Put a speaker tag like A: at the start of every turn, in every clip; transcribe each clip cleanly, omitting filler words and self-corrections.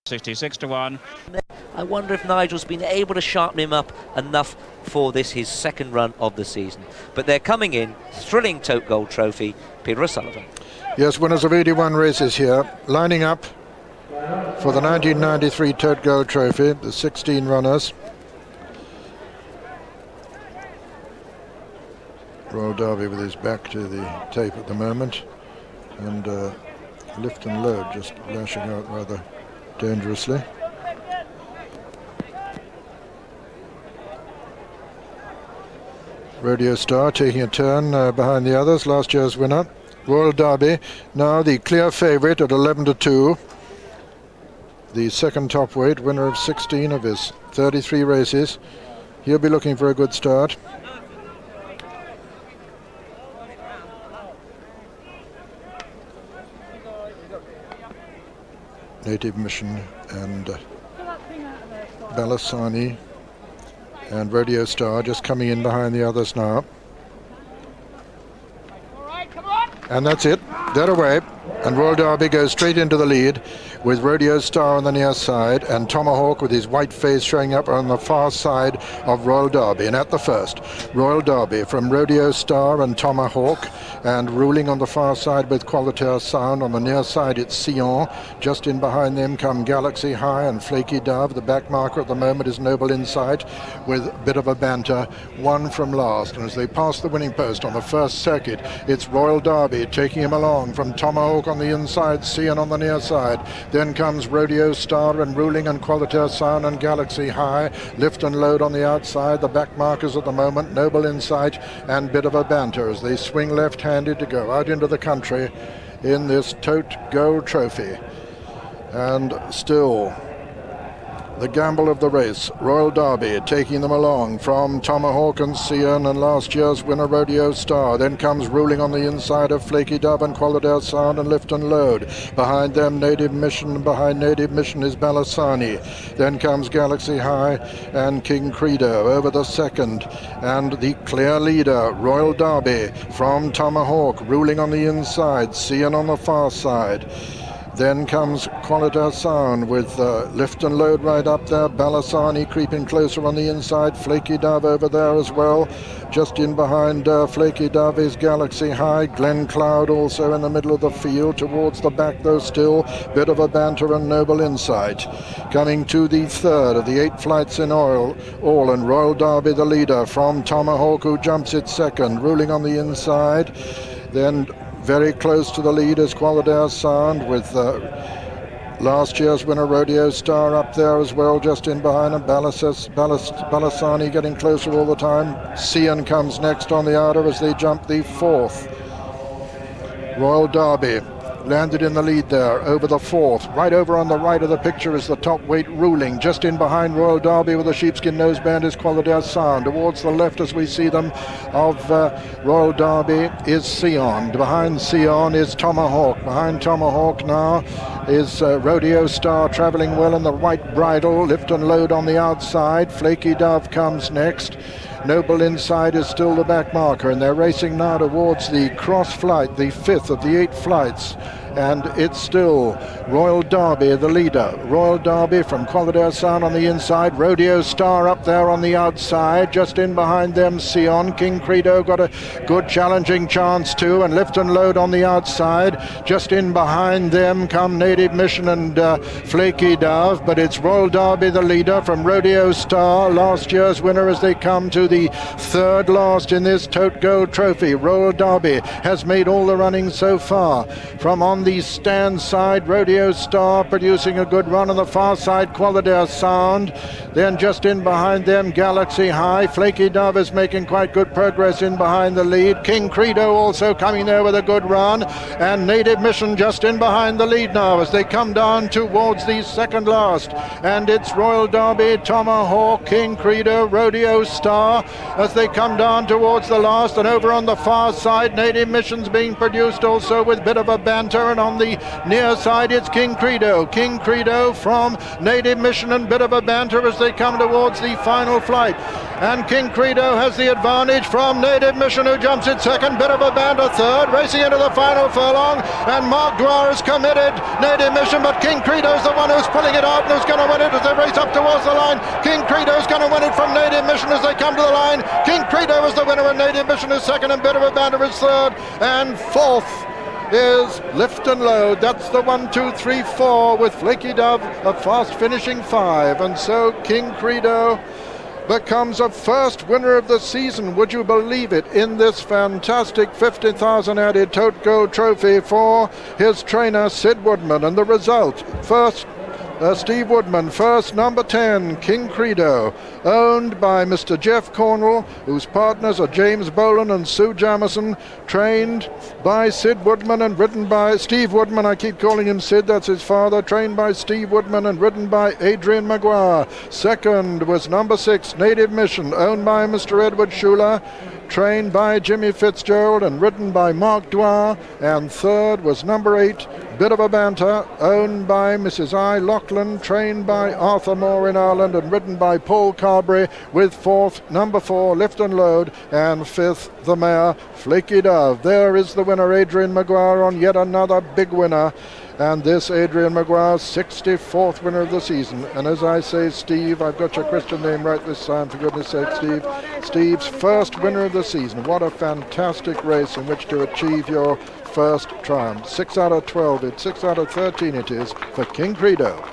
A: 66 to 1.
B: I wonder if Nigel's been able to sharpen him up enough for this, his second run of the season. But they're coming in, thrilling Tote Gold Trophy, Peter O'Sullivan.
C: Yes, winners of 81 races here, lining up for the 1993 Tote Gold Trophy, the 16 runners. Royal Derby with his back to the tape at the moment, and lift and load just lashing out rather dangerously. Rodeo Star taking a turn behind the others, last year's winner. Royal Derby now the clear favourite at 11 to 2. The second top weight, winner of 16 of his 33 races. He'll be looking for a good start. Native Mission and Balasani and Rodeo Star just coming in behind the others now. And that's it, they're away, and Royal Derby goes straight into the lead with Rodeo Star on the near side and Tomahawk with his white face showing up on the far side of Royal Derby. And at the first, Royal Derby from Rodeo Star and Tomahawk, and ruling on the far side with Qualitaire Sound. On the near side it's Sion. Just in behind them come Galaxy High and Flaky Dove. The back marker at the moment is Noble Insight with a bit of a banter, one from last. And as they pass the winning post on the first circuit, it's Royal Derby taking him along from Tomahawk on the inside, Sion on the near side. Then comes Rodeo Star and ruling and Qualitaire Sound and Galaxy High. Lift and load on the outside. The back markers at the moment, Noble Insight and bit of a banter as they swing left-handed to go out into the country in this Tote Gold Trophy. And still the gamble of the race, Royal Derby taking them along from Tomahawk and Sion and last year's winner Rodeo Star. Then comes ruling on the inside of Flaky Dove and Qualitaire Sound and Lift and Load. Behind them Native Mission, behind Native Mission is Balasani. Then comes Galaxy High and King Credo over the second. And the clear leader, Royal Derby from Tomahawk, ruling on the inside, Sion on the far side. Then comes Qualitaire Sound with Lift and Load right up there. Balasani creeping closer on the inside. Flaky Dove over there as well. Just in behind Flaky Dove is Galaxy High. Glen Cloud also in the middle of the field. Towards the back though still, bit of a banter and Noble Insight. Coming to the third of the 8 flights in all, and Royal Derby the leader from Tomahawk, who jumps it second. Ruling on the inside. Then very close to the lead is Qualitaire Sound with last year's winner Rodeo Star up there as well, just in behind him. Balasani getting closer all the time. Sion comes next on the outer as they jump the fourth. Royal Derby landed in the lead there over the fourth. Right over on the right of the picture is the top weight ruling. Just in behind Royal Derby with a sheepskin noseband is Qualitaire Sound. Towards the left as we see them of Royal Derby is Sion. Behind Sion is Tomahawk. Behind Tomahawk now is Rodeo Star travelling well in the white bridle. Lift and Load on the outside. Flaky Dove comes next. Noble Inside is still the back marker, and they're racing now towards the cross flight, the 5th of the 8 flights. And it's still Royal Derby, the leader. Royal Derby from Qualitaire Sound on the inside. Rodeo Star up there on the outside. Just in behind them, Sion. King Credo got a good challenging chance too. And Lift and Load on the outside. Just in behind them come Native Mission and Flaky Dove. But it's Royal Derby, the leader from Rodeo Star. Last year's winner as they come to the third last in this Tote Gold Trophy. Royal Derby has made all the running so far. From on the stand side, Rodeo Star producing a good run. On the far side, Qualitaire Sound. Then just in behind them, Galaxy High. Flaky Dove is making quite good progress in behind the lead. King Credo also coming there with a good run. And Native Mission just in behind the lead now as they come down towards the second last. And it's Royal Derby, Tomahawk, King Credo, Rodeo Star as they come down towards the last. And over on the far side, Native Mission's being produced also with a bit of a banter. and on the near side it's King Credo. King Credo from Native Mission, and bit of a banter as they come towards the final flight. And King Credo has the advantage from Native Mission, who jumps in second. Bit of a banter third, racing into the final furlong. And Mark Dwyer has committed Native Mission, but King Credo is the one who's pulling it out and who's going to win it as they race up towards the line. King Credo is going to win it from Native Mission as they come to the line. King Credo is the winner, and Native Mission is second, and bit of a banter is third, and fourth is Lift and Load. That's the 1, 2, 3, 4 with Flaky Dove, a fast finishing 5. And so King Credo becomes a first winner of the season, would you believe it, in this fantastic 50,000 added Tote Gold Trophy for his trainer Sid Woodman. And the result, first Steve Woodman, first, number 10, King Credo, owned by Mr. Jeff Cornwell, whose partners are James Boland and Sue Jamison, trained by Sid Woodman and ridden by Steve Woodman. I keep calling him Sid, that's his father. Trained by Steve Woodman and ridden by Adrian Maguire. Second was number 6, Native Mission, owned by Mr. Edward Schuler, trained by Jimmy Fitzgerald and ridden by Mark Dwyer. And third was number 8, Bit of a Banter, owned by Mrs. I. Lachlan, trained by Arthur Moore in Ireland and ridden by Paul Carberry, with fourth, number 4, Lift and Load, and fifth, the mare, Flaky Dove. There is the winner, Adrian Maguire, on yet another big winner. And this Adrian Maguire's 64th winner of the season. And as I say, Steve, I've got your Christian name right this time, for goodness sake, Steve. Steve's first winner of the season. What a fantastic race in which to achieve your first triumph. 6 out of 12, 6 out of 13 it is for King Credo.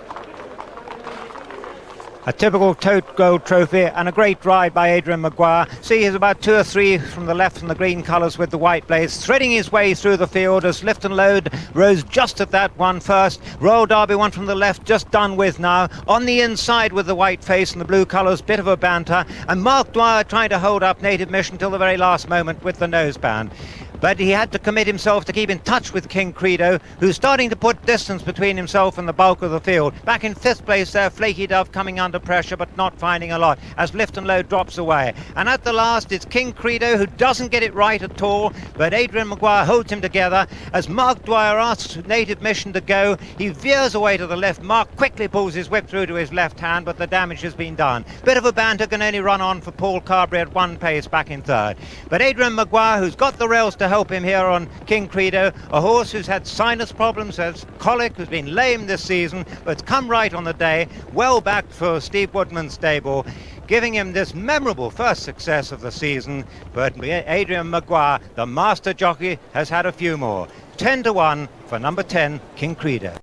A: A typical Tote Gold Trophy and a great ride by Adrian Maguire. See, he's about 2 or 3 from the left from the green colours with the white blades, threading his way through the field as Lift and Load rose just at that one first. Royal Derby, one from the left, just done with now. On the inside with the white face and the blue colours, bit of a banter. And Mark Dwyer trying to hold up Native Mission till the very last moment with the noseband. But he had to commit himself to keep in touch with King Credo, who's starting to put distance between himself and the bulk of the field. Back in 5th place there, Flaky Dove coming under pressure but not finding a lot as Lift and Load drops away. And at the last it's King Credo, who doesn't get it right at all, but Adrian Maguire holds him together as Mark Dwyer asks Native Mission to go. He veers away to the left. Mark quickly pulls his whip through to his left hand, but the damage has been done. Bit of a banter, can only run on for Paul Carberry at 1 pace back in 3rd. But Adrian Maguire, who's got the rails to help him here on King Credo, a horse who's had sinus problems, has colic, who's been lame this season, but it's come right on the day, well backed for Steve Woodman's stable, giving him this memorable first success of the season. But Adrian Maguire, the master jockey, has had a few more. 10-1 for number 10, King Credo.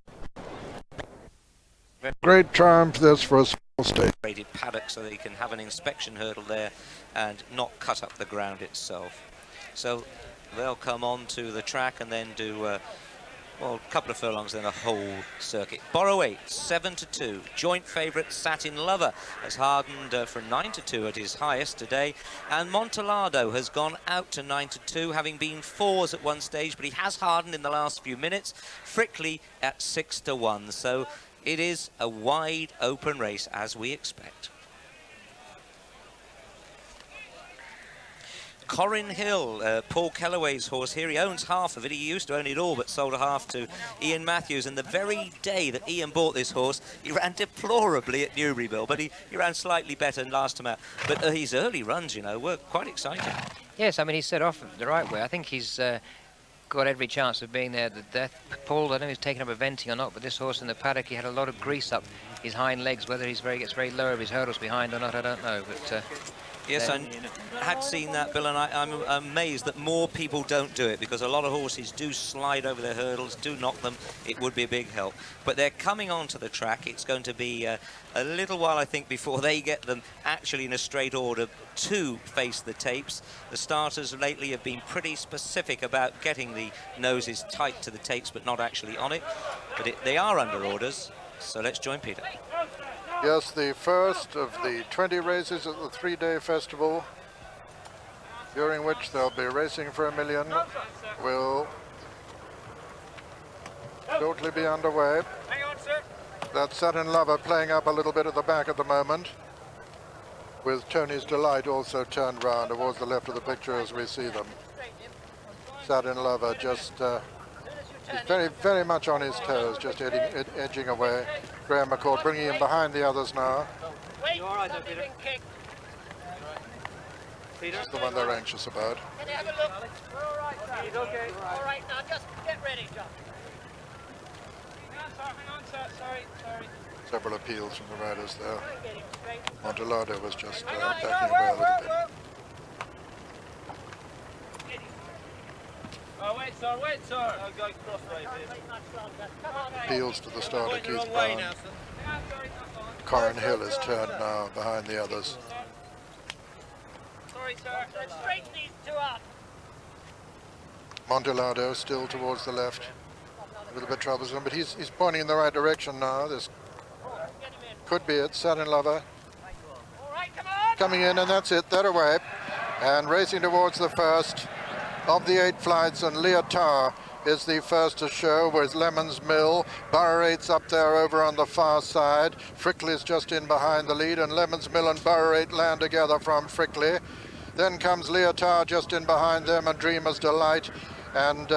C: Great triumph this for a small stake.
B: Rated paddock so they can have an inspection hurdle there and not cut up the ground itself. So they'll come on to the track and then do well, a couple of furlongs, then a whole circuit. Borrow 8, 7-2. Joint favourite Satin Lover has hardened from 9-2 at his highest today. And Montelado has gone out to 9-2, having been 4s at one stage, but he has hardened in the last few minutes. Frickley at 6-1. So it is a wide open race as we expect. Corrin Hill, Paul Kellaway's horse here. He owns half of it. He used to own it all, but sold a half to Ian Matthews. And the very day that Ian bought this horse, he ran deplorably at Newburyville, but he ran slightly better than last time out. But his early runs, you know, were quite exciting.
D: Yes, I mean, he set off the right way. I think he's got every chance of being there. Paul, I don't know if he's taken up a venting or not, but this horse in the paddock, he had a lot of grease up his hind legs. Whether he gets very low of his hurdles behind or not, I don't know. But
B: yes, I had seen that, Bill, and I'm amazed that more people don't do it, because a lot of horses do slide over their hurdles, do knock them. It would be a big help. But they're coming onto the track. It's going to be a little while, I think, before they get them actually in a straight order to face the tapes. The starters lately have been pretty specific about getting the noses tight to the tapes, but not actually on it. But they are under orders, so let's join Peter.
C: Yes, the first of the 20 races at the 3-day festival, during which they'll be racing for $1 million, will shortly be underway.
E: Hang on, sir.
C: That's Satin Lover playing up a little bit at the back at the moment, with Tony's Delight also turned round towards the left of the picture as we see them. Satin Lover just He's very, very much on his toes, just edging away. Graham McCall bringing him behind the others now.
E: Wait, Peter?
C: It's the one they're anxious about.
E: Can you have a look? We're all right, sir. He's okay. All right, now just get ready, John. Hang on, sir. Sorry.
C: Several appeals from the riders there.
E: Get him straight.
C: Montelado was just backing away
E: Hang
C: a
E: on,
C: little bit.
E: Oh, wait, sir. I'll go crossway, please. Come on,
C: Appeals to the starter,
E: Going the
C: Keith
E: wrong way
C: Brown.
E: now, sir.
C: Corin Hill is turned now behind the others.
E: Sorry, sir. Let's straighten these two up.
C: Montelado still towards the left. A little bit troublesome, but he's pointing in the right direction now. This
E: Get him in.
C: could be it. Satin Lover
E: All right, come on.
C: coming in, and that's it. They're away. And racing towards the first of the 8 flights, and Leotard is the first to show with Lemon's Mill. Borough 8's up there over on the far side. Frickley's just in behind the lead, and Lemon's Mill and Borough 8 land together from Frickley. Then comes Leotard just in behind them, and Dreamer's Delight, and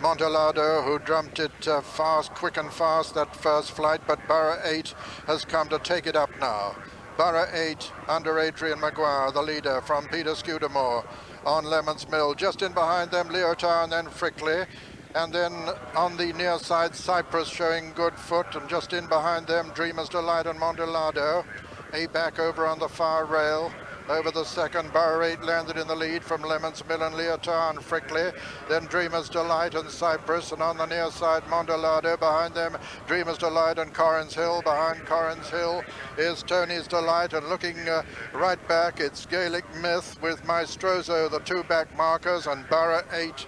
C: Montelado, who jumped it fast, quick and fast that first flight, but Borough 8 has come to take it up now. Borough 8 under Adrian Maguire, the leader from Peter Scudamore on Lemon's Mill. Just in behind them, Leotard and then Frickley. And then on the near side, Cyprus showing good foot, and just in behind them, Dreamer's Delight and Montelado. A back over on the far rail. Over the second, Borough 8 landed in the lead from Lemon's Mill and Leotard and Frickley. Then Dreamer's Delight and Cyprus, and on the near side, Montelado. Behind them, Dreamer's Delight and Corin's Hill. Behind Corin's Hill is Tony's Delight, and looking right back, it's Gaelic Myth with Maestroso, the 2 back markers, and Borough 8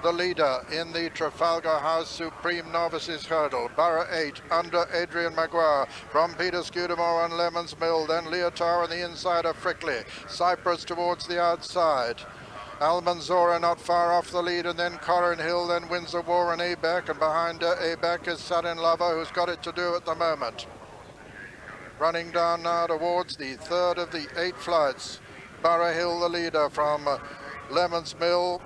C: the leader in the Trafalgar House Supreme Novices Hurdle. Borough 8 under Adrian Maguire from Peter Scudamore on Lemon's Mill. Then Leotard on the inside of Frickley. Cyprus towards the outside. Almanzora not far off the lead, and then Corin Hill, then Windsor War and Abac, and behind Abac is Satin Lover, who's got it to do at the moment. Running down now towards the third of the 8 flights. Borough Hill the leader from Lemon's Mill.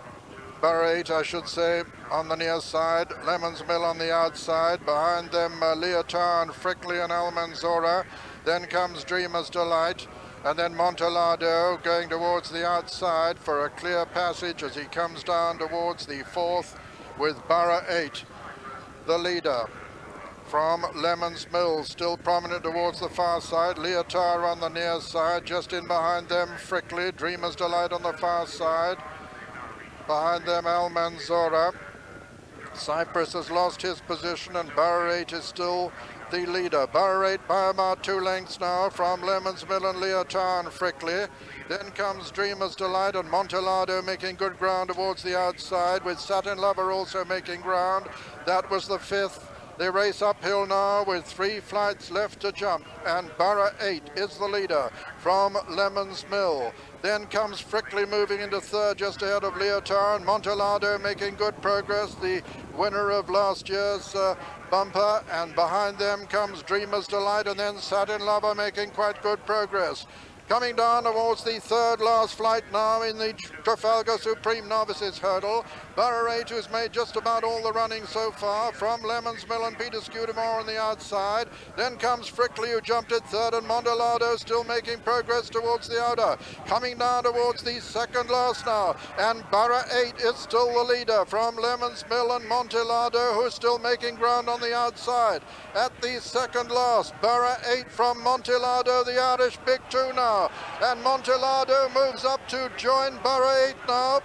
C: Borough 8, I should say, on the near side. Lemon's Mill on the outside. Behind them, Leotard and Frickley and Almanzora. Then comes Dreamer's Delight. And then Montelado going towards the outside for a clear passage as he comes down towards the 4th with Borough 8, the leader. From Lemon's Mill, still prominent towards the far side. Leotard on the near side. Just in behind them, Frickley. Dreamer's Delight on the far side. Behind them, Almanzora. Cyprus has lost his position, and Borough 8 is still the leader. Borough 8 by about 2 lengths now from Lemon's Mill and Leotard and Frickley. Then comes Dreamer's Delight and Montelado making good ground towards the outside, with Satin Lover also making ground. That was the 5th. They race uphill now with 3 flights left to jump, and Borough 8 is the leader from Lemon's Mill. Then comes Frickley moving into 3rd just ahead of Leotard, and Montelado making good progress, the winner of last year's bumper, and behind them comes Dreamer's Delight, and then Satin Lover making quite good progress. Coming down towards the 3rd last flight now in the Trafalgar Supreme Novices Hurdle. Borough 8, who's made just about all the running so far, from Lemon's Mill and Peter Scudamore on the outside. Then comes Frickley, who jumped at 3rd, and Montelado still making progress towards the outer. Coming down towards the 2nd last now, and Borough 8 is still the leader from Lemon's Mill and Montelado, who's still making ground on the outside. At the 2nd last, Borough 8 from Montelado, the Irish Big 2 now. And Montelado moves up to join Borough 8 now.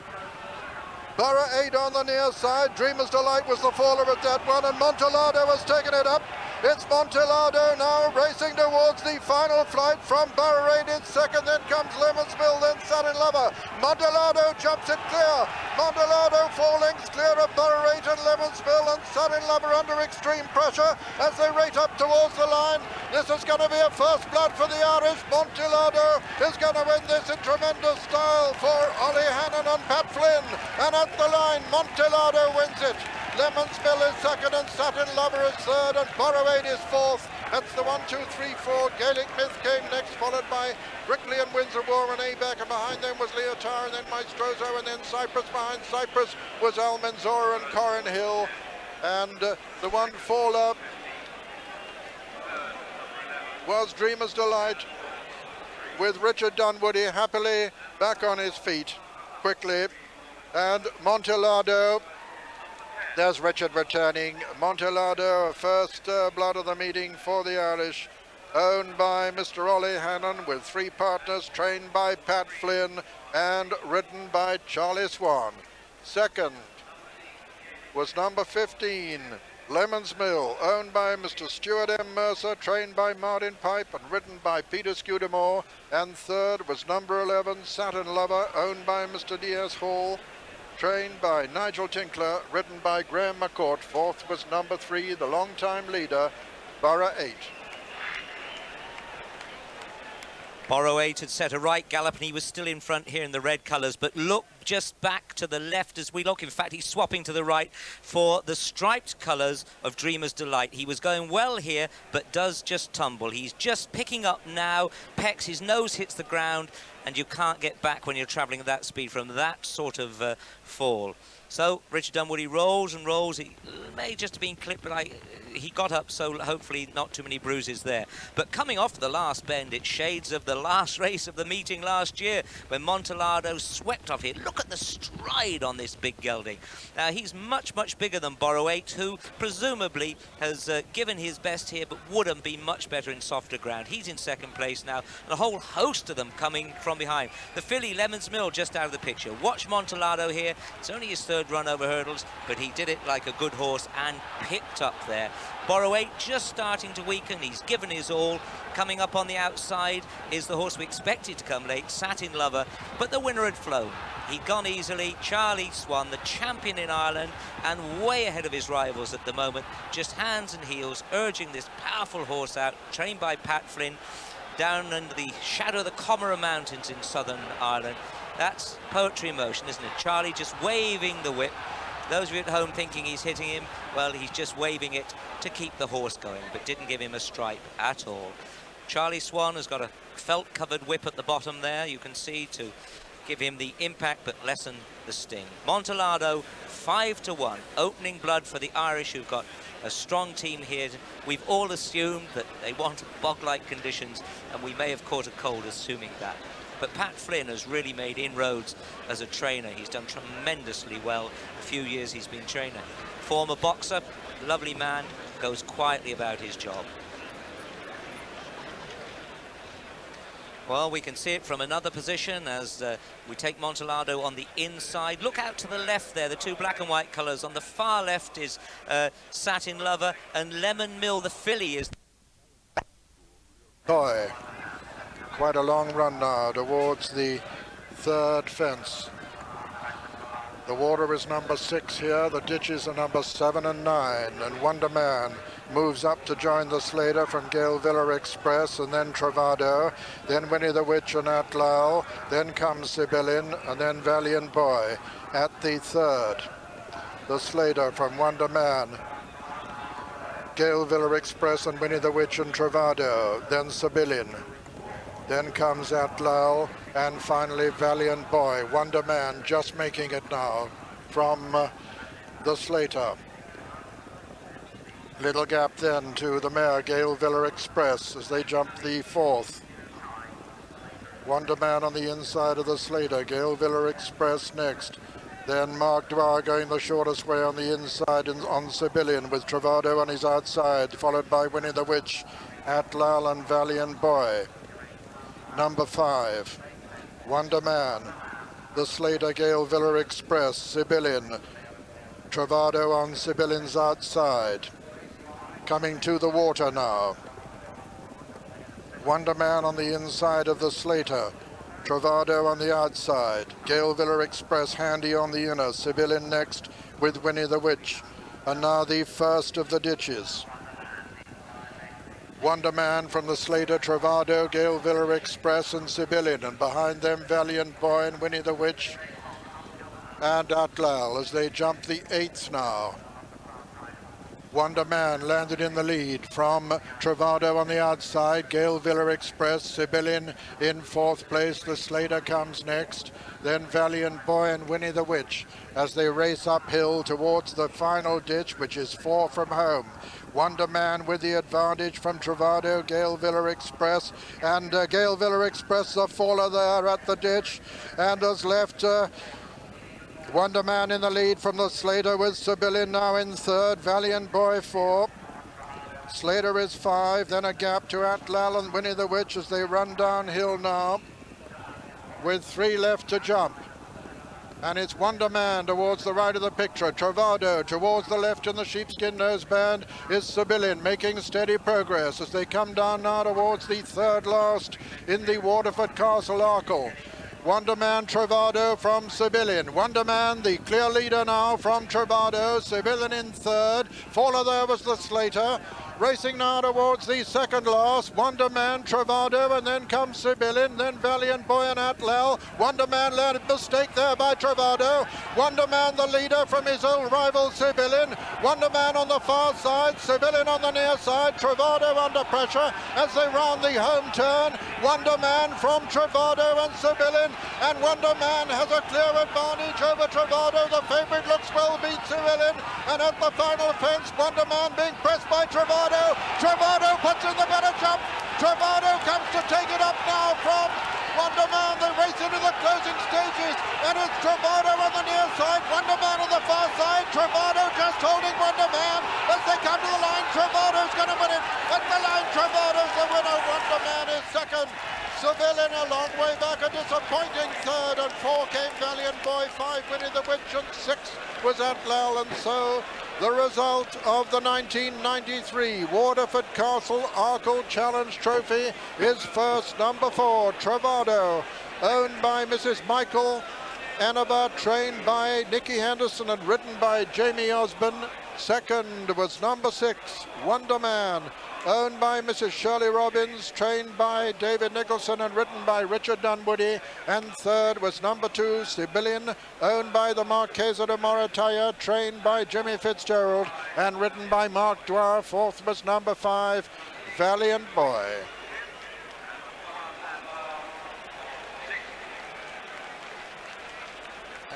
C: Borough 8 on the near side. Dreamer's Delight was the faller at that one, and Montelado has taken it up. It's Montelado now racing towards the final flight from Borough 8 in 2nd. Then comes Lemon's Mill, then Satin Lover. Montelado jumps it clear. Montelado 4 lengths clear of Borough 8 and Lemon's Mill, and Satin Lover under extreme pressure as they rate up towards the line. This is going to be a first blood for the Irish. Montelado is going to win this in tremendous style for Ollie Hannon and Pat Flynn. And at the line, Montelado wins it. Lemon's Mill is 2nd, and Satin Lover is 3rd, and Borough 8 is 4th. That's the 1, 2, 3, 4. Gaelic Myth came next, followed by Frickley and Windsor War and Abac, and behind them was Leotard, and then Maestroso, and then Cyprus. Behind Cyprus was Almanzora and Corin Hill. And the one faller was Dreamer's Delight, with Richard Dunwoody happily back on his feet quickly. And Montellado, there's Richard returning. Montellado, first blood of the meeting for the Irish, owned by Mr. Ollie Hannon, with 3 partners, trained by Pat Flynn and ridden by Charlie Swan. Second was number 15, Lemon's Mill, owned by Mr. Stuart M. Mercer, trained by Martin Pipe and ridden by Peter Scudamore. And third was number 11, Saturn Lover, owned by Mr. D.S. Hall, trained by Nigel Tinkler, ridden by Graham McCourt. Fourth was number 3, the long-time leader, Borough 8.
B: Borough 8 had set a right gallop and he was still in front here in the red colours, but look just back to the left as we look. In fact, he's swapping to the right for the striped colours of Dreamer's Delight. He was going well here, but does just tumble. He's just picking up now, pecks, his nose hits the ground, and you can't get back when you're travelling at that speed from that sort of fall. So Richard Dunwoody rolls and rolls. He may just have been clipped, but he got up, so hopefully not too many bruises there. But coming off the last bend, it's shades of the last race of the meeting last year when Montellado swept off here. Look at the stride on this big gelding. Now, he's much, much bigger than Borough 8, who presumably has given his best here, but would have been much better in softer ground. He's in second place now, and a whole host of them coming from behind. The filly Lemon's Mill just out of the picture. Watch Montellado here. It's only his third run over hurdles, but he did it like a good horse and picked up there. Borough 8 just starting to weaken. He's given his all. Coming up on the outside is the horse we expected to come late, Satin Lover, but the winner had flown. He'd gone easily. Charlie Swan, the champion in Ireland, and way ahead of his rivals at the moment, just hands and heels, urging this powerful horse out, trained by Pat Flynn, down under the shadow of the Comera Mountains in southern Ireland. That's poetry in motion, isn't it? Charlie just waving the whip. Those of you at home thinking he's hitting him, well, he's just waving it to keep the horse going, but didn't give him a stripe at all. Charlie Swan has got a felt-covered whip at the bottom there, you can see, to give him the impact but lessen the sting. Montellado, 5-1, opening blood for the Irish, who've got a strong team here. We've all assumed that they want bog-like conditions, and we may have caught a cold assuming that. But Pat Flynn has really made inroads as a trainer. He's done tremendously well the few years he's been trainer. Former boxer, lovely man, goes quietly about his job. Well, we can see it from another position as we take Montellado on the inside. Look out to the left there, the 2 black and white colours. On the far left is Satin Lover, and Lemon Mill, the filly, is...
C: Toy. Quite a long run now towards the third fence. The water is number 6 here, the ditches are number 7 and 9, and Wonder Man moves up to join the Slater from Gale Villa Express, and then Travado, then Winnie the Witch and Atlal, then comes Sibyllin, and then Valiant Boy at the third. The Slater from Wonder Man, Gale Villa Express and Winnie the Witch and Travado, then Sibyllin. Then comes Atlal, and finally Valiant Boy. Wonder Man just making it now from the Slater. Little gap then to the mare Gale Villa Express as they jump the fourth. Wonder Man on the inside of the Slater, Gale Villa Express next. Then Mark Dwyer going the shortest way on the inside and on Sibyllin, with Travado on his outside, followed by Winnie the Witch, Atlal and Valiant Boy. Number 5, Wonder Man, the Slater, Gale Villa Express, Sibyllin, Travado on Sibyllin's outside. Coming to the water now. Wonder Man on the inside of the Slater, Travado on the outside, Gale Villa Express handy on the inner, Sibyllin next with Winnie the Witch, and now the first of the ditches. Wonder Man from the Slater, Travado, Gale Villa Express and Sibyllin, and behind them Valiant Boy and Winnie the Witch and Atlal as they jump the 8th now. Wonder Man landed in the lead from Travado on the outside. Gale Villa Express, Sibyllin in 4th place. The Slater comes next. Then Valiant Boy and Winnie the Witch as they race uphill towards the final ditch, which is 4 from home. Wonder Man with the advantage from Travado, Gale Villa Express, and Gale Villa Express, the faller there at the ditch, and has left Wonder Man in the lead from the Slater with Sibyllin now in 3rd, Valiant Boy 4. Slater is 5, then a gap to Atlal and Winnie the Witch as they run downhill now with 3 left to jump. And it's Wonder Man towards the right of the picture. Travado towards the left in the sheepskin noseband is Sibyllin, making steady progress as they come down now towards the 3rd last in the Waterford Castle Arkle. Wonder Man, Travado from Sibyllin. Wonder Man, the clear leader now from Travado. Sibyllin in 3rd. Faller there was the Slater. Racing now towards the 2nd last. Wonder Man, Travado, and then comes Sibyllin, then Valiant Boy and Atlal. Wonder Man led a mistake there by Travado. Wonder Man the leader from his old rival Sibyllin. Wonder Man on the far side, Sibyllin on the near side. Travado under pressure as they round the home turn. Wonder Man from Travado and Sibyllin, and Wonder Man has a clear advantage over Travado. The favourite looks well beat Sibyllin, and at the final fence, Wonder Man being pressed by Travado. Travado puts in the better jump. Travado comes to take it up now from Wonder Man. They race into the closing stages, and it's Travado on the near side, Wonder Man on the far side. Travado just holding Wonder Man as they come to the line. Travado's going to win it at the line. Travado's the winner. Wonder Man is 2nd. Sibyllin a long way back, a disappointing 3rd, and 4 came Valiant Boy, 5 Winnie the Witch, and 6 was Atlal. And so the result of the 1993 Waterford Castle Arkle Challenge Trophy is first, number 4, Travado, owned by Mrs. Michael Annaba, trained by Nicky Henderson and ridden by Jamie Osborne. Second was number 6, Wonder Man, owned by Mrs. Shirley Robbins, trained by David Nicholson and ridden by Richard Dunwoody. And third was number 2, Sibyllin, owned by the Marchesa de Morataya, trained by Jimmy Fitzgerald and ridden by Mark Dwyer. Fourth was number 5, Valiant Boy.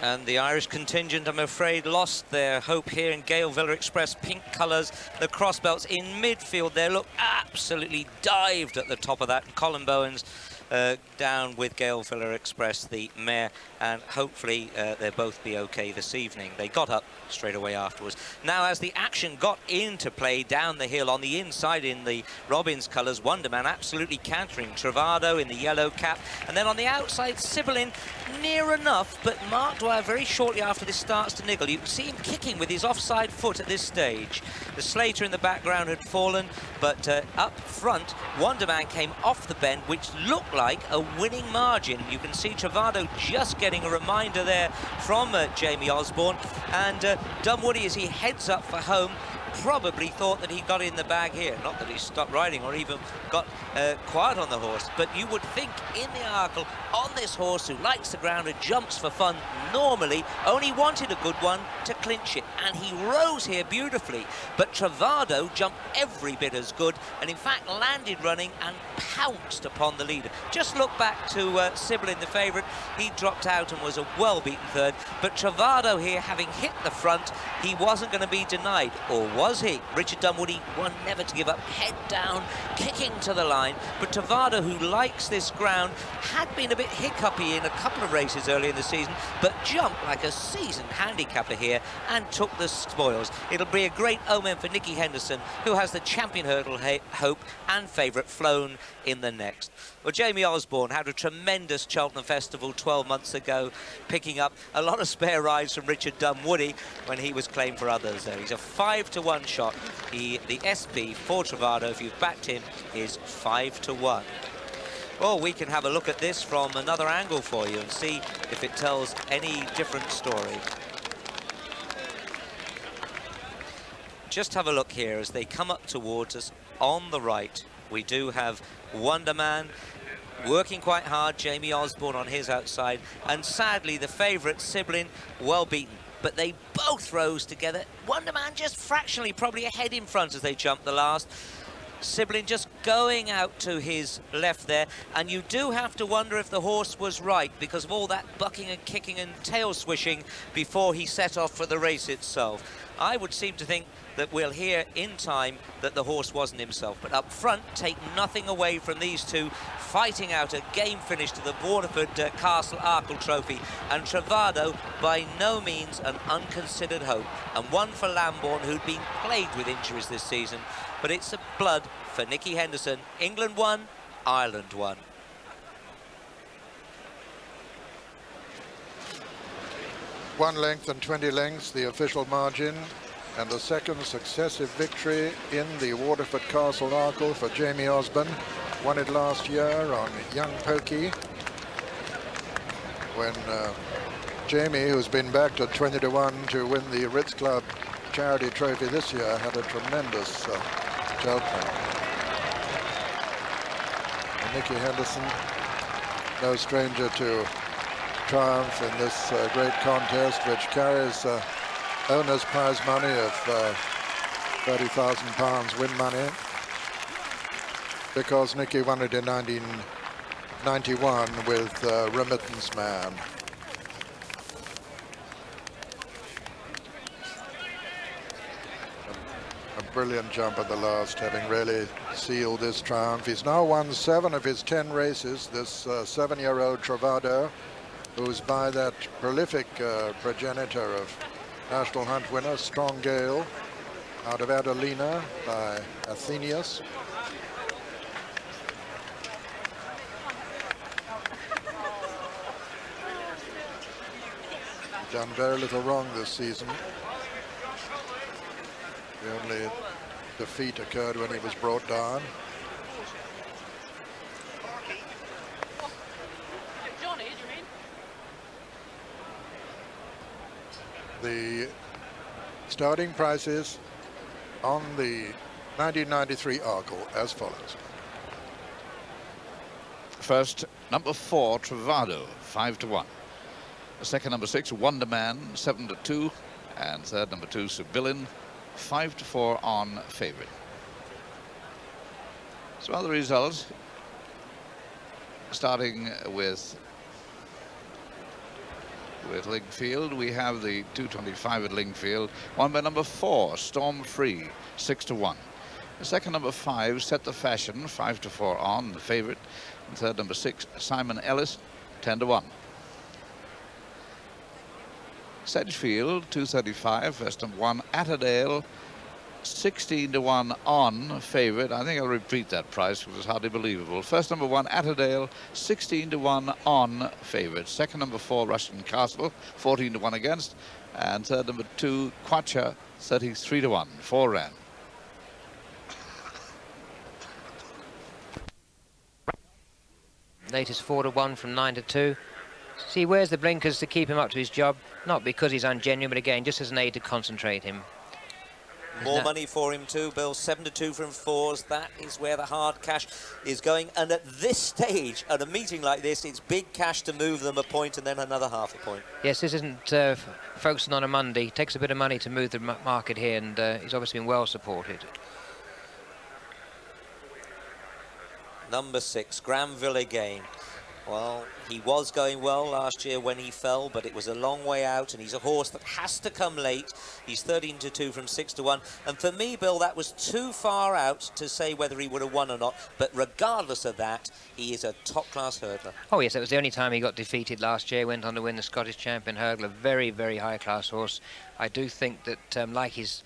B: And the Irish contingent, I'm afraid, lost their hope here in Gale Villa Express. Pink colours, the crossbelts in midfield. They look absolutely dived at the top of that. Colin Bowens down with Gale Villa Express, the mare, and hopefully they'll both be okay this evening. They got up straight away afterwards. Now, as the action got into play down the hill on the inside in the Robbins colours, Wonderman absolutely cantering. Travado in the yellow cap, and then on the outside, Sibyllin near enough, but Mark Dwyer very shortly after this starts to niggle. You can see him kicking with his offside foot at this stage. The Slater in the background had fallen, but up front, Wonderman came off the bend, which looked like a winning margin. You can see Travado just getting a reminder there from Jamie Osborne, and Dunwoody, as he heads up for home, probably thought that he got in the bag here. Not that he stopped riding or even got quiet on the horse, but you would think in the Arkle, on this horse who likes the ground and jumps for fun, normally only wanted a good one to clinch it, and he rose here beautifully. But Travado jumped every bit as good, and in fact landed running and pounced upon the leader. Just look back to Sibyllin, the favourite. He dropped out and was a well-beaten third, but Travado here, having hit the front, he wasn't going to be denied, or was he? Richard Dunwoody, one never to give up, head down, kicking to the line. But Travado, who likes this ground, had been a bit hiccupy in a couple of races early in the season, but jumped like a seasoned handicapper here and took the spoils. It'll be a great omen for Nicky Henderson, who has the champion hurdle hope and favourite flown in the next. Well, Jamie Osborne had a tremendous Cheltenham Festival 12 months ago, picking up a lot of spare rides from Richard Dunwoody when he was claimed for others there. He's a 5-to-1 shot. The SB for Travado, if you've backed him, is 5-to-1. Well, we can have a look at this from another angle for you and see if it tells any different story. Just have a look here as they come up towards us on the right. We do have Wonderman working quite hard, Jamie Osborne on his outside, and sadly the favourite Sibyllin, well beaten. but they both rose together. Wonderman just fractionally probably ahead in front as they jumped the last. Sibling just going out to his left there, and you do have to wonder if the horse was right because of all that bucking and kicking and tail swishing before he set off for the race itself. I would seem to think that we'll hear in time that the horse wasn't himself, but up front, take nothing away from these two fighting out a game finish to the Waterford Castle Arkle Trophy, and Travado by no means an unconsidered hope, and one for Lambourne, who'd been plagued with injuries this season. But it's a blood for Nicky Henderson. England won, Ireland won.
C: One length and 20 lengths, the official margin, and the second successive victory in the Waterford Castle Arkle for Jamie Osborne. Won it last year on Young Pokey, when Jamie, who's been backed at 20-1 to win the Ritz Club Charity Trophy this year, had a tremendous Cheltenham. And Nicky Henderson, no stranger to triumph in this great contest, which carries owner's prize money of £30,000 win money, because Nicky won it in 1991 with Remittance Man. Brilliant jump at the last, having really sealed this triumph. He's now won 7 of his 10 races, this 7-year-old Travado, who's by that prolific progenitor of National Hunt winner, Strong Gale, out of Adelina by Athenius. Done very little wrong this season. The only defeat occurred when he was brought down.
E: Johnny, do you mean?
C: The starting prices on the 1993 Arkle as follows.
F: First, number 4, Travado, 5-1. Second, number 6, Wonderman, 7-2. And third, number 2, Sibyllin, 5-4 on favourite. Some other results, starting with Lingfield. We have the 225 at Lingfield, won by number 4, Storm Free, 6-1. The second, number 5, Set the Fashion, 5-4 on the favourite. And third, number 6, Simon Ellis, 10-1. Sedgefield, 235, first number 1, Atterdale, 16-1 on favourite. I think I'll repeat that price because it's hardly believable. First number 1, Atterdale, 16-1 on favourite. Second number 4, Russian Castle, 14-1 against. And third number 2, Quacha, 33-1, 4 ran.
D: Latest 4-1 from 9-2. See, he wears the blinkers to keep him up to his job, not because he's ungenuine, but again, just as an aid to concentrate him.
B: More money for him too, Bill. 7-2 from 4s. That is where the hard cash is going. And at this stage, at a meeting like this, it's big cash to move them a point and then another half a point.
D: Yes, this isn't Folkestone on a Monday. It takes a bit of money to move the market here, and he's obviously been well supported.
B: Number 6, Granville again. Well, he was going well last year when he fell, but it was a long way out, and he's a horse that has to come late. He's 13-2 from 6-1. And for me, Bill, that was too far out to say whether he would have won or not. But regardless of that, he is a top-class hurdler.
D: Oh, yes, that was the only time he got defeated last year. Went on to win the Scottish Champion Hurdle, a very, very high-class horse. I do think that, like his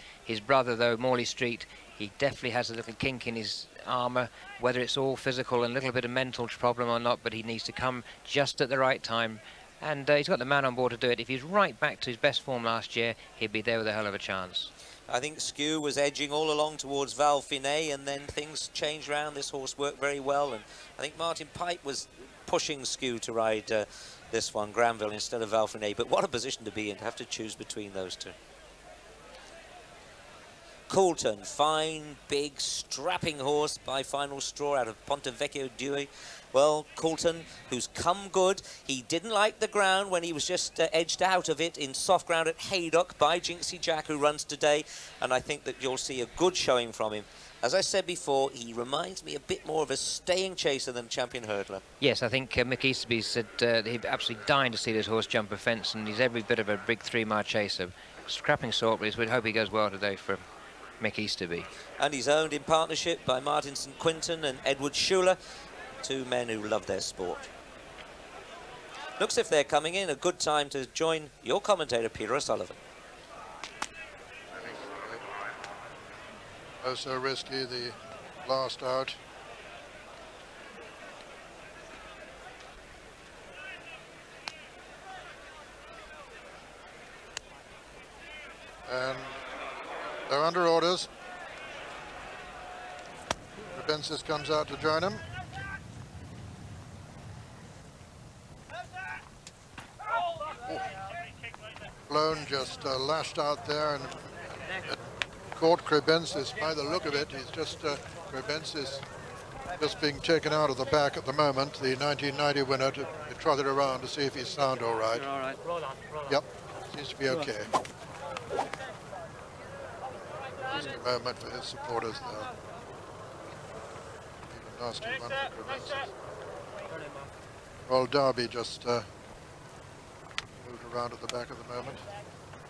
D: brother, though, Morley Street, he definitely has a little kink in his armour, whether it's all physical and a little bit of mental problem or not, but he needs to come just at the right time. And he's got the man on board to do it. If he's right back to his best form last year, he'd be there with a hell of a chance.
B: I think Skew was edging all along towards Val Finet, and then things changed round. This horse worked very well, and I think Martin Pipe was pushing Skew to ride this one, Granville, instead of Val Finet. But what a position to be in, to have to choose between those two. Coulton, fine, big, strapping horse by final straw out of Pontevecchio Dewey. Well, Coulton, who's come good, he didn't like the ground when he was just edged out of it in soft ground at Haydock by Jinxie Jack, who runs today, and I think that you'll see a good showing from him. As I said before, he reminds me a bit more of a staying chaser than champion hurdler.
D: Yes, I think Mick Easterby said he'd absolutely dying to see this horse jump a fence, and he's every bit of a big 3-mile chaser. Scrapping sort, but we'd hope he goes well today for Mick Easterby.
B: And he's owned in partnership by Martin St Quinton and Edward Schuler, two men who love their sport. Looks if they're coming in, a good time to join your commentator, Peter O'Sullivan.
C: Oh, so risky, the last out. And they're under orders. Rebensis comes out to join him. Blown just lashed out there and caught Crebensis. By the look of it, he's just Crebensis just being taken out of the back at the moment. The 1990 winner to trot it around to see if he's sound all right.
E: All right. Roll on.
C: Yep, seems to be okay. Just a moment for his supporters there. Even nasty one for Crebensis. Well, Derby just moved around at the back at the moment.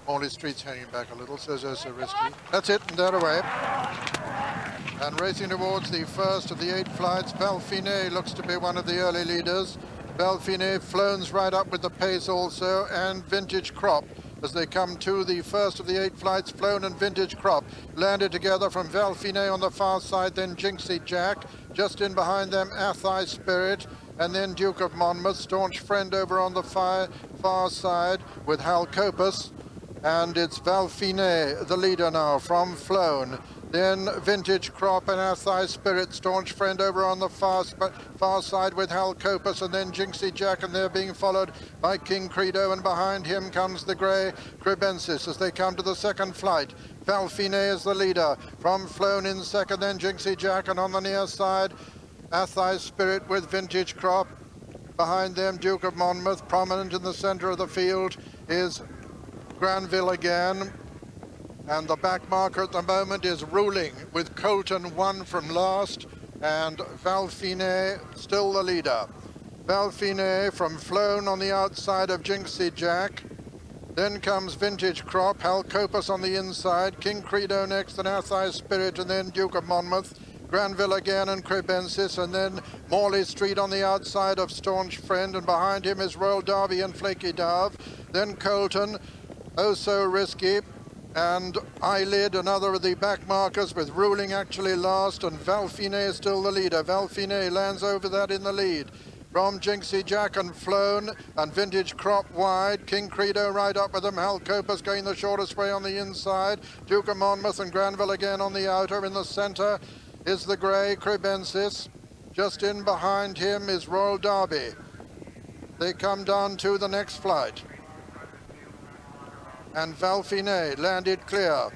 C: Morley Street's hanging back a little, says oh so risky. That's it, and they're away. And racing towards the first of the 8 flights, Belfine looks to be one of the early leaders. Belfine flows right up with the pace also, and Vintage Crop as they come to the first of the 8 flights. Flown and Vintage Crop landed together from Belfine on the far side, then Jinxie Jack. Just in behind them, Athai Spirit, and then Duke of Monmouth, Staunch Friend over on the far side with Hal Copus. And it's Belfine, the leader now, from Flown. Then Vintage Crop and Athai Spirit, Staunch Friend over on the far side with Hal Copus, and then Jinxie Jack, and they're being followed by King Credo, and behind him comes the grey Crebensis as they come to the second flight. Belfine is the leader, from Flown in second, then Jinxie Jack, and on the near side, Athai Spirit with Vintage Crop. Behind them, Duke of Monmouth. Prominent in the centre of the field is Granville again, and the back marker at the moment is Ruling with Coulton 1 from last, and Belfine still the leader. Belfine from Flown on the outside of Jinxie Jack. Then comes Vintage Crop, Hal Copus on the inside, King Credo next, and Athai Spirit, and then Duke of Monmouth. Granville again and Crebensis, and then Morley Street on the outside of Staunch Friend, and behind him is Royal Derby and Flaky Dove. Then Coulton, Oh So Risky, and Eyelid, another of the back markers, with Ruling actually last, and Belfine is still the leader. Belfine lands over that in the lead. From Jinxie Jack and Flown, and Vintage Crop wide. King Credo right up with them. Hal Copus going the shortest way on the inside. Duke of Monmouth and Granville again on the outer. In the centre is the grey Crebensis. Just in behind him is Royal Derby. They come down to the next flight. And Belfine landed clear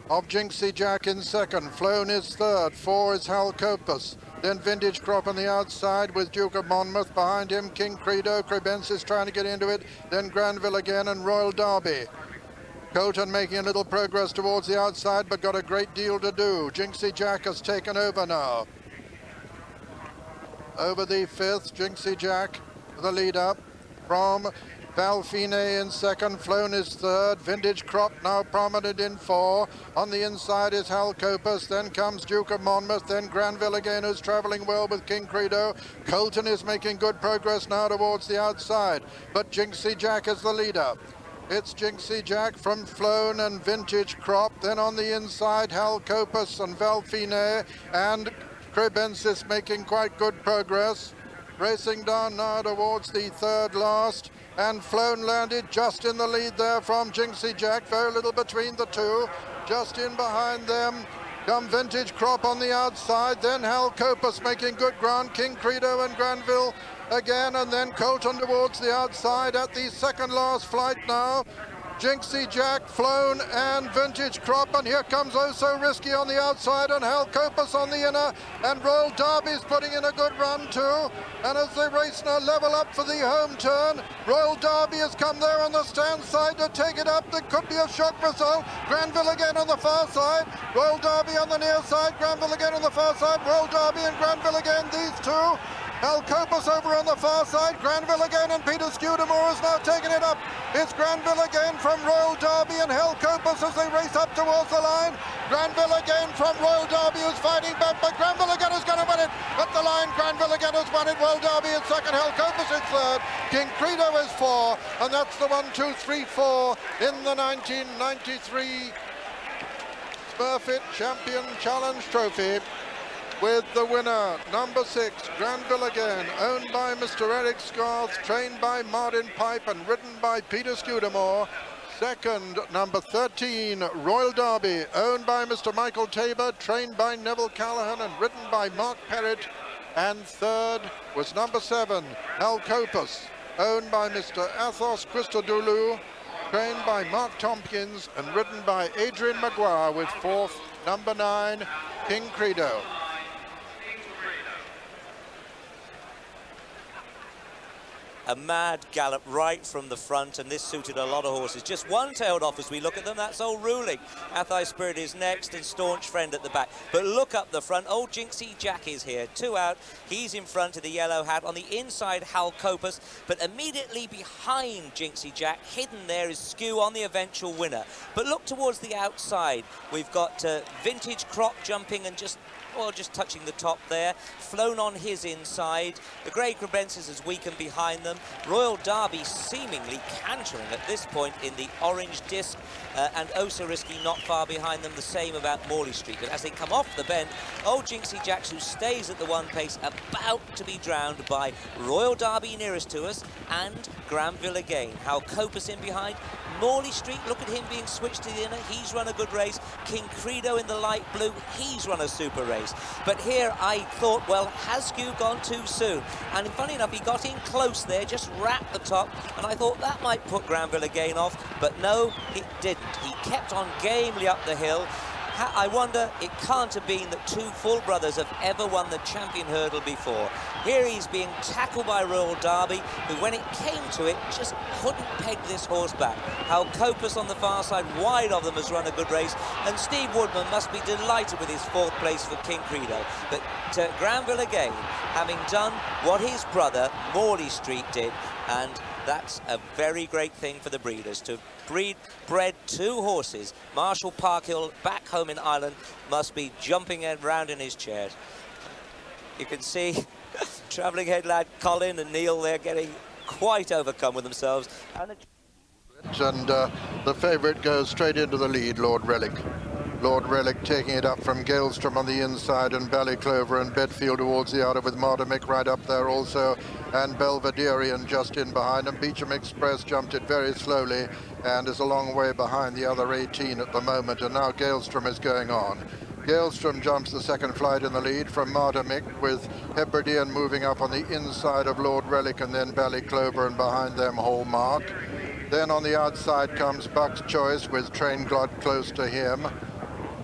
C: of Jinxie Jack in second. Flown is third. 4 is Hal Copus. Then Vintage Crop on the outside with Duke of Monmouth. Behind him, King Credo. Crebensis trying to get into it. Then Granville again and Royal Derby. Coulton making a little progress towards the outside, but got a great deal to do. Jinxie Jack has taken over now. Over the 5th, Jinxie Jack, the leader, from Belfine in second. Flown is third. Vintage Crop now prominent in 4. On the inside is Hal Copus. Then comes Duke of Monmouth. Then Granville again, who's travelling well with King Credo. Coulton is making good progress now towards the outside, but Jinxie Jack is the leader. It's Jinxie Jack from Flown and Vintage Crop. Then on the inside, Hal Copus and Belfine, and Crebensis making quite good progress. Racing down now towards the third last, and Flown landed just in the lead there from Jinxie Jack. Very little between the two. Just in behind them come Vintage Crop on the outside, then Hal Copus making good ground. King Credo and Granville again, and then Coulton towards the outside at the second last flight now. Jinxie Jack, Flown and Vintage Crop, and here comes Oh So Risky on the outside and Hal Copus on the inner, and Royal Derby's putting in a good run too, and as they race now level up for the home turn, Royal Derby has come there on the stand side to take it up. There could be a shock result. Granville again on the far side, Royal Derby on the near side, Granville again on the far side, Royal Derby and Granville again, these two. Hal Copus over on the far side, Granville again, and Peter Scudamore has now taken it up. It's Granville again from Royal Derby and Hal Copus as they race up towards the line. Granville again from Royal Derby who's fighting back, but Granville again is going to win it. At the line, Granville again has won it. Royal Derby is second, Hal Copus is third. King Credo is 4, and that's the 1, 2, 3, 4 in the 1993 Smurfit Champion Challenge Trophy, with the winner, number 6, Granville again, owned by Mr. Eric Scarth, trained by Martin Pipe and ridden by Peter Scudamore. Second, number 13, Royal Derby, owned by Mr. Michael Tabor, trained by Neville Callahan and ridden by Mark Perrott. And third was number 7, Hal Copus, owned by Mr. Athos Christodoulou, trained by Mark Tompkins and ridden by Adrian Maguire, with fourth, number 9, King Credo.
B: A mad gallop right from the front, and this suited a lot of horses. Just one tailed off as we look at them. That's Old Ruling. Athai Spirit is next, and Staunch Friend at the back. But look up the front. Old Jinxie Jack is here. 2 out. He's in front of the yellow hat. On the inside, Hal Copus. But immediately behind Jinxie Jack, hidden there, is Skew on the eventual winner. But look towards the outside. We've got Vintage Crop jumping and just touching the top there. Flown on his inside. The Grey Crebensis is weakened behind them. Royal Derby seemingly cantering at this point in the orange disc, and Oh So Risky not far behind them. The same about Morley Street. But as they come off the bend, Old Jinxie Jacks, who stays at the 1 pace, about to be drowned by Royal Derby nearest to us and Granville again. Hal Copus in behind. Morley Street, look at him being switched to the inner. He's run a good race. King Credo in the light blue, he's run a super race. But here I thought, well, has Skew gone too soon? And funny enough, he got in close there, just wrapped the top, and I thought that might put Granville again off, but no, it didn't. He kept on gamely up the hill. I wonder, it can't have been that 2 full brothers have ever won the champion hurdle before. Here he's being tackled by Royal Derby, who when it came to it, just couldn't peg this horse back. Hal Copus on the far side, wide of them, has run a good race, and Steve Woodman must be delighted with his 4th place for King Credo. But Granville again, having done what his brother Morley Street did, and that's a very great thing for the breeders to bred 2 horses. Marshall Parkhill, back home in Ireland, must be jumping around in his chair. You can see travelling head lad Colin and Neil there getting quite overcome with themselves.
C: And the favourite goes straight into the lead, Lord Relic. Lord Relic taking it up from Galestrom on the inside, and Ballyclover and Bedfield towards the outer, with Martimick right up there also, and Belvederian just in behind, and Beecham Express jumped it very slowly and is a long way behind the other 18 at the moment, and now Galestrom is going on. Galestrom jumps the second flight in the lead from Martimick, with Hebridean moving up on the inside of Lord Relic, and then Ballyclover, and behind them Hallmark. Then on the outside comes Buck's Choice with Trainglot close to him.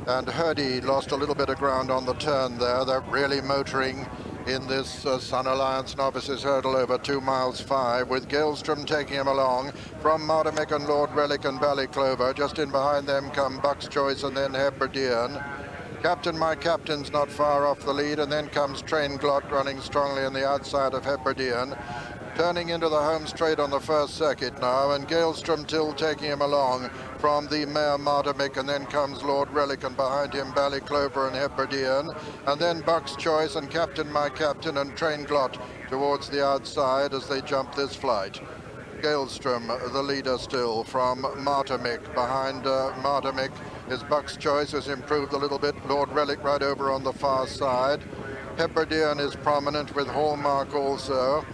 C: And Hurdy lost a little bit of ground on the turn there. They're really motoring in this Sun Alliance Novices Hurdle over 2 miles 5, with Galestrom taking him along from Martimick and Lord Relic and Ballyclover. Just in behind them come Buck's Choice and then Hebridean. Captain My Captain's not far off the lead, and then comes Trainglot running strongly on the outside of Hebridean. Turning into the home straight on the first circuit now, and Galestrom Till taking him along from the mare Martimick, and then comes Lord Relic, and behind him Ballyclover and Hebridean, and then Buck's Choice and Captain My Captain and Trainglot towards the outside as they jump this flight. Galestrom, the leader still from Martimick. Behind Martimick is Buck's Choice, has improved a little bit. Lord Relic right over on the far side. Hebridean is prominent with Hallmark also.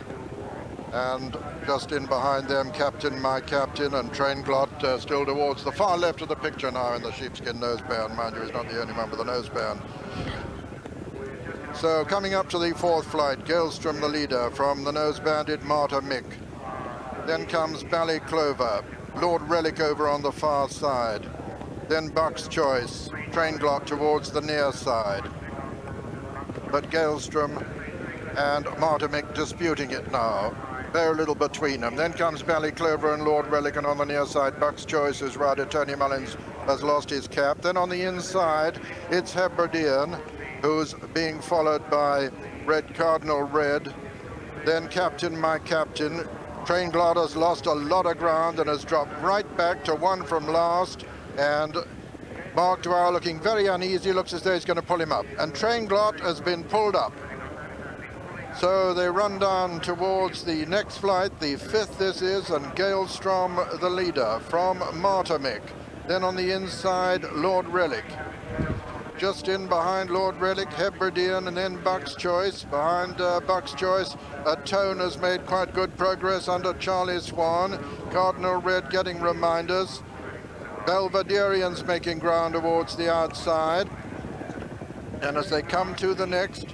C: And just in behind them, Captain My Captain and Trainglot still towards the far left of the picture now in the sheepskin noseband. Mind you, he's not the only one with a noseband. So coming up to the 4th flight, Galestrom the leader from the nosebanded Martimick. Then comes Ballyclover. Lord Relic over on the far side. Then Buck's Choice, Trainglot towards the near side. But Galestrom and Martimick disputing it now. Very little between them. Then comes Ballyclover and Lord Relic, and on the near side, Buck's Choice, whose rider Tony Mullins has lost his cap. Then on the inside, it's Hebridean, who's being followed by Red Cardinal Red. Then Captain My Captain. Trainglot has lost a lot of ground and has dropped right back to one from last. And Mark Dwyer looking very uneasy, looks as though he's going to pull him up. And Trainglot has been pulled up. So they run down towards the next flight, the fifth this is, and Galestrom the leader from Martimick. Then on the inside, Lord Relic. Just in behind Lord Relic, Hebridean, and then Buck's Choice. Behind Buck's Choice, Tone has made quite good progress under Charlie Swan. Cardinal Red getting reminders. Belvederean's making ground towards the outside. And as they come to the next,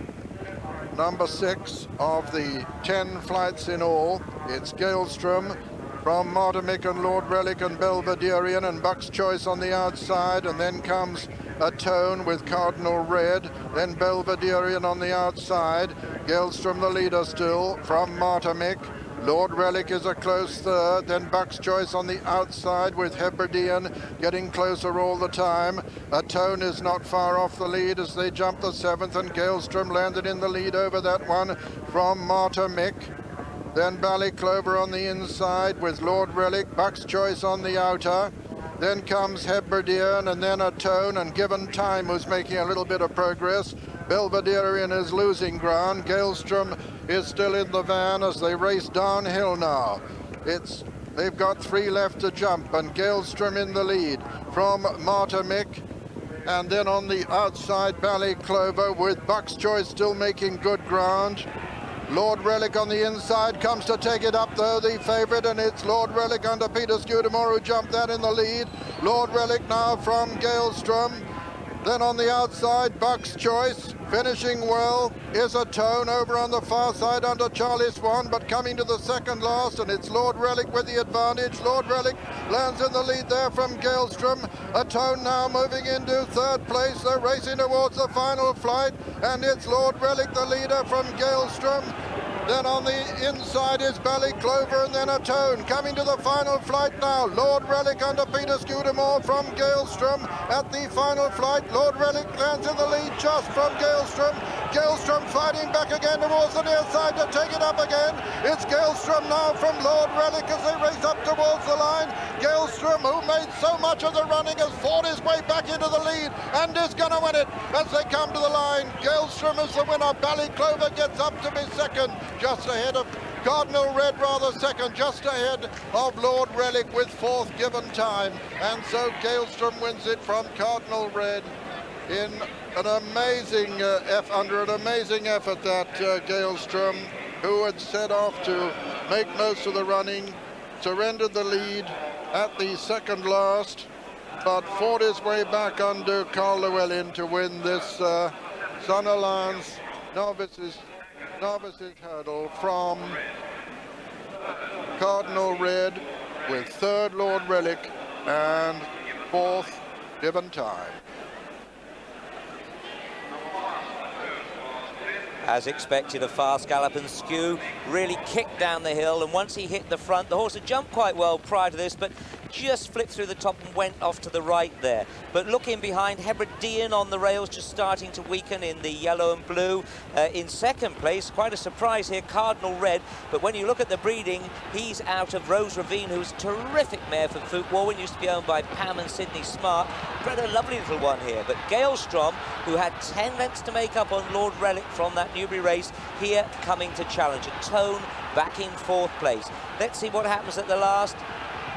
C: number 6 of the 10 flights in all, it's Galestrom from Martimick and Lord Relic and Belvederean, and Buck's Choice on the outside, and then comes Tone with Cardinal Red, then Belvederean on the outside. Galestrom the leader still from Martimick. Lord Relic is a close third, then Buck's Choice on the outside with Hebridean getting closer all the time. Tone is not far off the lead as they jump the 7th, and Galestrom landed in the lead over that one from Martimick. Then Ballyclover on the inside with Lord Relic, Buck's Choice on the outer. Then comes Hebridean, and then Tone, and Given Time who's making a little bit of progress. Belvederean is losing ground. Galestrom is still in the van as they race downhill now. They've got 3 left to jump, and Galestrom in the lead from Martimick. And then on the outside, Ballyclover with Buck's Choice still making good ground. Lord Relic on the inside comes to take it up, though, the favourite, and it's Lord Relic under Peter Scudamore who jumped that in the lead. Lord Relic now from Galestrom. Then on the outside, Buck's Choice. Finishing well is Tone over on the far side under Charlie Swan, but coming to the second last, and it's Lord Relic with the advantage. Lord Relic lands in the lead there from Galestrom. Tone now moving into third place. They're racing towards the final flight, and it's Lord Relic the leader from Galestrom. Then on the inside is Ballyclover, and then Tone coming to the final flight now. Lord Relic under Peter Scudamore from Galestrom at the final flight. Lord Relic lands in the lead just from Galestrom. Galestrom fighting back again towards the near side to take it up again. It's Galestrom now from Lord Relic as they race up towards the line. Galestrom, who made so much of the running, has fought his way back into the lead and is going to win it as they come to the line. Galestrom is the winner. Ballyclover gets up to be second, just ahead of Cardinal Red, rather second, just ahead of Lord Relic with 4th Given Time. And so Galestrom wins it from Cardinal Red in an amazing under an amazing effort that Galestrom, who had set off to make most of the running, surrendered the lead at the second last, but fought his way back under Carl Llewellyn to win this Sun Alliance Novices Hurdle from Cardinal Red with 3rd Lord Relic and 4th Given Time.
B: As expected, a fast gallop, and Skew really kicked down the hill, and once he hit the front, the horse had jumped quite well prior to this, but just flipped through the top and went off to the right there. But looking behind, Hebridean on the rails, just starting to weaken in the yellow and blue. In second place, quite a surprise here, Cardinal Red. But when you look at the breeding, he's out of Rose Ravine, who's a terrific mare for Foot Warwin, used to be owned by Pam and Sydney Smart. Bred a lovely little one here. But Galestrom, who had 10 lengths to make up on Lord Relic from that Newbury race, here coming to challenge. And Tone back in 4th place. Let's see what happens at the last.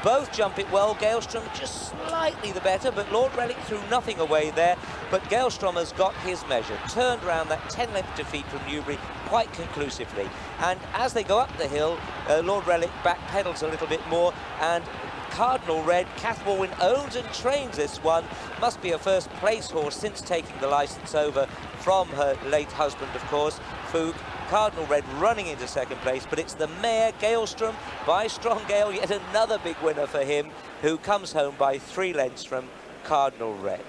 B: Both jump it well. Galestrom just slightly the better, but Lord Relic threw nothing away there. But Galestrom has got his measure, turned around that 10-length defeat from Newbury quite conclusively. And as they go up the hill, Lord Relic backpedals a little bit more and Cardinal Red. Kath Warwin owns and trains this one. Must be a first place horse since taking the licence over from her late husband, of course, Fook. Cardinal Red running into second place, but it's the mare Galestrom by Strong Gale, yet another big winner for him, who comes home by 3 lengths from Cardinal Red.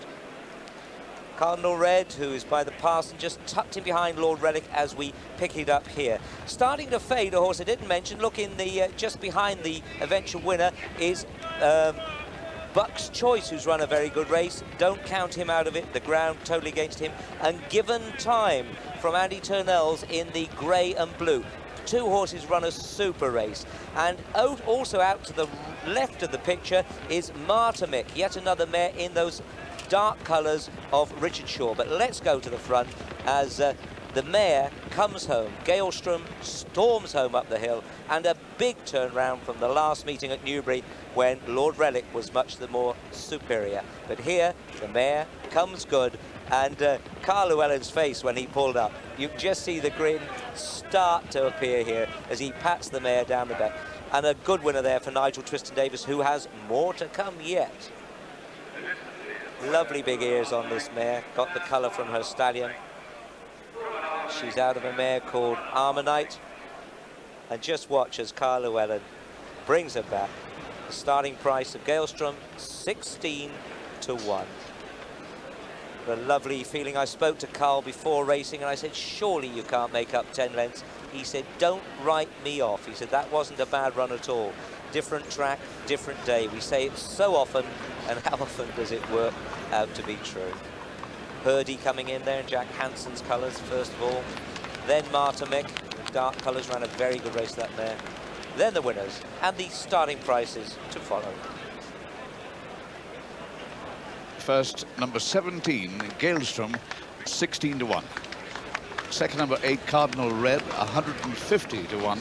B: Cardinal Red, who is by the parson, just tucked in behind Lord Relic as we pick it up here. Starting to fade, a horse I didn't mention, look in the just behind the eventual winner is Buck's Choice, who's run a very good race. Don't count him out of it, the ground totally against him. And Given Time from Andy Turnell's in the grey and blue. 2 horses run a super race. And also out to the left of the picture is Martemick, yet another mare in those dark colours of Richard Shaw. But let's go to the front as the mare comes home. Galestrom storms home up the hill, and a big turnaround from the last meeting at Newbury when Lord Relic was much the more superior. But here the mare comes good, and Carl Llewellyn's face when he pulled up, you just see the grin start to appear here as he pats the mare down the back. And a good winner there for Nigel Twiston-Davies, who has more to come yet. Lovely big ears on this mare, got the colour from her stallion. She's out of a mare called Armonite. And just watch as Carl Llewellyn brings her back. The starting price of Galestrom, 16 to 1. The lovely feeling. I spoke to Carl before racing and I said, surely you can't make up 10 lengths. He said, don't write me off. He said, that wasn't a bad run at all. Different track, different day. We say it so often, and how often does it work out to be true? Purdy coming in there in Jack Hansen's colours, first of all. Then Martemick, dark colours, ran a very good race, that mare. Then the winners, and the starting prices to follow.
F: First, number 17, Galestrom, 16 to 1. Second, number 8, Cardinal Red, 150 to 1.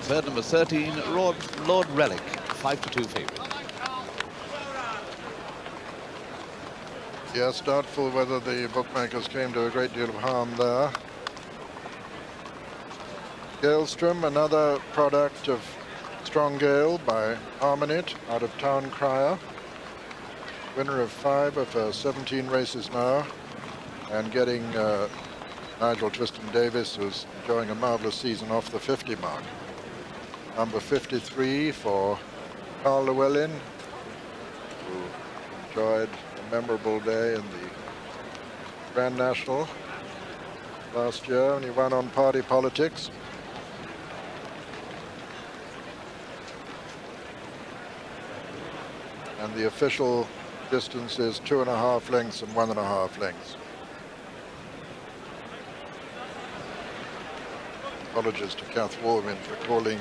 F: Third, number 13, Lord Relic, 5 to 2 favourite.
C: Yes, doubtful whether the bookmakers came to a great deal of harm there. Galestrom, another product of Strong Gale by Armonite out of Town Crier. Winner of 5 of her 17 races now, and getting Nigel Twiston-Davies, who's enjoying a marvellous season, off the 50 mark. Number 53 for Carl Llewellyn, who enjoyed a memorable day in the Grand National last year, and he won on party politics. And the official distance is 2.5 lengths and 1.5 lengths. Apologies to Kath Warwin for calling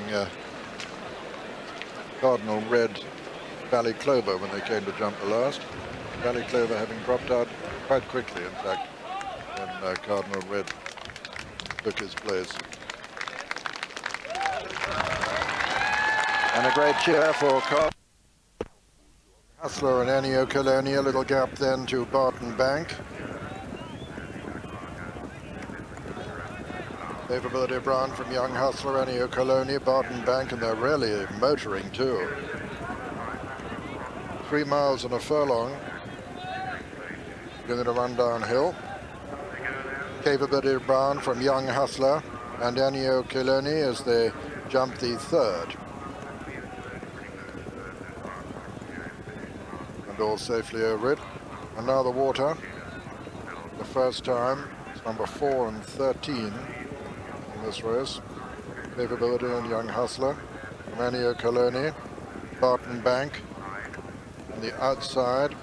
C: Cardinal Red Valley Clover when they came to jump the last. Valley Clover having dropped out quite quickly, in fact, when Cardinal Red took his place. And a great cheer for Carl Hustler and Ennio Coloni. A little gap then to Barton Bank. Favorability Brown from Young Hustler, Ennio Coloni, Barton Bank, and they're really motoring too. 3 miles and a furlong. Going to run downhill. Favorability Brown from Young Hustler and Ennio Coloni as they jump the 3rd. And all safely over it. And now the water. The first time, it's number 4 and 13. This race. Favorability and Young Hustler, Ennio Coloni, Barton Bank on the outside,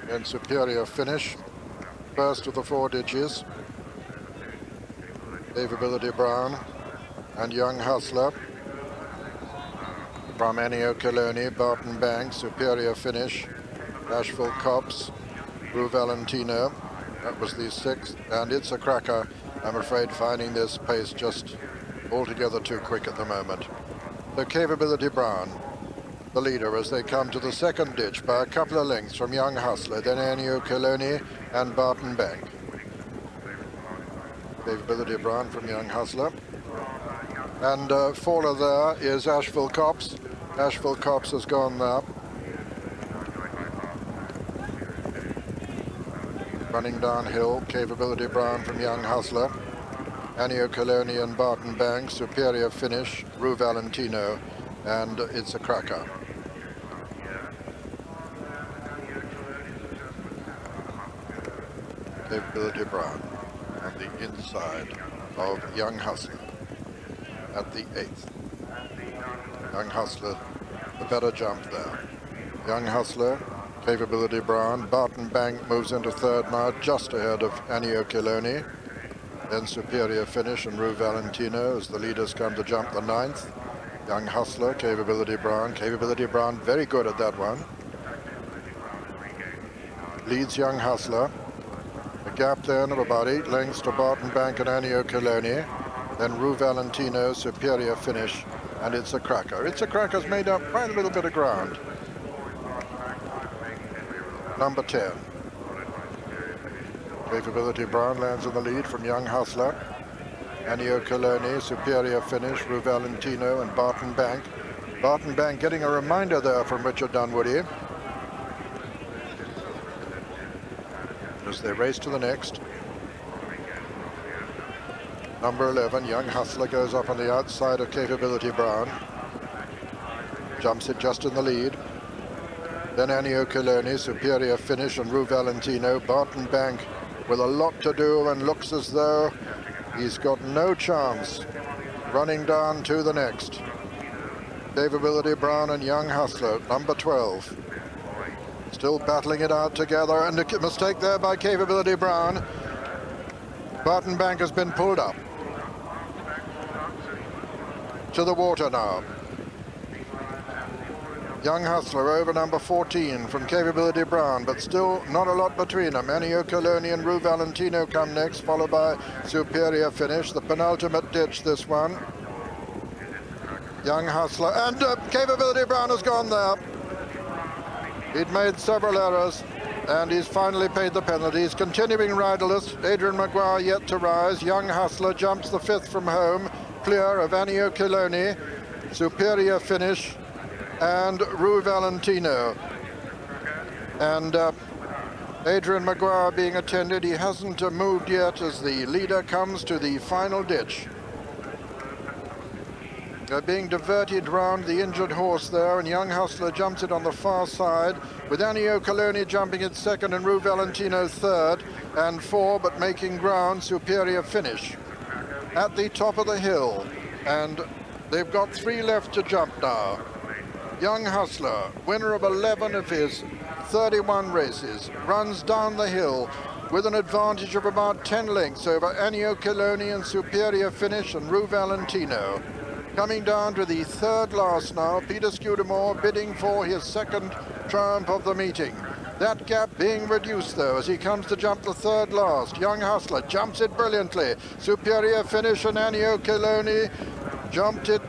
C: and Superior Finish, first of the 4 ditches. Favorability Brown and Young Hustler from Ennio Coloni, Barton Bank, Superior Finish, Asheville Copse, Rue Valentino. That was the 6th, and It's a Cracker. I'm afraid finding this pace just altogether too quick at the moment. So Capability Brown, the leader, as they come to the 2nd ditch by a couple of lengths from Young Hustler, then Ennio Coloni and Barton Bank. Capability Brown from Young Hustler. And faller there is Asheville Copse Asheville Copse has gone there. Running downhill, Capability Brown from Young Hustler. Annio Coloni and Barton Bank, Superior Finish, Rue Valentino, and It's a Cracker. Capability Brown on the inside of Young Hustler at the 8th. Young Hustler, the better jump there. Young Hustler, Capability Brown, Barton Bank moves into third now, just ahead of Annio Coloni. Then Superior Finish and Rue Valentino as the leaders come to jump the 9th. Young Hustler, Capability Brown. Capability Brown very good at that one. Leads Young Hustler. A gap then of about 8 lengths to Barton Bank and Annio Coloni. Then Rue Valentino, Superior Finish, and It's a Cracker. It's a Cracker's made up quite a little bit of ground. Number 10. Capability Brown lands in the lead from Young Hustler. Annio Coloni, Superior Finish, Rue Valentino, and Barton Bank. Barton Bank getting a reminder there from Richard Dunwoody as they race to the next. Number 11, Young Hustler, goes up on the outside of Capability Brown. Jumps it just in the lead. Then Annio Coloni, Superior Finish, and Rue Valentino. Barton Bank with a lot to do and looks as though he's got no chance. Running down to the next. Capability Brown and Young Hustler, number 12. Still battling it out together, and a mistake there by Capability Brown. Barton Bank has been pulled up to the water now. Young Hustler over number 14 from Capability Brown, but still not a lot between them. Annio Coloni and Rue Valentino come next, followed by Superior Finish, the penultimate ditch this one. Young Hustler, and Capability Brown has gone there. He'd made several errors, and he's finally paid the penalties. Continuing riderless, Adrian Maguire yet to rise. Young Hustler jumps the 5th from home, clear of Annio Coloni, Superior Finish, and Rue Valentino. And Adrian Maguire being attended. He hasn't moved yet as the leader comes to the final ditch. They're being diverted round the injured horse there, and Young Hustler jumps it on the far side, with Annio Coloni jumping it 2nd and Rue Valentino 3rd and 4, but making ground, Superior Finish at the top of the hill. And they've got 3 left to jump now. Young Hustler, winner of 11 of his 31 races, runs down the hill with an advantage of about 10 lengths over Annio Coloni and Superior Finish and Rue Valentino. Coming down to the 3rd last now, Peter Scudamore bidding for his 2nd triumph of the meeting. That gap being reduced though as he comes to jump the 3rd last. Young Hustler jumps it brilliantly. Superior Finish and Annio Coloni jump it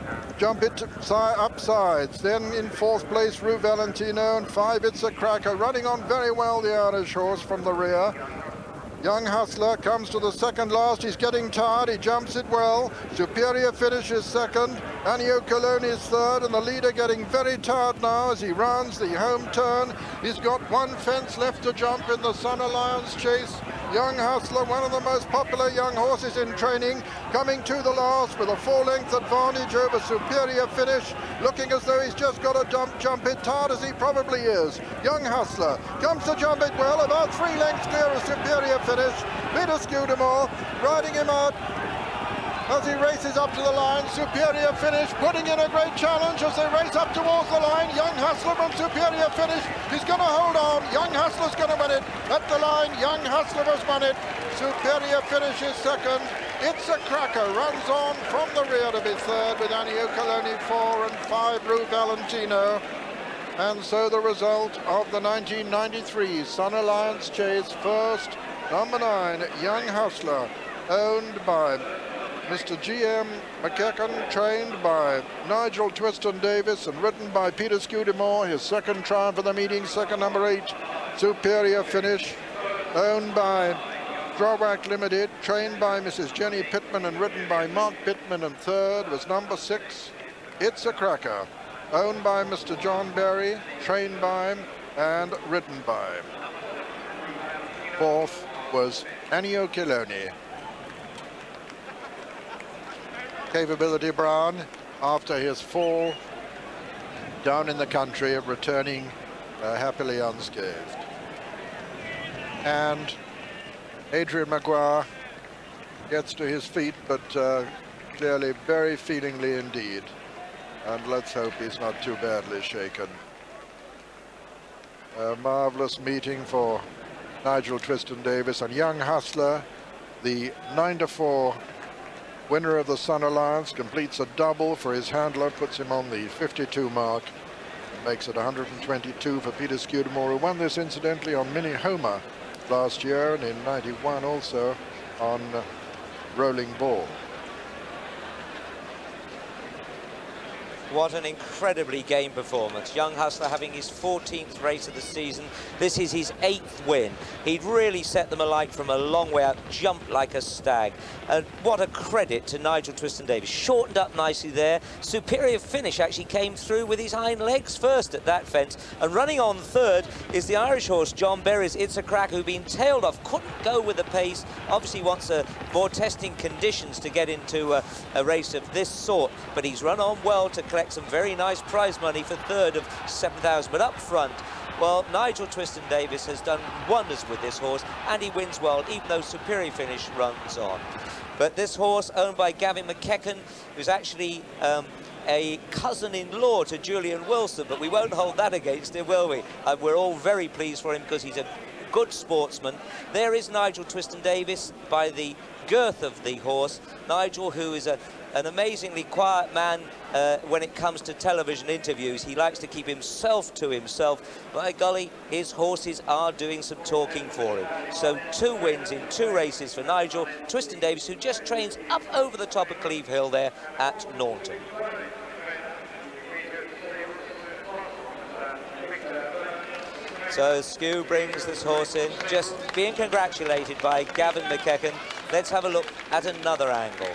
C: up sides. Then in 4th place, Rue Valentino, and 5, It's a Cracker, running on very well, the Irish horse from the rear. Young Hustler comes to the 2nd last. He's getting tired. He jumps it well. Superior Finish is 2nd. Annio Coloni is 3rd, and the leader getting very tired now as he rounds the home turn. He's got 1 fence left to jump in the Sun Alliance chase. Young Hustler, one of the most popular young horses in training, coming to the last with a 4-length advantage over Superior Finish, looking as though he's just got to jump it, tired as he probably is. Young Hustler comes to jump it well, about 3 lengths clear of Superior Finish. Peter Scudamore riding him out as he races up to the line. Superior Finish putting in a great challenge as they race up towards the line. Young Hustler from Superior Finish, he's going to hold on. Young Hustler's going to win it at the line. Young Hustler has won it. Superior Finish is 2nd. It's a Cracker runs on from the rear to be 3rd, with Annio Coloni 4 and 5 Rue Valentino. And so the result of the 1993 Sun Alliance Chase, first, number 9, Young Hustler, owned by Mr. G.M. McEachern, trained by Nigel Twiston Davis and ridden by Peter Scudamore, his 2nd triumph of the meeting, 2nd number 8, Superior Finish, owned by Drawback Limited, trained by Mrs. Jenny Pittman and ridden by Mark Pittman, and 3rd was number 6, It's a Cracker. owned by Mr. John Berry, trained by him, and ridden by him. Fourth was Ennio Chiloni. Capability Brown, after his fall down in the country, returning happily unscathed. And Adrian Maguire gets to his feet, but clearly very feelingly indeed. And let's hope he's not too badly shaken. A marvellous meeting for Nigel Twiston-Davies and young Hustler, the 9-4 winner of the Sun Alliance, completes a double for his handler, puts him on the 52 mark, and makes it 122 for Peter Scudamore, who won this incidentally on Mini Homer last year, and in 91 also on Rolling Ball.
B: What an incredibly game performance. Young Hustler having his 14th race of the season. This is his 8th win. He'd really set them alight from a long way out, jumped like a stag. And what a credit to Nigel Twiston-Davies. Shortened up nicely there. Superior finish actually came through with his hind legs first at that fence. And running on third is the Irish horse, John Berry's It's a Crack, who'd been tailed off, couldn't go with the pace. Obviously wants more testing conditions to get into a race of this sort. But he's run on well to collect some very nice prize money for third of 7,000. But up front, well, Nigel Twiston-Davies has done wonders with this horse, and he wins well, even though Superior Finish runs on. But this horse, owned by Gavin McKechen, who's actually a cousin-in-law to Julian Wilson, but we won't hold that against him, will we? We're all very pleased for him because he's a good sportsman. There is Nigel Twiston-Davies by the girth of the horse. Nigel, who is an amazingly quiet man when it comes to television interviews. He likes to keep himself to himself. By golly, his horses are doing some talking for him. So 2 wins in 2 races for Nigel Twiston-Davies, who just trains up over the top of Cleve Hill there at Naunton. So Skew brings this horse in, just being congratulated by Gavin McKechen. Let's have a look at another angle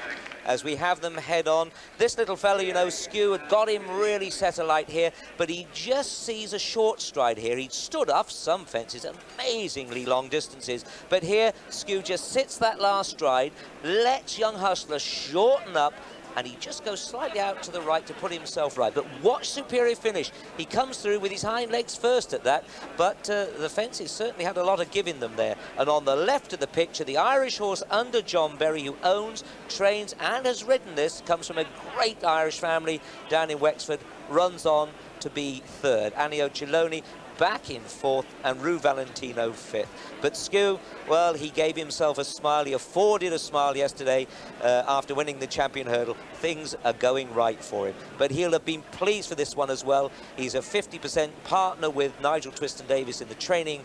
B: as we have them head on. This little fella, you know, Skew had got him really set alight here, but he just sees a short stride here. He'd stood off some fences, amazingly long distances, but here Skew just sits that last stride, lets Young Hustler shorten up, and he just goes slightly out to the right to put himself right. But watch Superior Finish. He comes through with his hind legs first at that, but the fences certainly had a lot of give in them there. And on the left of the picture, the Irish horse under John Berry, who owns, trains, and has ridden this, comes from a great Irish family down in Wexford, runs on to be third. Ennio Chiloni back in 4th, and Rue Valentino 5th. But Skew, well, he gave himself a smile. He afforded a smile yesterday after winning the Champion Hurdle. Things are going right for him. But he'll have been pleased for this one as well. He's a 50% partner with Nigel Twiston-Davies in the training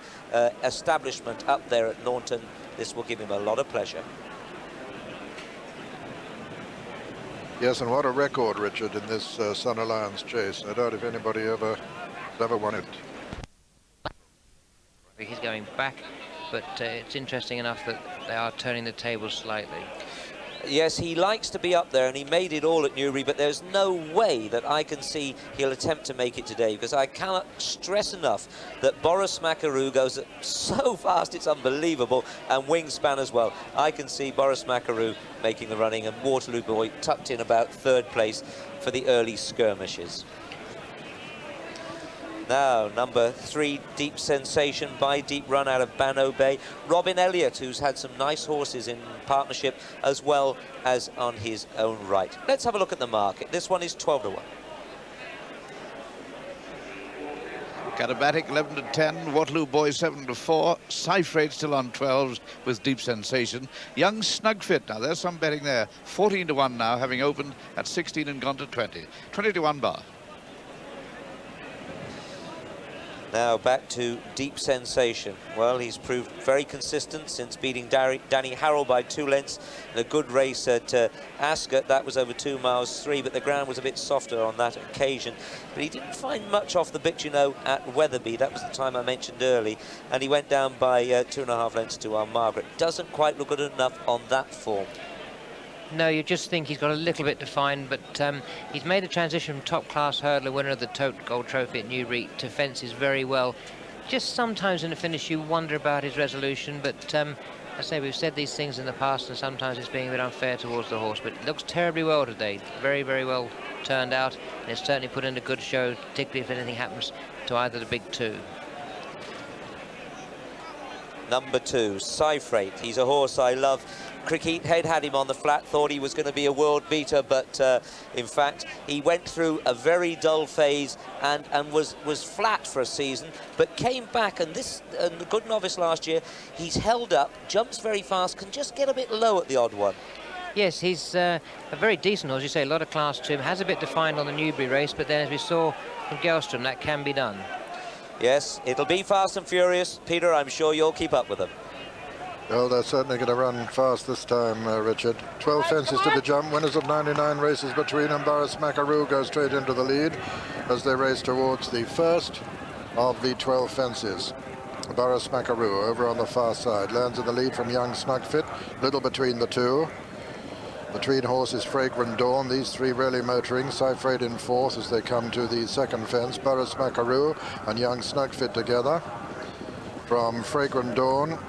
B: establishment up there at Naunton. This will give him a lot of pleasure.
C: Yes, and what a record, Richard, in this Sun Alliance chase. I doubt if anybody ever won it.
D: He's going back, but it's interesting enough that they are turning the tables slightly.
B: Yes, he likes to be up there, and he made it all at Newbury, but there's no way that I can see he'll attempt to make it today, because I cannot stress enough that Boris Macaroux goes so fast it's unbelievable, and Wingspan as well. I can see Boris Macaroux making the running, and Waterloo Boy tucked in about 3rd place for the early skirmishes. Now, number 3, Deep Sensation by Deep Run out of Banno Bay. Robin Elliott, who's had some nice horses in partnership as well as on his own right. Let's have a look at the market. This one is 12 to 1.
F: Catabatic 11 to 10, Waterloo Boy 7 to 4, Cyphrate still on 12s with Deep Sensation. Young Snugfit, now there's some betting there, 14 to 1 now, having opened at 16 and gone to 20. 20 to 1 bar.
B: Now back to Deep Sensation. Well, he's proved very consistent since beating Danny Harrell by 2 lengths in a good race at Ascot. That was over 2 miles 3, but the ground was a bit softer on that occasion. But he didn't find much off the bit, you know, at Wetherby. That was the time I mentioned early, and he went down by 2.5 lengths to Margaret. Doesn't quite look good enough on that form.
D: No, you just think he's got a little bit to find, but he's made the transition from top-class hurdler, winner of the Tote Gold Trophy at Newbury, to fences very well. Just sometimes in the finish you wonder about his resolution, but I say we've said these things in the past, and sometimes it's being a bit unfair towards the horse, but it looks terribly well today. Very, very well turned out, and it's certainly put in a good show, particularly if anything happens to either the big two.
B: Number 2, Cyfreight. He's a horse I love. Cricket Head had him on the flat, thought he was going to be a world beater, but in fact he went through a very dull phase and was flat for a season, but came back, and this good novice last year. He's held up, jumps very fast, can just get a bit low at the odd one.
D: Yes, he's a very decent horse, you say, a lot of class to him, has a bit to find on the Newbury race, but then as we saw from Gelstrom, that can be done.
B: Yes, it'll be fast and furious. Peter, I'm sure you'll keep up with them.
C: Well, they're certainly going to run fast this time, Richard. 12 fences to the jump. Winners of 99 races between them. Boris Macaroon goes straight into the lead as they race towards the first of the 12 fences. Boris Macaroon over on the far side lands in the lead from Young Snugfit, little between the two. Between horses Fragrant Dawn, these three really motoring. Cyfreight in fourth as they come to the second fence. Boris Macaroon and Young Snugfit together. From Fragrant Dawn,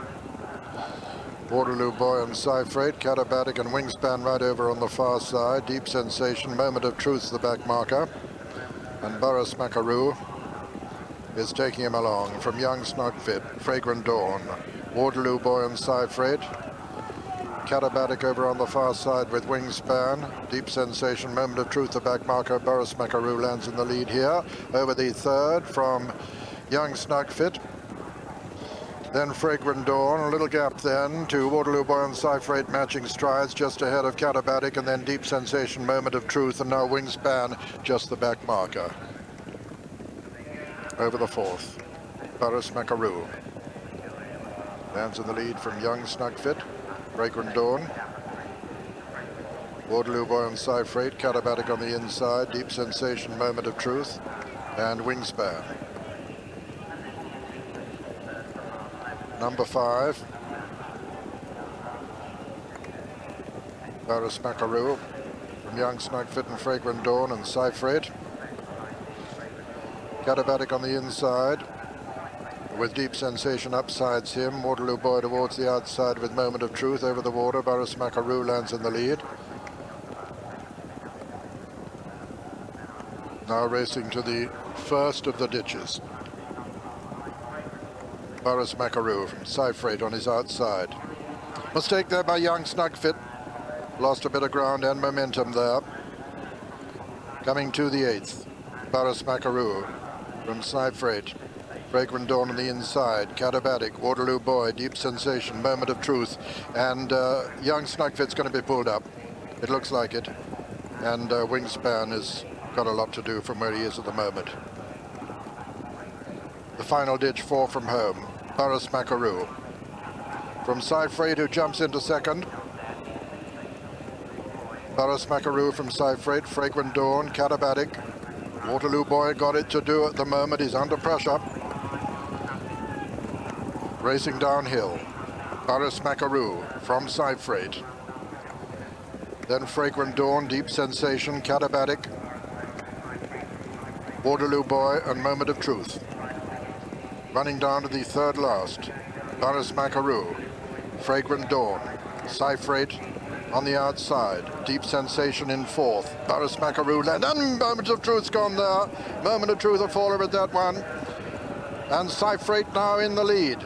C: Waterloo Boy and Cyfreight, Catabatic and Wingspan right over on the far side. Deep Sensation, Moment of Truth, the back marker. And Boris Macaroon is taking him along from Young Snugfit, Fragrant Dawn, Waterloo Boy and Cyfreight. Catabatic over on the far side with Wingspan. Deep Sensation, Moment of Truth, the back marker. Boris Macaroon lands in the lead here. Over the third from Young Snugfit. Then Fragrant Dawn, a little gap then to Waterloo Boy and Cyfreight matching strides just ahead of Catabatic, and then Deep Sensation, Moment of Truth, and now Wingspan, just the back marker. Over the fourth, Boris Macaroon lands in the lead from Young Snugfit, Fragrant Dawn, Waterloo Boy and Cyfreight, Catabatic on the inside, Deep Sensation, Moment of Truth, and Wingspan. Number 5, Boris Macaroon from Young Snugfit and Fragrant Dawn and Cyfreight. Catabatic on the inside with Deep Sensation upsides him. Waterloo Boy towards the outside with Moment of Truth over the water. Boris Macaroon lands in the lead. Now racing to the first of the ditches. Boris Macaroon from Cyfreight on his outside. Mistake there by Young Snugfit. Lost a bit of ground and momentum there. Coming to the eighth, Boris Macaroon from Cyfreight. Fragrant Dawn on the inside. Catabatic, Waterloo Boy, Deep Sensation, Moment of Truth. And Young Snugfit's going to be pulled up. It looks like it. And Wingspan has got a lot to do from where he is at the moment. The final ditch, 4 from home. Boris Macaroon from Cyfreight, who jumps into second. Boris Macaroon from Cyfreight, Fragrant Dawn, Catabatic. Waterloo Boy got it to do at the moment. He's under pressure. Racing downhill. Boris Macaroon from Cyfreight. Then Fragrant Dawn, Deep Sensation, Catabatic, Waterloo Boy and Moment of Truth. Running down to the third last, Boris Macaroon, Fragrant Dawn, Cyfreight on the outside, Deep Sensation in fourth, Boris Macaroon, and Moment of Truth's gone there. Moment of Truth a faller at that one. And Cyfreight now in the lead.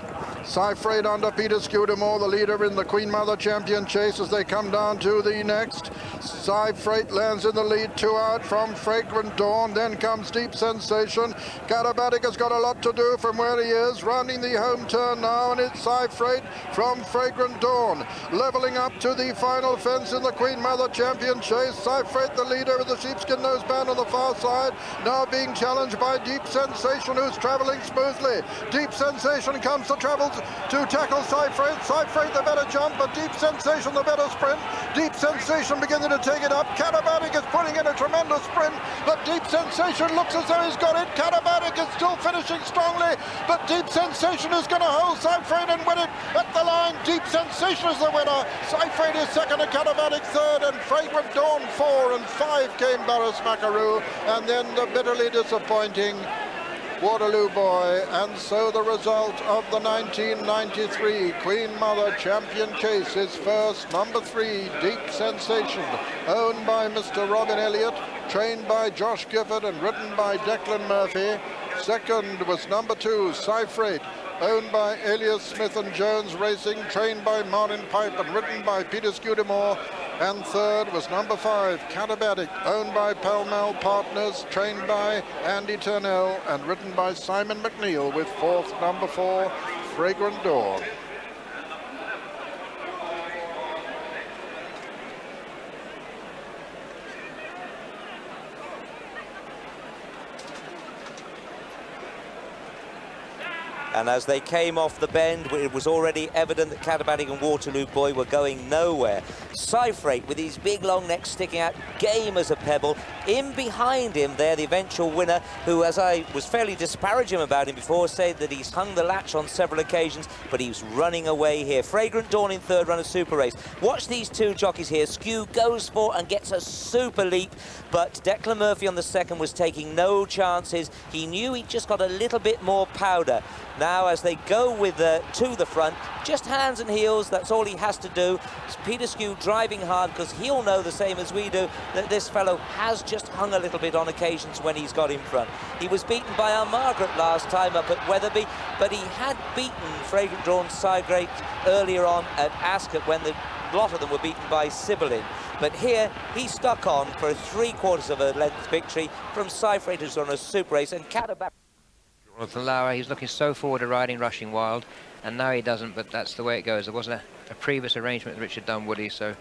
C: Cyfreight under Peter Scudamore, the leader in the Queen Mother Champion chase as they come down to the next. Cyfreight lands in the lead, 2 out from Fragrant Dawn. Then comes Deep Sensation. Catabatic has got a lot to do from where he is. Running the home turn now, and it's Cyfreight from Fragrant Dawn. Leveling up to the final fence in the Queen Mother Champion chase. Cyfreight the leader with the sheepskin noseband on the far side. Now being challenged by Deep Sensation, who's travelling smoothly. Deep Sensation comes to travel Tackles to tackle Seifried. Seifried the better jump, but Deep Sensation the better sprint. Deep Sensation beginning to take it up. Catabatic is putting in a tremendous sprint, but Deep Sensation looks as though he's got it. Catabatic is still finishing strongly, but Deep Sensation is going to hold Seifried and win it at the line. Deep Sensation is the winner. Seifried is second, and Catabatic third, and Fragrant Dawn 4, and 5 came Barris Macaroon, and then the bitterly disappointing Waterloo Boy. And so the result of the 1993 Queen Mother Champion Chase is first, number 3, Deep Sensation, owned by Mr. Robin Elliott, trained by Josh Gifford and ridden by Declan Murphy. Second was number 2, Seifried, owned by Elias Smith and Jones Racing, trained by Martin Pipe and ridden by Peter Scudamore. And third was number 5, Catabatic, owned by Pall Mall Partners, trained by Andy Turnell and ridden by Simon McNeil, with fourth, number 4, Fragrant Dawn.
B: And as they came off the bend, it was already evident that Catabatic and Waterloo Boy were going nowhere. Seifried, with his big long neck sticking out, game as a pebble. In behind him there, the eventual winner, who, as I was fairly disparaging about him before, said that he's hung the latch on several occasions, but he was running away here. Fragrant Dawn in third, run a super race. Watch these two jockeys here. Skew goes for and gets a super leap, but Declan Murphy on the second was taking no chances. He knew he'd just got a little bit more powder. Now, as they go with to the front, just hands and heels, that's all he has to do. It's Peter Skew driving hard, because he'll know the same as we do, that this fellow has just hung a little bit on occasions when he's got in front. He was beaten by our Margaret last time up at Wetherby, but he had beaten Fragrant Dawn Seifried earlier on at Ascot when a lot of them were beaten by Sibyllin. But here, he stuck on for a 3/4 of a length victory from Seifried, who's on a super race, and Catabatic.
D: Jonathan Lauer, he's looking so forward to riding Rushing Wild, and now he doesn't, but that's the way it goes. There wasn't a previous arrangement with Richard Dunwoody, so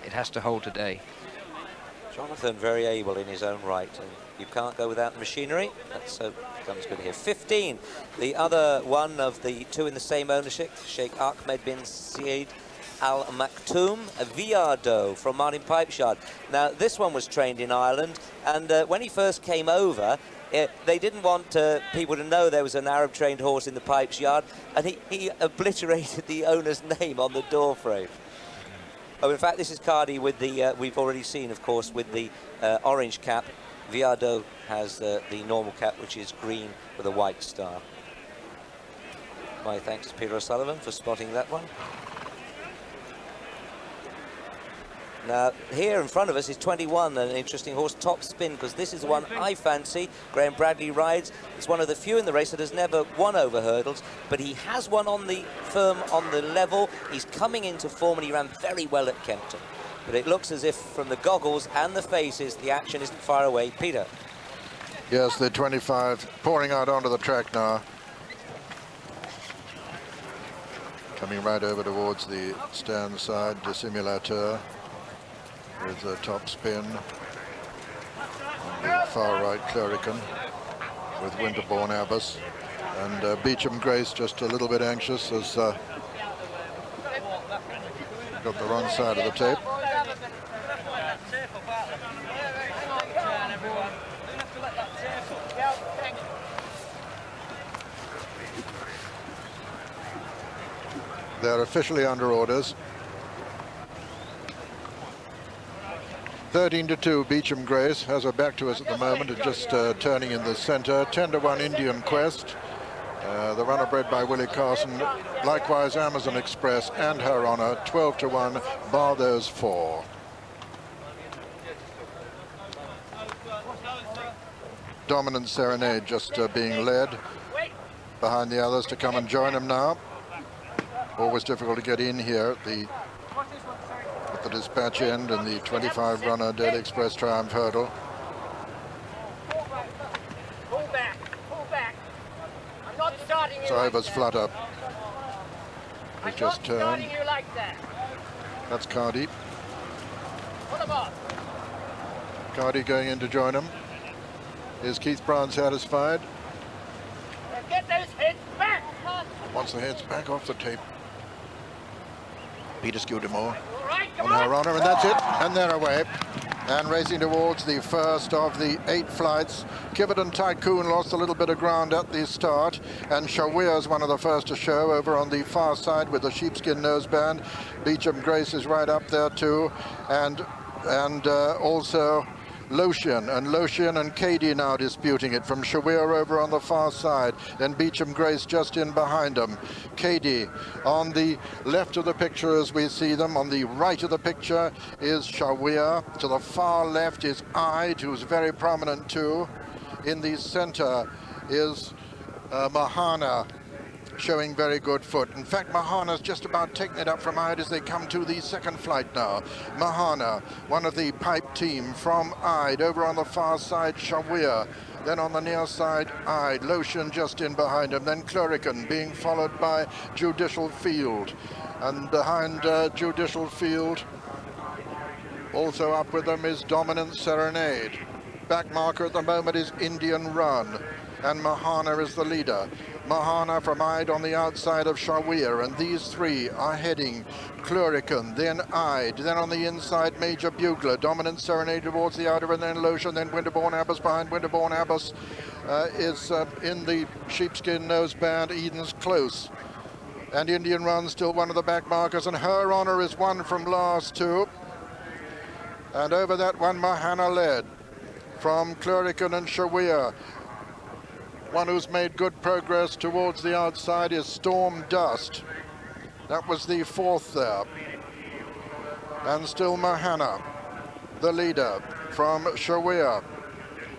D: it has to hold today.
B: Jonathan very able in his own right, and you can't go without the machinery. That's comes good here. 15, the other one of the two in the same ownership, Sheikh Ahmed bin Saeed Al Maktoum, a Viardo from Martin Pipe's yard. Now, this one was trained in Ireland, and when he first came over, they didn't want people to know there was an Arab-trained horse in the Pipes yard, and he obliterated the owner's name on the door frame. Oh, in fact, this is Cardi with the, we've already seen, of course, with the orange cap. Viardo has the normal cap, which is green with a white star. My thanks to Peter O'Sullivan for spotting that one. Now, here in front of us is 21, an interesting horse, Top Spin, because this is the one I fancy. Graham Bradley rides. It's one of the few in the race that has never won over hurdles, but he has won on the firm, on the level. He's coming into form, and he ran very well at Kempton. But it looks as if, from the goggles and the faces, the action isn't far away. Peter.
C: Yes, the 25 pouring out onto the track now. Coming right over towards the stand side, Dissimulateur, with the Top Spin. On the far right, Clerican, with Winterbourne Abbas. And Beecham Grace just a little bit anxious, as got the wrong side of the tape. They're officially under orders. 13-2, Beecham Grace has her back to us at the moment, and just turning in the centre. 10-1, Indian Quest. The runner bred by Willie Carson. Likewise, Amazon Express and Her Honour. 12-1, bar those 4. Dominant Serenade just being led behind the others to come and join him now. Always difficult to get in here at the dispatch end and the 25 runner Daily Express Triumph Hurdle.
E: Pull back, pull back. I'm not starting you
C: Sivers
E: like
C: Flutter
E: that.
C: has
E: I'm
C: just
E: not
C: turned.
E: starting you like that.
C: That's Cardi.
E: Pull him off.
C: Cardi going in to join him. Is Keith Brown satisfied?
E: Now get those heads back.
C: Wants the heads back off the tape. Peter Scudamore on her honor, and that's it, and they're away. And racing towards the first of the 8 flights. Kiverton Tycoon lost a little bit of ground at the start, and Shawir is one of the first to show over on the far side with the sheepskin noseband. Beecham Grace is right up there too, and also Lotion and Cady now disputing it from Shawir over on the far side. Then Beecham Grace just in behind them. Cady on the left of the picture as we see them. On the right of the picture is Shawir. To the far left is Ide, who's very prominent too. In the center is Mahana, showing very good foot. In fact, Mahana's just about taken it up from Ide as they come to the second flight now. Mahana, one of the pipe team from Ide, over on the far side, Shawir. Then on the near side, Ide, Lotion just in behind him. Then Clurican being followed by Judicial Field. And behind Judicial Field, also up with them is Dominant Serenade. Back marker at the moment is Indian Run. And Mahana is the leader. Mahana from Ide on the outside of Shawir, and these 3 are heading Clurican, then Ide, then on the inside Major Bugler, Dominant Serenade towards the outer, and then Lotion, then Winterbourne Abbas behind. Winterbourne Abbas is in the sheepskin noseband. Eden's close, and Indian Run still one of the back markers, and Her Honor is one from last too, and over that one Mahana led from Clurican and Shawir. One who's made good progress towards the outside is Storm Dust. That was the 4th there. And still Mahana, the leader from Shawir.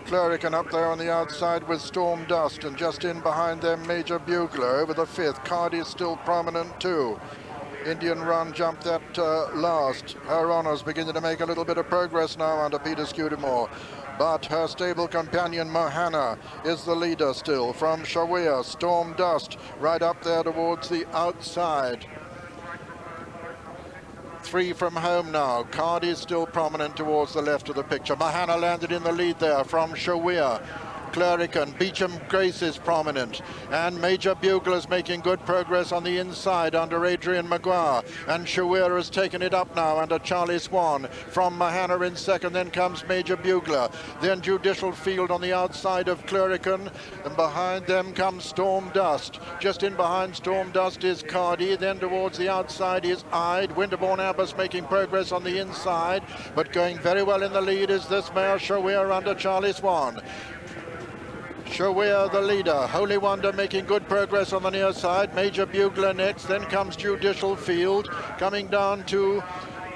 C: Clurican up there on the outside with Storm Dust, and just in behind them Major Bugler over the 5th. Cardi is still prominent too. Indian Run jumped that last. Her Honor's beginning to make a little bit of progress now under Peter Scudamore. But her stable companion Mahana is the leader still from Shawir. Storm Dust right up there towards the outside. 3 from home now. Cardi is still prominent towards the left of the picture. Mahana landed in the lead there from Shawir. Clurican, Beecham Grace is prominent, and Major Bugler is making good progress on the inside under Adrian Maguire, and Shawir has taken it up now under Charlie Swan. From Mahana in second, then comes Major Bugler, then Judicial Field on the outside of Clurican, and behind them comes Storm Dust. Just in behind Storm Dust is Cardi, then towards the outside is Ide. Winterbourne Abbas making progress on the inside, but going very well in the lead is this mare Shawir under Charlie Swan. Shawir the leader, Holy Wonder making good progress on the near side. Major Bugler next, then comes Judicial Field, coming down to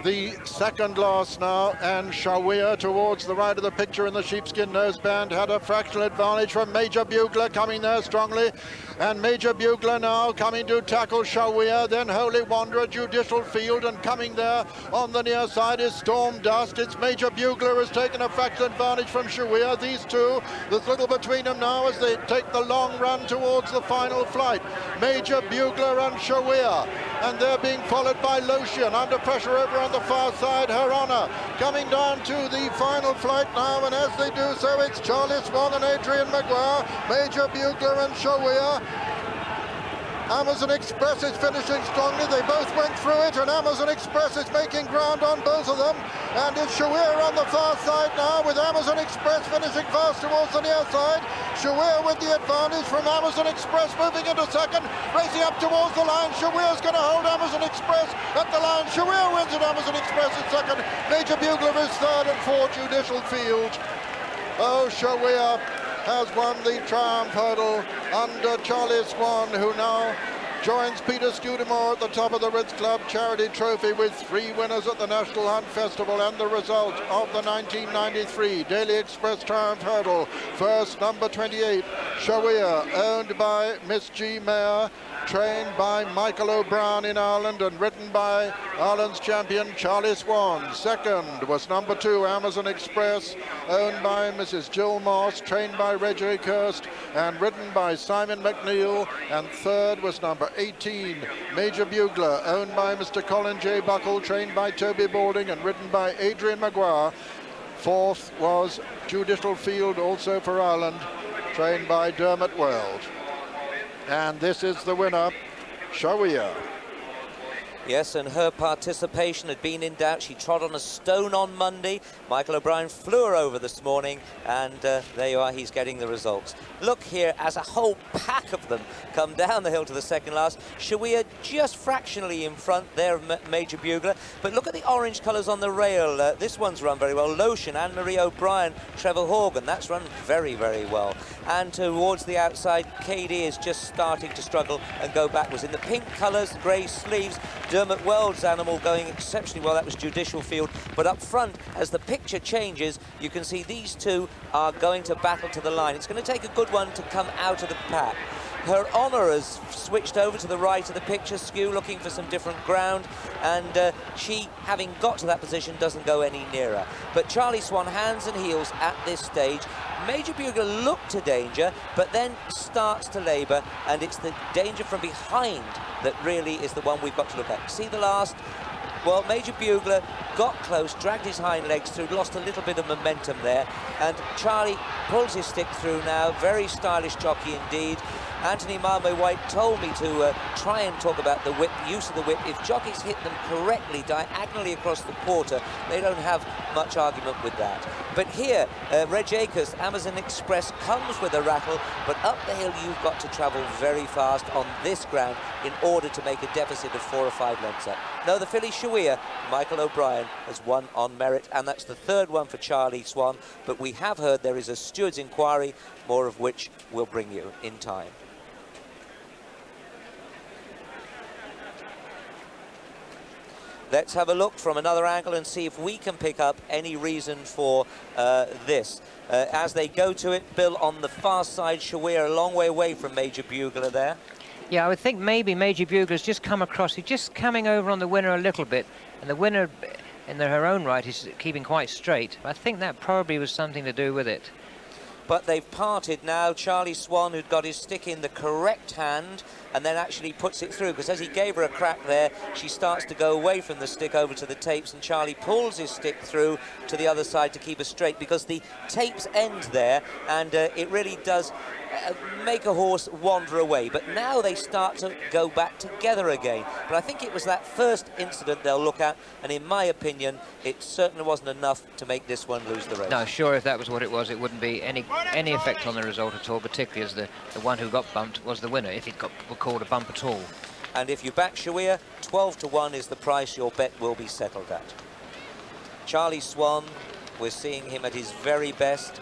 C: the second last now, and Shawir towards the right of the picture in the sheepskin noseband had a fractional advantage from Major Bugler coming there strongly, and Major Bugler now coming to tackle Shawir, then Holy Wanderer, Judicial Field, and coming there on the near side is Storm Dust. It's Major Bugler has taken a fractional advantage from Shawir. These two, there's little between them now as they take the long run towards the final flight. Major Bugler and Shawir, and they're being followed by Lotion under pressure over on the far side. Her Honor coming down to the final flight now, and as they do so, it's Charlie Swan and Adrian Maguire, Major Bugler and Shawir. Amazon Express is finishing strongly. They both went through it, and Amazon Express is making ground on both of them. And it's Shawir on the far side now, with Amazon Express finishing fast towards the near side. Shawir with the advantage from Amazon Express, moving into second, racing up towards the line. Shawir's going to hold Amazon Express at the line. Shawir wins at Amazon Express in second. Major Bugler is third, and fourth Judicial Field. Oh, Shawir has won the Triumph Hurdle under Charlie Swan, who now joins Peter Scudamore at the top of the Ritz Club Charity Trophy with 3 winners at the National Hunt Festival, and the result of the 1993 Daily Express Triumph Hurdle. First, number 28, Shawir, owned by Miss G. Mayer, trained by Michael O'Brien in Ireland and ridden by Ireland's champion Charlie Swan. Second was number 2, Amazon Express, owned by Mrs. Jill Moss, trained by Reggie Kirst and ridden by Simon McNeil. And third was number 18, Major Bugler, owned by Mr. Colin J. Buckle, trained by Toby Balding and ridden by Adrian Maguire. Fourth was Judicial Field, also for Ireland, trained by Dermot Weld. And this is the winner Shawia.
B: Yes, and her participation had been in doubt. She trod on a stone on Monday. Michael O'Brien flew her over this morning, and there you are, he's getting the results. Look here, as a whole pack of them come down the hill to the second last. Shawia just fractionally in front there of Major Bugler, but look at the orange colours on the rail. This one's run very well. Lotion, Anne-Marie O'Brien, Trevor Horgan, that's run very, very well. And towards the outside, KD is just starting to struggle and go backwards. In the pink colours, grey sleeves, Dermot Weld's animal going exceptionally well. That was Judicial Field. But up front, as the picture changes, you can see these two are going to battle to the line. It's going to take a good one to come out of the pack. Her Honour has switched over to the right of the picture skew, looking for some different ground, and she, having got to that position, doesn't go any nearer. But Charlie Swan, hands and heels at this stage. Major Bugler looked to danger, but then starts to labour, and it's the danger from behind that really is the one we've got to look at. See the last? Well, Major Bugler got close, dragged his hind legs through, lost a little bit of momentum there, and Charlie pulls his stick through now. Very stylish jockey indeed. Anthony Marmot White told me to try and talk about the whip, use of the whip. If jockeys hit them correctly, diagonally across the quarter, they don't have much argument with that. But here, Reg Acres, Amazon Express comes with a rattle, but up the hill you've got to travel very fast on this ground in order to make a deficit of 4 or 5 lengths up. No, the filly Shawia, Michael O'Brien, has won on merit, and that's the third one for Charlie Swan. But we have heard there is a steward's inquiry, more of which we'll bring you in time. Let's have a look from another angle and see if we can pick up any reason for this. As they go to it, Bill, on the far side, Shawia a long way away from Major Bugler there.
D: Yeah, I would think maybe Major Bugler's just come across. He's just coming over on the winner a little bit, and the winner, in her own right, is keeping quite straight. I think that probably was something to do with it.
B: But they've parted now. Charlie Swan, who'd got his stick in the correct hand, and then actually puts it through, because as he gave her a crack there, she starts to go away from the stick over to the tapes, and Charlie pulls his stick through to the other side to keep her straight, because the tapes end there, and it really does make a horse wander away. But now they start to go back together again. But I think it was that first incident they'll look at, and in my opinion, it certainly wasn't enough to make this one lose the race.
D: No, sure, if that was what it was, it wouldn't be any effect on the result at all, particularly as the one who got bumped was the winner, if it got called a bump at all.
B: And if you back Shawia, 12 to 1 is the price your bet will be settled at. Charlie Swan, we're seeing him at his very best.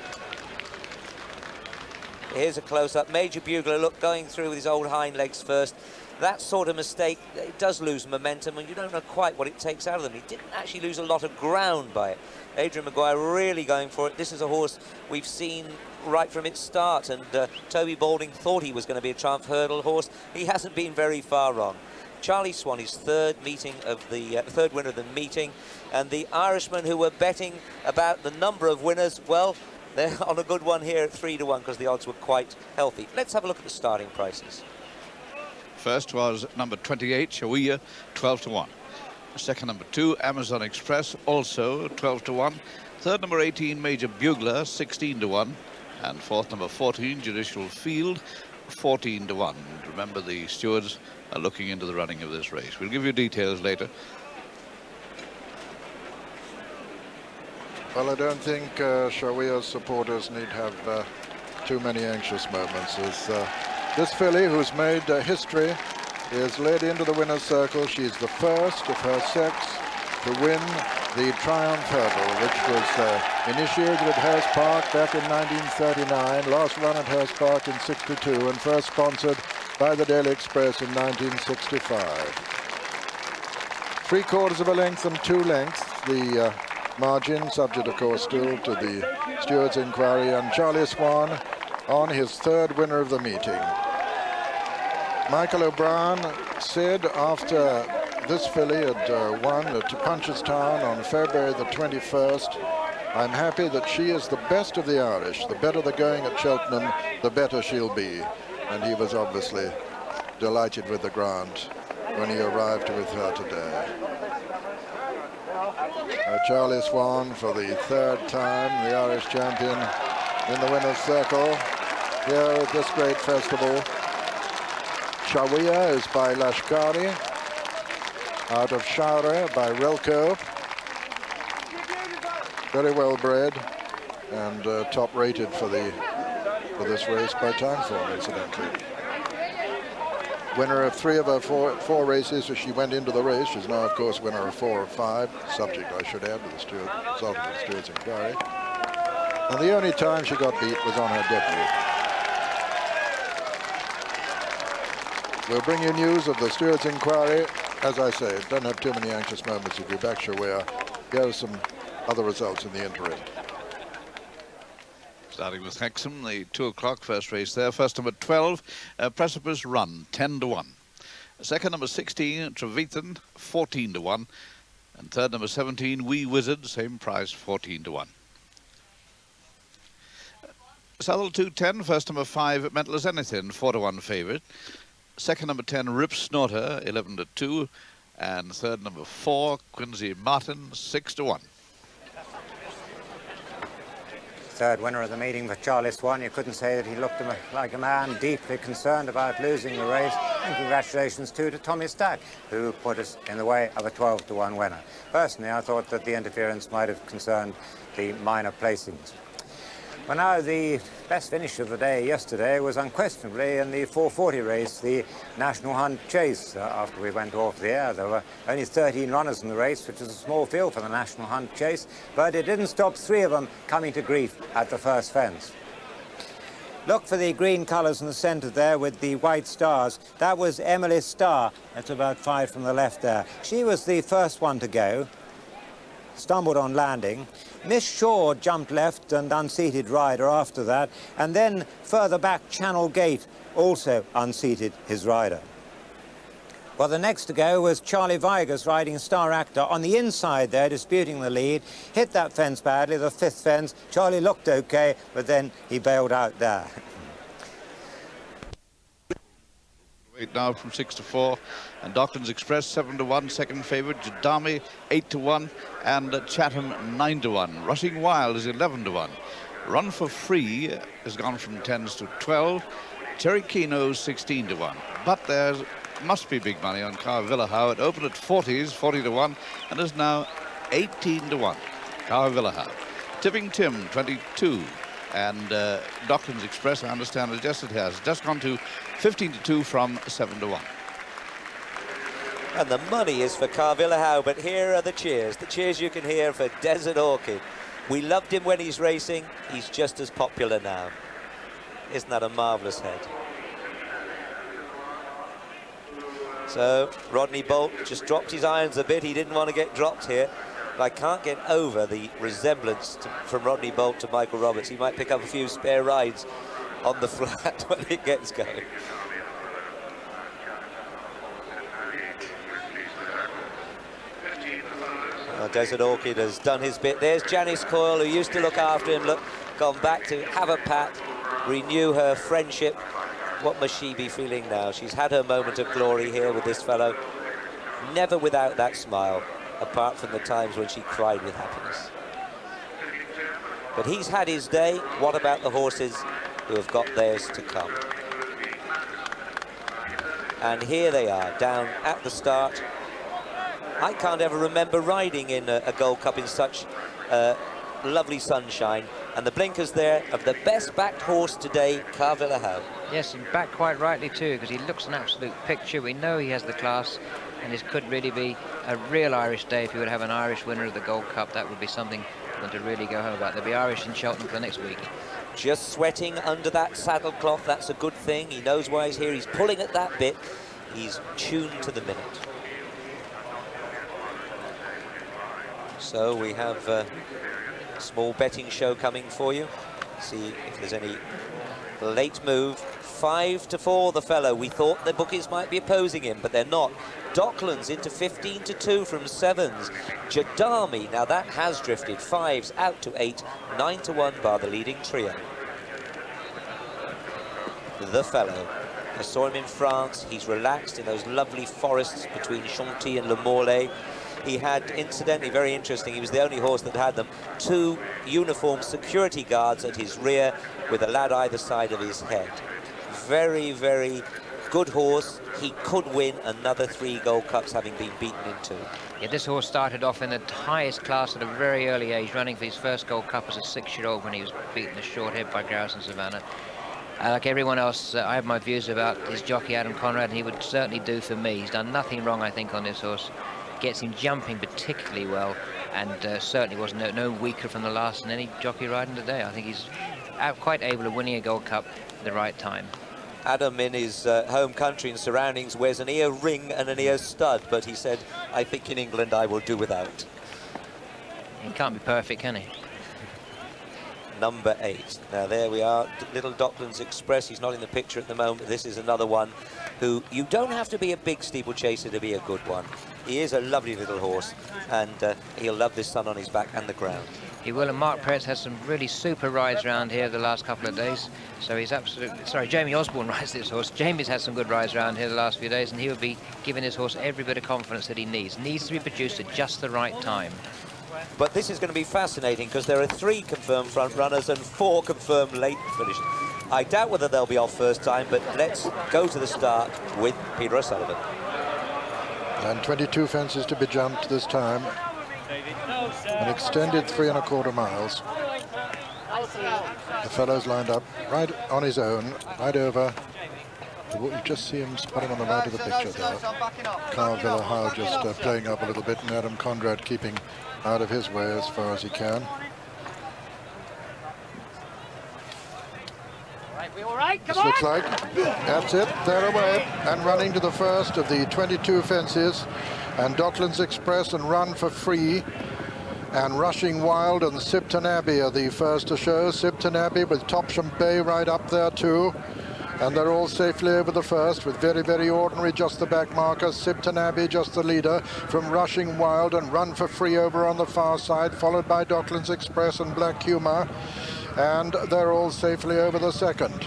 B: Here's a close-up. Major Bugler, look, going through with his old hind legs first. That sort of mistake, it does lose momentum, and you don't know quite what it takes out of them. He didn't actually lose a lot of ground by it. Adrian Maguire really going for it. This is a horse we've seen right from its start, and Toby Balding thought he was going to be a Triumph Hurdle horse. He hasn't been very far wrong. Charlie Swan, his third winner of the meeting, and the Irishmen who were betting about the number of winners, well, they're on a good one here at 3 to 1 because the odds were quite healthy. Let's have a look at the starting prices.
F: First was number 28, Shawia, 12 to 1. Second, number 2, Amazon Express, also 12 to 1. Third, number 18, Major Bugler, 16 to 1. And fourth, number 14, Judicial Field, 14 to 1. Remember, the stewards are looking into the running of this race. We'll give you details later.
C: Well, I don't think Shawia's supporters need have too many anxious moments. As this filly, who's made history, is led into the winner's circle. She's the first of her sex to win the Triumph Hurdle, which was initiated at Hurst Park back in 1939, last run at Hurst Park in 62, and first sponsored by the Daily Express in 1965. 3/4 of a length and 2 lengths, the margin, subject of course still to the steward's inquiry, and Charlie Swan on his third winner of the meeting. Michael O'Brien said after this filly had won at Punchestown on February the 21st, "I'm happy that she is the best of the Irish. The better the going at Cheltenham, the better she'll be." And he was obviously delighted with the grant when he arrived with her today. Charlie Swan, for the third time, the Irish champion, in the winner's circle here at this great festival. Chawiya is by Lashkari. Out of Shara by Relko. Very well bred and top rated for this race by Timeform, incidentally. Winner of 3 of her four races as she went into the race. She's now, of course, winner of 4 or 5. Subject, I should add, to the result of the steward's inquiry. And the only time she got beat was on her debut. We'll bring you news of the steward's inquiry. As I say, don't have too many anxious moments if you're back Shawea. Here are some other results in the interim.
F: Starting with Hexham, the 2 o'clock first race there. First number 12, Precipice Run, 10-1. Second number 16, Trevethan, 14-1. And third number 17, Wee Wizard, same price, 14-1. Southwell 210, first number 5, Mental as Anything, 4-1 favourite. Second number 10, Rip Snorter, 11-2. And third number 4, Quincy Martin, 6-1.
A: Third winner of the meeting for Charlie Swan. You couldn't say that he looked like a man deeply concerned about losing the race. And congratulations too to Tommy Stack, who put us in the way of a 12-1 winner. Personally, I thought that the interference might have concerned the minor placings. Well, now, the best finish of the day yesterday was unquestionably in the 440 race, the National Hunt Chase. After we went off the air, there were only 13 runners in the race, which is a small field for the National Hunt Chase, but it didn't stop 3 of them coming to grief at the first fence. Look for the green colours in the centre there with the white stars. That was Emily Starr. That's about 5 from the left there. She was the first one to go. Stumbled on landing. Miss Shaw jumped left and unseated rider after that, and then further back Channel Gate also unseated his rider. Well, the next to go was Charlie Vigors riding Star Actor on the inside there, disputing the lead. Hit that fence badly, the 5th fence. Charlie looked okay, but then he bailed out there.
F: Now from 6-4, and Docklands Express 7-1, second favourite. Jadami 8-1, and Chatham 9-1. Rushing Wild is 11-1. Run for Free has gone from 10s to 12. Cherry Keno's 16-1. But there must be big money on Carvillahau. It opened at 40s, 40-1, and is now 18-1. Carvillahau. Tipping Tim 22. And Docklands Express, I understand, it has just gone to 15-2 from 7-1.
B: And the money is for Carvillahau, but here are the cheers you can hear for Desert Orchid. We loved him when he's racing. He's just as popular now. Isn't that a marvellous head? So Rodney Bolt just dropped his irons a bit. He didn't want to get dropped here. I can't get over the resemblance from Rodney Bolt to Michael Roberts. He might pick up a few spare rides on the flat when it gets going. Desert Orchid has done his bit. There's Janice Coyle, who used to look after him, gone back to have a pat, renew her friendship. What must she be feeling now? She's had her moment of glory here with this fellow. Never without that smile, apart from the times when she cried with happiness. But he's had his day. What about the horses who have got theirs to come? And here they are, down at the start. I can't ever remember riding in a Gold Cup in such lovely sunshine. And the blinkers there of the best backed horse today, Carvillahau.
D: Yes, and back quite rightly too, because he looks an absolute picture. We know he has the class, and this could really be a real Irish day. If you would have an Irish winner of the Gold Cup, that would be something to really go home about. There'll be Irish in Cheltenham for the next week.
B: Just sweating under that saddlecloth, that's a good thing. He knows why he's here. He's pulling at that bit. He's tuned to the minute. So we have a small betting show coming for you. See if there's any late move. 5-4 the fellow. We thought the bookies might be opposing him, but they're not. Docklands into 15-2 from 7s. Jadami, now that has drifted. 5s out to 8, 9-1 bar the leading trio. The fellow. I saw him in France. He's relaxed in those lovely forests between Chantilly and Le Morlaix. He had, incidentally, very interesting, he was the only horse that had them, 2 uniformed security guards at his rear with a lad either side of his head. Very, very good horse. He could win another 3 Gold Cups, having been beaten in 2.
D: Yeah, this horse started off in the highest class at a very early age, running for his first Gold Cup as a 6-year-old when he was beaten the short head by Garrison Savannah. Like everyone else, I have my views about his jockey Adam Conrad, and he would certainly do for me. He's done nothing wrong, I think, on this horse. Gets him jumping particularly well, and certainly was no weaker from the last than any jockey riding today. I think he's quite able of winning a Gold Cup at the right time.
B: Adam, in his home country and surroundings, wears an ear ring and an ear stud, but he said, I think in England I will do without.
D: He can't be perfect, can he?
B: Number 8. Now there we are, Little Docklands Express. He's not in the picture at the moment. This is another one who you don't have to be a big steeplechaser to be a good one. He is a lovely little horse, and he'll love this sun on his back and the ground.
D: He will, and Mark Peretz has some really super rides around here the last couple of days. So he's absolutely... Sorry, Jamie Osborne rides this horse. Jamie's had some good rides around here the last few days, and he will be giving this horse every bit of confidence that he needs. Needs to be produced at just the right time.
B: But this is going to be fascinating because there are 3 confirmed front runners and 4 confirmed late finishers. I doubt whether they'll be off first time, but let's go to the start with Peter O'Sullivan.
C: And 22 fences to be jumped this time. An extended 3 1/4 miles. The fellow's lined up right on his own, right over. You just see him spotting on the right of the picture there. Carl Villahowe just playing up a little bit, and Adam Conrad keeping out of his way as far as he can. This looks like, that's it, they're away, and running to the first of the 22 fences, and Docklands Express and Run for Free, and Rushing Wild and Sipton Abbey are the first to show. Sipton Abbey with Topsham Bay right up there too, and they're all safely over the first with Very, Very Ordinary just the back marker, Sipton Abbey just the leader from Rushing Wild, and Run for Free over on the far side, followed by Docklands Express and Black Humour, and they're all safely over the second.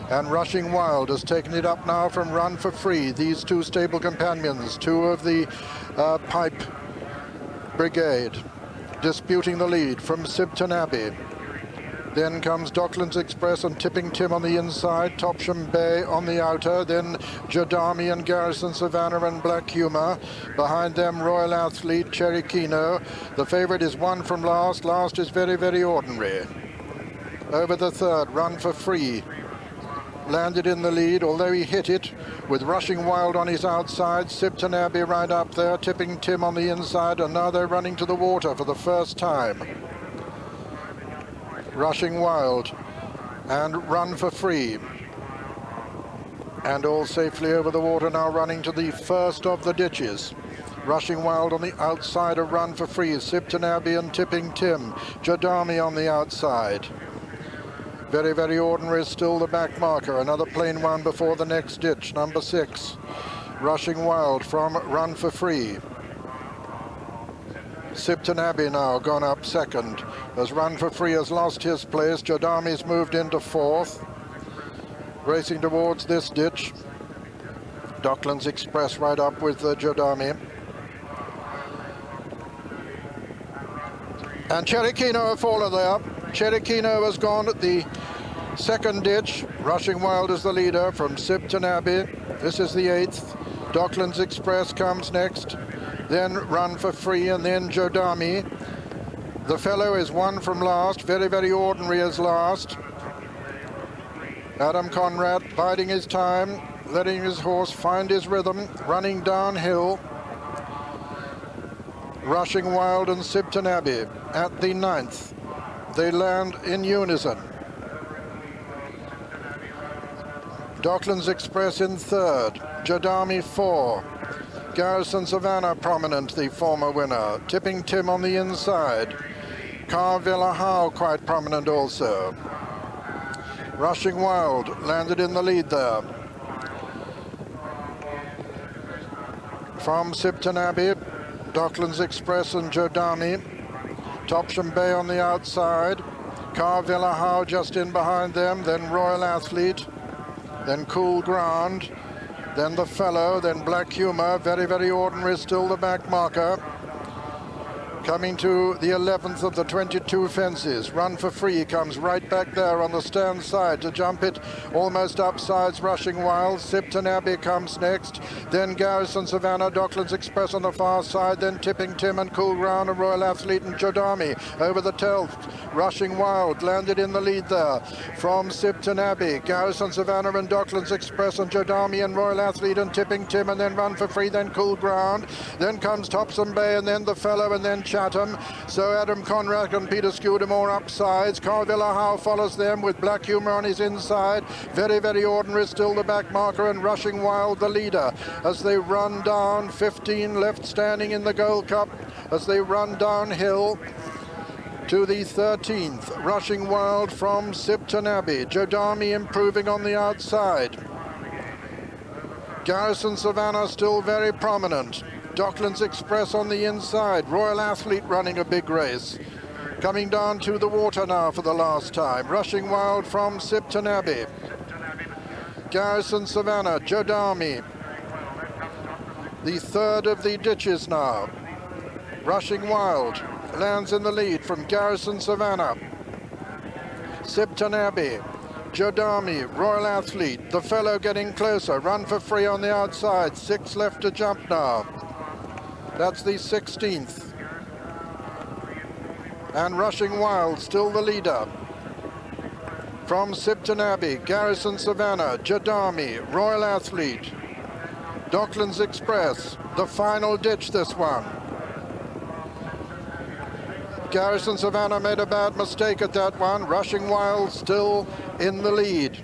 C: And Rushing Wild has taken it up now from Run for Free. These 2 stable companions, 2 of the Pipe Brigade, disputing the lead from Sipton Abbey. Then comes Docklands Express and Tipping Tim on the inside, Topsham Bay on the outer, then Jadami and Garrison Savannah and Black Humour. Behind them, Royal Athlete, Cherry Keno. The favourite is 1 from last. Last is Very, Very Ordinary. Over the third, Run for Free landed in the lead, although he hit it with Rushing Wild on his outside, Sipton Abbey right up there, Tipping Tim on the inside, and now they're running to the water for the first time. Rushing Wild and Run for Free, and all safely over the water now, running to the first of the ditches. Rushing Wild on the outside of Run for Free, Sipton Abbey and Tipping Tim, Jadami on the outside. Very, Very Ordinary is still the back marker. Another plain one before the next ditch, number 6. Rushing Wild from Run for Free. Sipton Abbey now gone up second. As Run for Free has lost his place, Jadami's moved into 4th. Racing towards this ditch. Docklands Express right up with Jadami. And Cherry Keno have followed there. Cherry Keno has gone at the second ditch. Rushing Wild is the leader from Sipton Abbey. This is the 8th. Docklands Express comes next. Then Run for Free, and then Jodami. The fellow is 1 from last. Very, Very Ordinary is last. Adam Conrad biding his time, letting his horse find his rhythm, running downhill. Rushing Wild and Sipton Abbey at the 9th. They land in unison. Docklands Express in 3rd. Jadami 4. Garrison Savannah prominent, the former winner. Tipping Tim on the inside. Carl Villahowe quite prominent also. Rushing Wild landed in the lead there. From Sipton Abbey, Docklands Express and Jodami. Topsham Bay on the outside. Carl Villahowe just in behind them. Then Royal Athlete. Then Cool Ground. Then the fellow. Then Black Humour. Very, Very Ordinary still the back marker. Coming to the 11th of the 22 fences. Run for Free comes right back there on the stern side to jump it almost upsides. Rushing Wild. Sipton Abbey comes next. Then Garrison Savannah, Docklands Express on the far side. Then Tipping Tim and Cool Ground and Royal Athlete and Jodami over the 12th. Rushing Wild landed in the lead there from Sipton Abbey. Garrison Savannah and Docklands Express and Jodami and Royal Athlete and Tipping Tim, and then Run for Free, then Cool Ground. Then comes Topsom Bay and then The Fellow and then Chatham. So Adam Conrad and Peter Scudamore upsides. Carvilla Howe follows them with Black Humour on his inside. Very, very ordinary still the back marker, and Rushing Wild the leader as they run down. 15 left standing in the Gold Cup as they run downhill to the 13th. Rushing Wild from Sipton Abbey. Jodami improving on the outside. Garrison Savannah still very prominent. Docklands Express on the inside. Royal Athlete running a big race. Coming down to the water now for the last time. Rushing Wild from Sipton Abbey. Garrison Savannah, Jodami. The third of the ditches now. Rushing Wild lands in the lead from Garrison Savannah. Sipton Abbey. Jodami, Royal Athlete, The Fellow getting closer. Run for Free on the outside. 6 left to jump now. That's the 16th. And Rushing Wild still the leader. From Sipton Abbey, Garrison Savannah, Jodami, Royal Athlete, Docklands Express, the final ditch this one. Garrison Savannah made a bad mistake at that one. Rushing Wild still in the lead.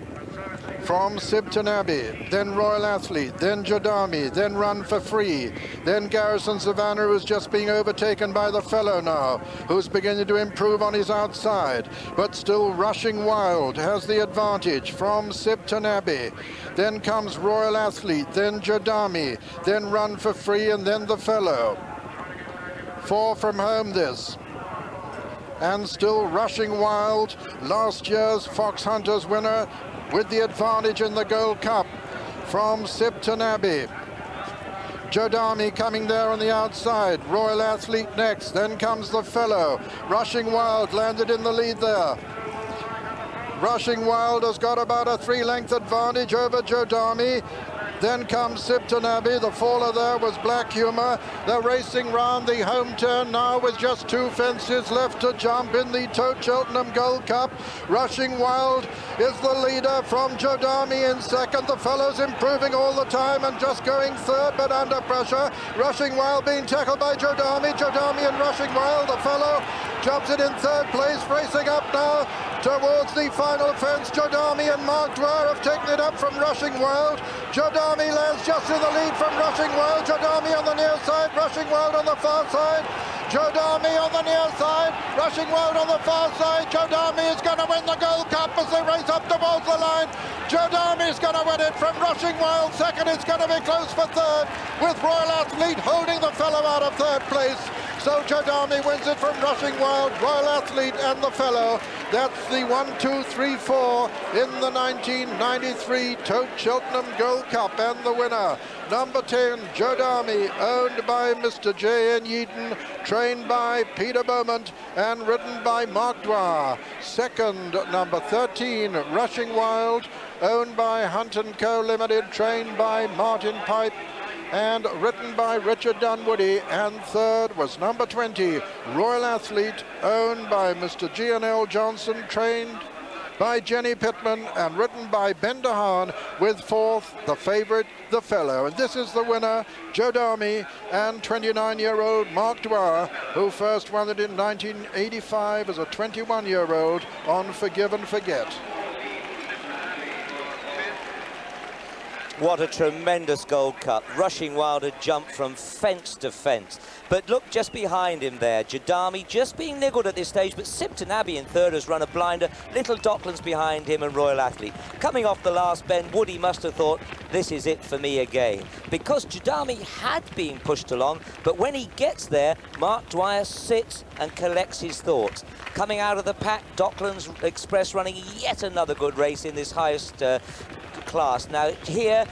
C: From Sipton Abbey, then Royal Athlete, then Jodami, then Run for Free, then Garrison Savannah, who's just being overtaken by The Fellow now, who's beginning to improve on his outside, but still Rushing Wild has the advantage from Sipton Abbey. Then comes Royal Athlete, then Jodami, then Run for Free, and then The Fellow. 4 from home this. And still Rushing Wild, last year's Fox Hunters winner, with the advantage in the Gold Cup from Sipton Abbey. Jodami coming there on the outside. Royal Athlete next. Then comes The Fellow. Rushing Wild landed in the lead there. Rushing Wild has got about a 3-length advantage over Jodami. Then comes Sipton Abbey. The faller there was Black Humour. They're racing round the home turn now with just 2 fences left to jump in the Tote Cheltenham Gold Cup. Rushing Wild is the leader from Jodami in second. The Fellow's improving all the time and just going third, but under pressure. Rushing Wild being tackled by Jodami. Jodami and Rushing Wild. The Fellow jumps it in third place, racing up now towards the final fence. Jodami and Mark Dwyer have taken it up from Rushing Wild. Jodami lands just in the lead from Rushing Wild. Jodami on the near side, Rushing Wild on the far side. Jodami on the near side, Rushing Wild on the far side. Jodami is going to win the Gold Cup as they race up towards the line. Jodami is going to win it from Rushing Wild. Second, it's going to be close for third, with Royal Athlete holding The Fellow out of third place. So Jodami wins it from Rushing Wild, Royal Athlete and The Fellow. That's the 1, 2, 3, 4 in the 1993 Tote Cheltenham Gold Cup. And the winner, number 10, Jodami, owned by Mr. J.N. Yeaton, trained by Peter Beaumont and ridden by Mark Dwyer. Second, number 13, Rushing Wild, owned by Hunt & Co. Limited, trained by Martin Pipe and written by Richard Dunwoody. And third was number 20, Royal Athlete, owned by Mr. G&L Johnson, trained by Jenny Pittman and written by Ben DeHaan, with fourth, the favourite, The Fellow. And this is the winner, Jodami, and 29-year-old Mark Dwyer, who first won it in 1985 as a 21-year-old on Forgive and Forget.
B: What a tremendous Gold Cup. Rushing Wild had jumped from fence to fence. But look just behind him there. Jodami just being niggled at this stage, but Sipton Abbey in third has run a blinder. Little Docklands behind him and Royal Athlete. Coming off the last bend, Woody must have thought, this is it for me again. Because Jodami had been pushed along, but when he gets there, Mark Dwyer sits and collects his thoughts. Coming out of the pack, Docklands Express running yet another good race in this highest class. Now here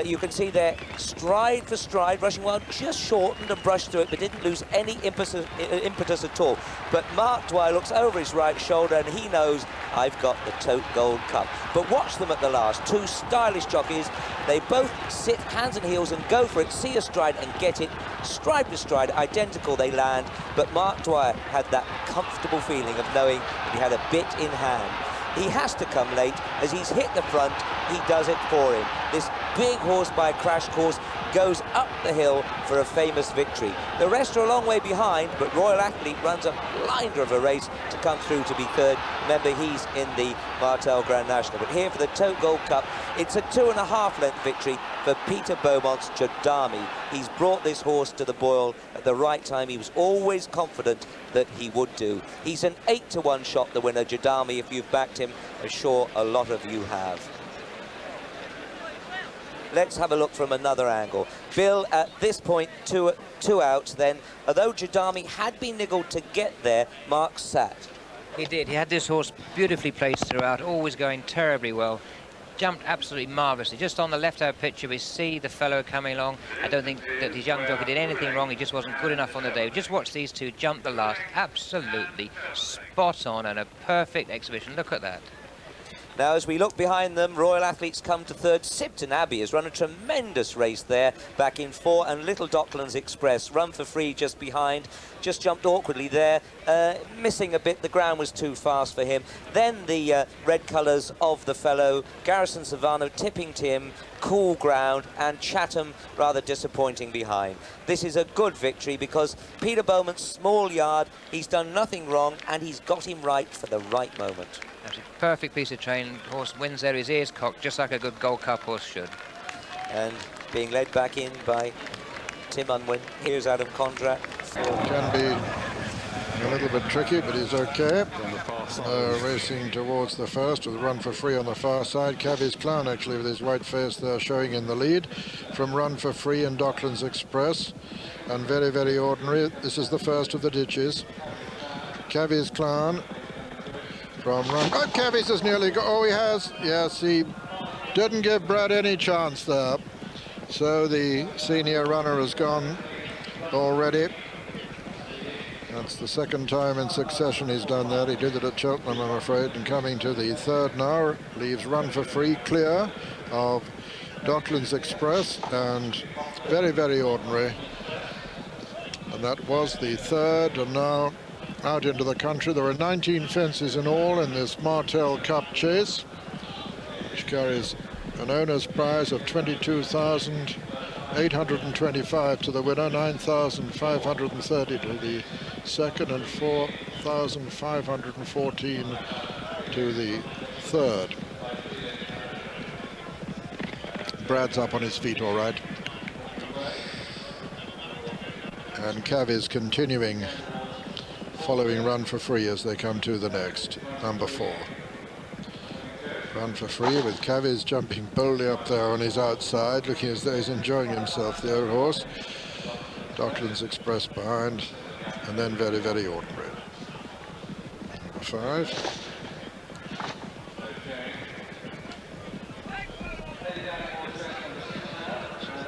B: you can see they're stride for stride, rushing well, just shortened and brushed through it, but didn't lose any impetus at all. But Mark Dwyer looks over his right shoulder and he knows, I've got the Tote Gold Cup. But watch them at the last, two stylish jockeys. They both sit hands and heels and go for it, see a stride and get it, stride to stride, identical they land. But Mark Dwyer had that comfortable feeling of knowing that he had a bit in hand. He has to come late. As he's hit the front, he does it for him. This big horse by a crash course goes up the hill for a famous victory. The rest are a long way behind, but Royal Athlete runs a blinder of a race to come through to be third. Remember, he's in the Martell Grand National. But here for the Tote Gold Cup, it's a 2.5 length victory for Peter Beaumont's Jadami. He's brought this horse to the boil at the right time. He was always confident that he would do. He's an 8-to-1 shot, the winner, Jadami. If you've backed him, I'm sure a lot of you have. Let's have a look from another angle. Bill, at this point, two out then. Although Jadami had been niggled to get there, Mark sat.
D: He did. He had this horse beautifully placed throughout, always going terribly well. Jumped absolutely marvellously. Just on the left-hand picture, we see the fellow coming along. I don't think that his young jockey did anything wrong. He just wasn't good enough on the day. Just watch these two jump the last. Absolutely spot on and a perfect exhibition. Look at that.
B: Now, as we look behind them, Royal Athletes come to third. Sipton Abbey has run a tremendous race there back in 4, and Little Docklands Express, Run for Free just behind, just jumped awkwardly there, missing a bit. The ground was too fast for him. Then the red colours of the fellow, Garrison Savannah, Tipping Tim, cool ground, and Chatham rather disappointing behind. This is a good victory because Peter Bowman's small yard, he's done nothing wrong, and he's got him right for the right moment.
D: That's a perfect piece of training. Horse wins there, his ears cocked, just like a good Gold Cup horse should.
B: And being led back in by Tim Unwin. Here's Adam Condrat.
C: Can be a little bit tricky, but he's okay. Racing towards the first with Run for Free on the far side. Cavi's Clown actually with his white face there showing in the lead from Run for Free and Docklands Express. And Very, Very Ordinary. This is the first of the ditches. Cavi's Clown from Run. Oh, Cavi's has nearly got. Oh, he has. Yes, he didn't give Brad any chance there. So the senior runner has gone already. That's the second time in succession he's done that. He did it at Cheltenham, I'm afraid. And coming to the third now, leaves Run for Free clear of Docklands Express and Very, Very Ordinary. And that was the third, and now out into the country. There are 19 fences in all in this Martell Cup chase, which carries an owner's prize of 22,825 to the winner, 9,530 to the second, and 4,514 to the third. Brad's up on his feet all right. And Cav is continuing, following Run for Free as they come to the next, number 4. Run for Free with Caviz jumping boldly up there on his outside, looking as though he's enjoying himself, the old horse. Docklands Express behind, and then Very, Very Ordinary. Number 5.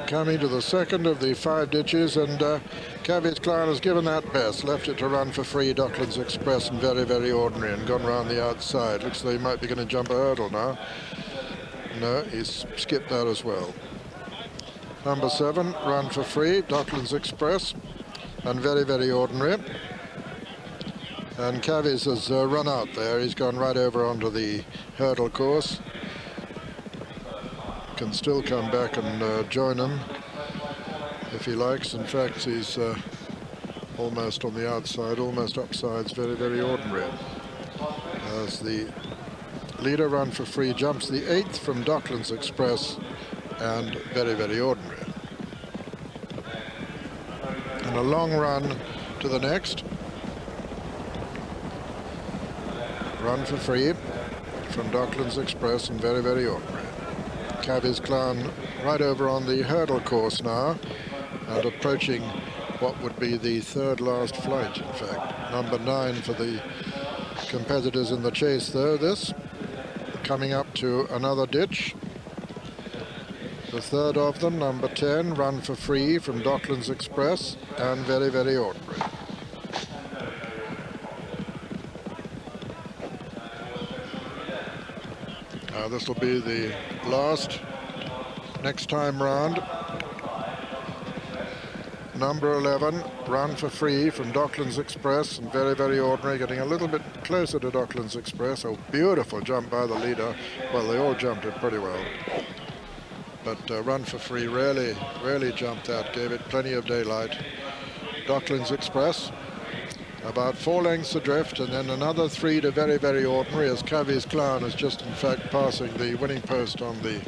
C: Coming to the second of the 5 ditches, and Caviz Clown has given that best, left it to Run for Free, Docklands Express and Very, Very Ordinary, and gone round the outside. Looks like he might be going to jump a hurdle now. No, he's skipped that as well. Number 7, Run for Free, Docklands Express and Very, Very Ordinary. And Caviz has run out there. He's gone right over onto the hurdle course. Can still come back and join him if he likes. In fact, he's almost on the outside, almost upsides, Very, Very Ordinary. As the leader, Run for Free, jumps the 8th from Docklands Express and Very, Very Ordinary. And a long run to the next. Run for Free from Docklands Express and Very, Very Ordinary. Caviz Clown right over on the hurdle course now, and approaching what would be the third last flight, in fact. Number 9 for the competitors in the chase, though. This coming up to another ditch, The third of them, number 10, Run for Free from Docklands Express, and Very, Very Ordinary. This will be the last next time round. Number 11, Run for Free from Docklands Express, and Very, Very Ordinary, getting a little bit closer to Docklands Express. A beautiful jump by the leader. Well, they all jumped it pretty well. But Run for Free really jumped that, gave it plenty of daylight. Docklands Express, about 4 lengths adrift, and then another 3 to Very, Very Ordinary, as Cavi's Clown is just in fact passing the winning post on the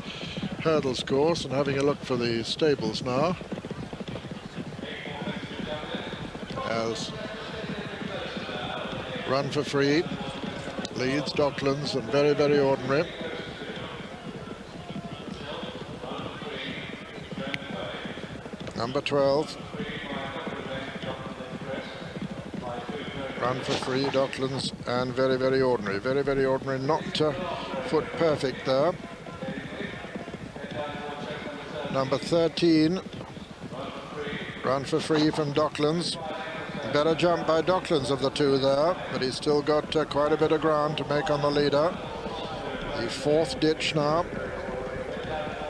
C: hurdles course. And having a look for the stables now, as Run for Free leads Docklands and Very, Very Ordinary. Number 12, Run for Free, Docklands and Very, Very Ordinary. Very, Very Ordinary not foot perfect there. Number 13, Run for Free from Docklands. Better jump by Docklands of the two there, but he's still got quite a bit of ground to make on the leader. The fourth ditch now.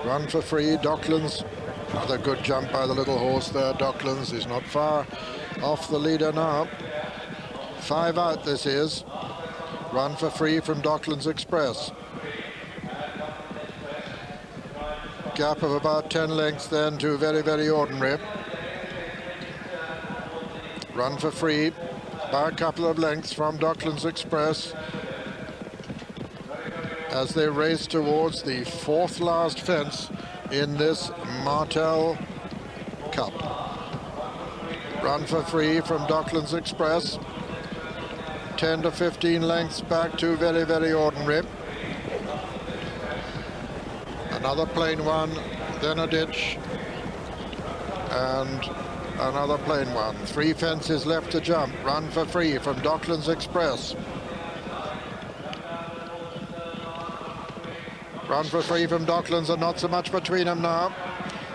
C: Run for Free, Docklands. Another good jump by the little horse there, Docklands. He's not far off the leader now. 5 out this is. Run for Free from Docklands Express. Gap of about 10 lengths then to Very, Very Ordinary. Run for Free by a couple of lengths from Docklands Express as they race towards the 4th last fence in this Martell Cup. Run for Free from Docklands Express, 10 to 15 lengths back to Very, Very Ordinary. Another plain one, then a ditch, and another plain one. 3 fences left to jump. Run for Free from Docklands Express. Run for Free from Docklands, and not so much between them now.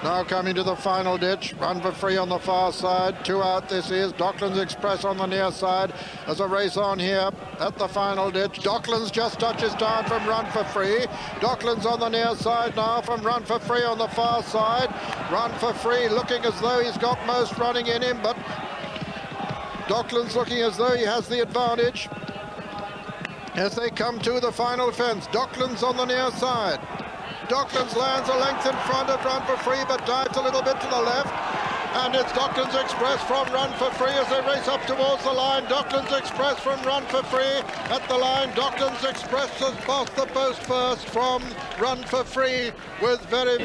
C: Now coming to the final ditch. Run for Free on the far side. 2 out this is. Docklands Express on the near side. There's a race on here at the final ditch. Docklands just touches down from Run for Free. Docklands on the near side now from Run for Free on the far side. Run for Free looking as though he's got most running in him, but Docklands looking as though he has the advantage as they come to the final fence. Docklands on the near side. Docklands lands a length in front of Run for Free, but dives a little bit to the left. And it's Docklands Express from Run for Free as they race up towards the line. Docklands Express from Run for Free at the line. Docklands Express has passed the post first from Run for Free with Very...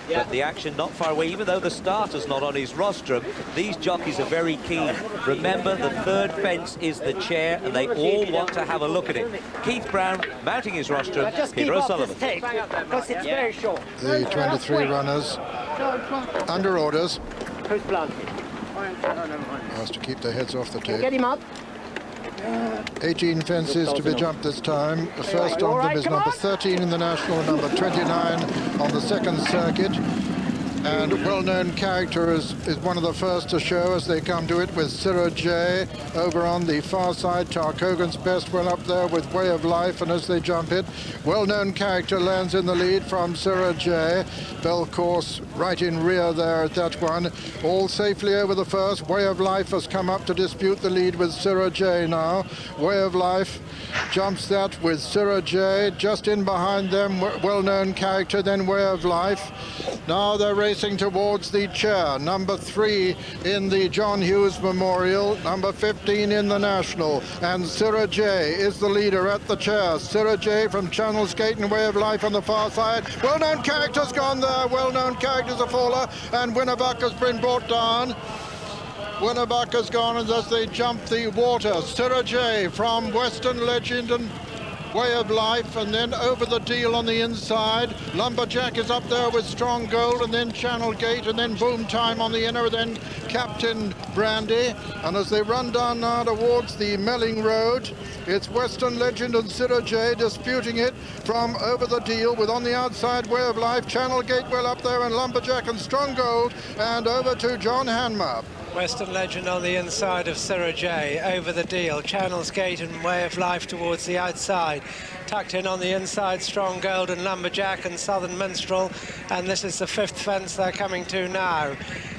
B: But the action not far away, even though the starter's not on his rostrum, these jockeys are very keen. Remember, the 3rd fence is the chair, and they all want to have a look at it. Keith Brown mounting his rostrum, Peter O'Sullivan.
E: Because it's very short.
C: The 23 runners under orders.
E: Who's planted?
C: Has to keep their heads off the tape.
E: Get him up.
C: 18 fences to be jumped this time. The first of them is number 13 in the National, number 29 on the 2nd circuit. And well-known character is one of the first to show as they come to it with Sirrah J over on the far side. Tarkogan's Best well up there with Way of Life, and as they jump it, well-known character lands in the lead from Sirrah J. Bell Course right in rear there at that one. All safely over the first. Way of Life has come up to dispute the lead with Sirrah J now. Way of Life jumps that with Sirrah J. Just in behind them, well-known character, then Way of Life. Now they're racing towards the chair. Number 3 in the John Hughes Memorial, number 15 in the National, and Sirrah J is the leader at the chair. Sirrah J from Channel Skate and Way of Life on the far side. Well-known character's gone there. Well-known character's a faller, and Winnabuck has been brought down. Winnabuck has gone as they jump the water. Sirrah J from Western Legend and Way of Life, and then Over the Deal on the inside. Lumberjack is up there with Strong Gold, and then Channel Gate, and then Boom Time on the inner, then Captain Brandy. And as they run down now towards the Melling Road, it's Western Legend and Sirrah J disputing it from Over the Deal, with on the outside Way of Life, Channel Gate well up there, and Lumberjack and Strong Gold, and over to John Hanmer.
G: Western Legend on the inside of Sirrah J, Over the Deal, Channel's Gate and Way of Life towards the outside. Tucked in on the inside, Strong Gold and Lumberjack and Southern Minstrel, and this is the fifth fence they're coming to now.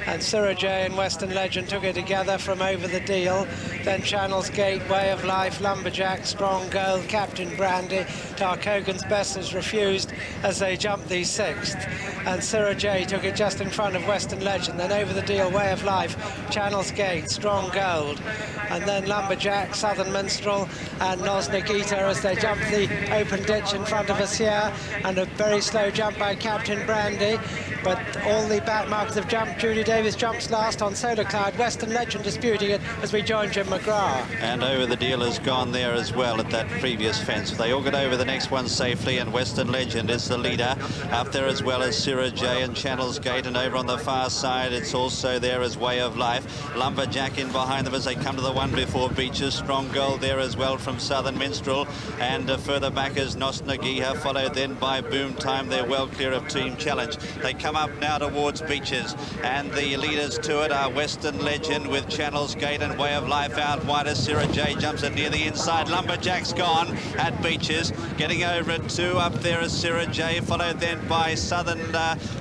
G: And Sirrah J and Western Legend took it together from Over the Deal, then Channel's Gate, Way of Life, Lumberjack, Strong Gold, Captain Brandy. Tarkogan's Best has refused as they jumped the sixth, and Sirrah J took it just in front of Western Legend, then Over the Deal, Way of Life, Channel's Gate, Strong Gold, and then Lumberjack, Southern Minstrel and Nosnagita as they jumped the open ditch in front of us here, and a very slow jump by Captain Brandy, but all the back markers have jumped. Judy Davis jumps last on Solar Cloud, Western Legend disputing it as we join Jim McGrath.
H: And Over the Deal has gone there as well at that previous fence. They all get over the next one safely, and Western Legend is the leader up there, as well as Sirrah J and Channel's Gate, and over on the far side it's also there as Way of Life. Lumberjack in behind them as they come to the one before Beaches. Strong Gold there as well from Southern Minstrel, and further back is Nosnagiha, followed then by Boom Time. They're well clear of Team Challenge. They come up now towards Beaches, and the leaders to it are Western Legend with Channel's Gate and Way of Life out wide as Sirrah J jumps it near the inside. Lumberjack's gone at Beaches, getting over it too. Up there is Sirrah J, followed then by Southern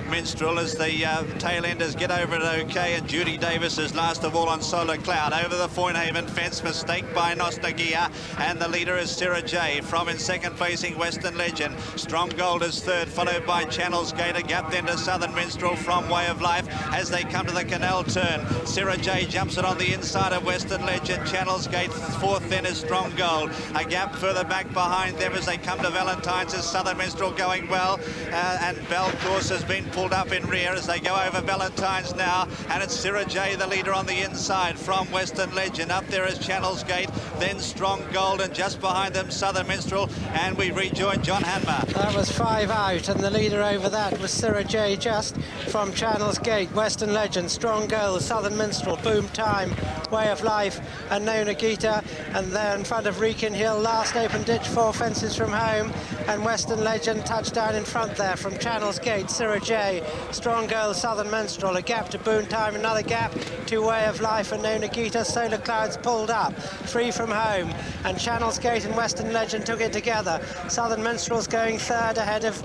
H: Minstrel as the tail enders get over it okay, and Judy Davis is last of all on Solar Cloud. Over the Foynhaven fence, mistake by Nosnagiha, and the leader is Sirrah J. From in second facing Western Legend. Strong Gold is third, followed by Channel's Gate. A gap then to Southern Minstrel from Way of Life as they come to the canal turn. Sirrah J jumps it on the inside of Western Legend. Channel's Gate fourth then is Strong Gold. A gap further back behind them as they come to Valentine's is Southern Minstrel going well, and Bell Course has been pulled up in rear as they go over Valentine's now, and it's Sirrah J the leader on the inside from Western Legend. Up there is Channel's Gate, then Strong Gold, and just behind them Southern Minstrel, and we rejoin John Hanmer.
G: That was 5 out, and the leader over that was Sirrah J just from Channel's Gate, Western Legend, Strong Gold, Southern Minstrel, Boom Time, Way of Life and Nosnagita, and there in front of Wrekin Hill, last open ditch, 4 fences from home, and Western Legend touchdown in front there from Channel's Gate, Sirrah J, Strong Gold, Southern Minstrel, a gap to Boom Time, another gap to Way of Life and Nosnagita. Solar Clouds pulled up, 3 from home, and Channel's Gate and Western Legend took it together. Southern Minstrel's going third ahead of,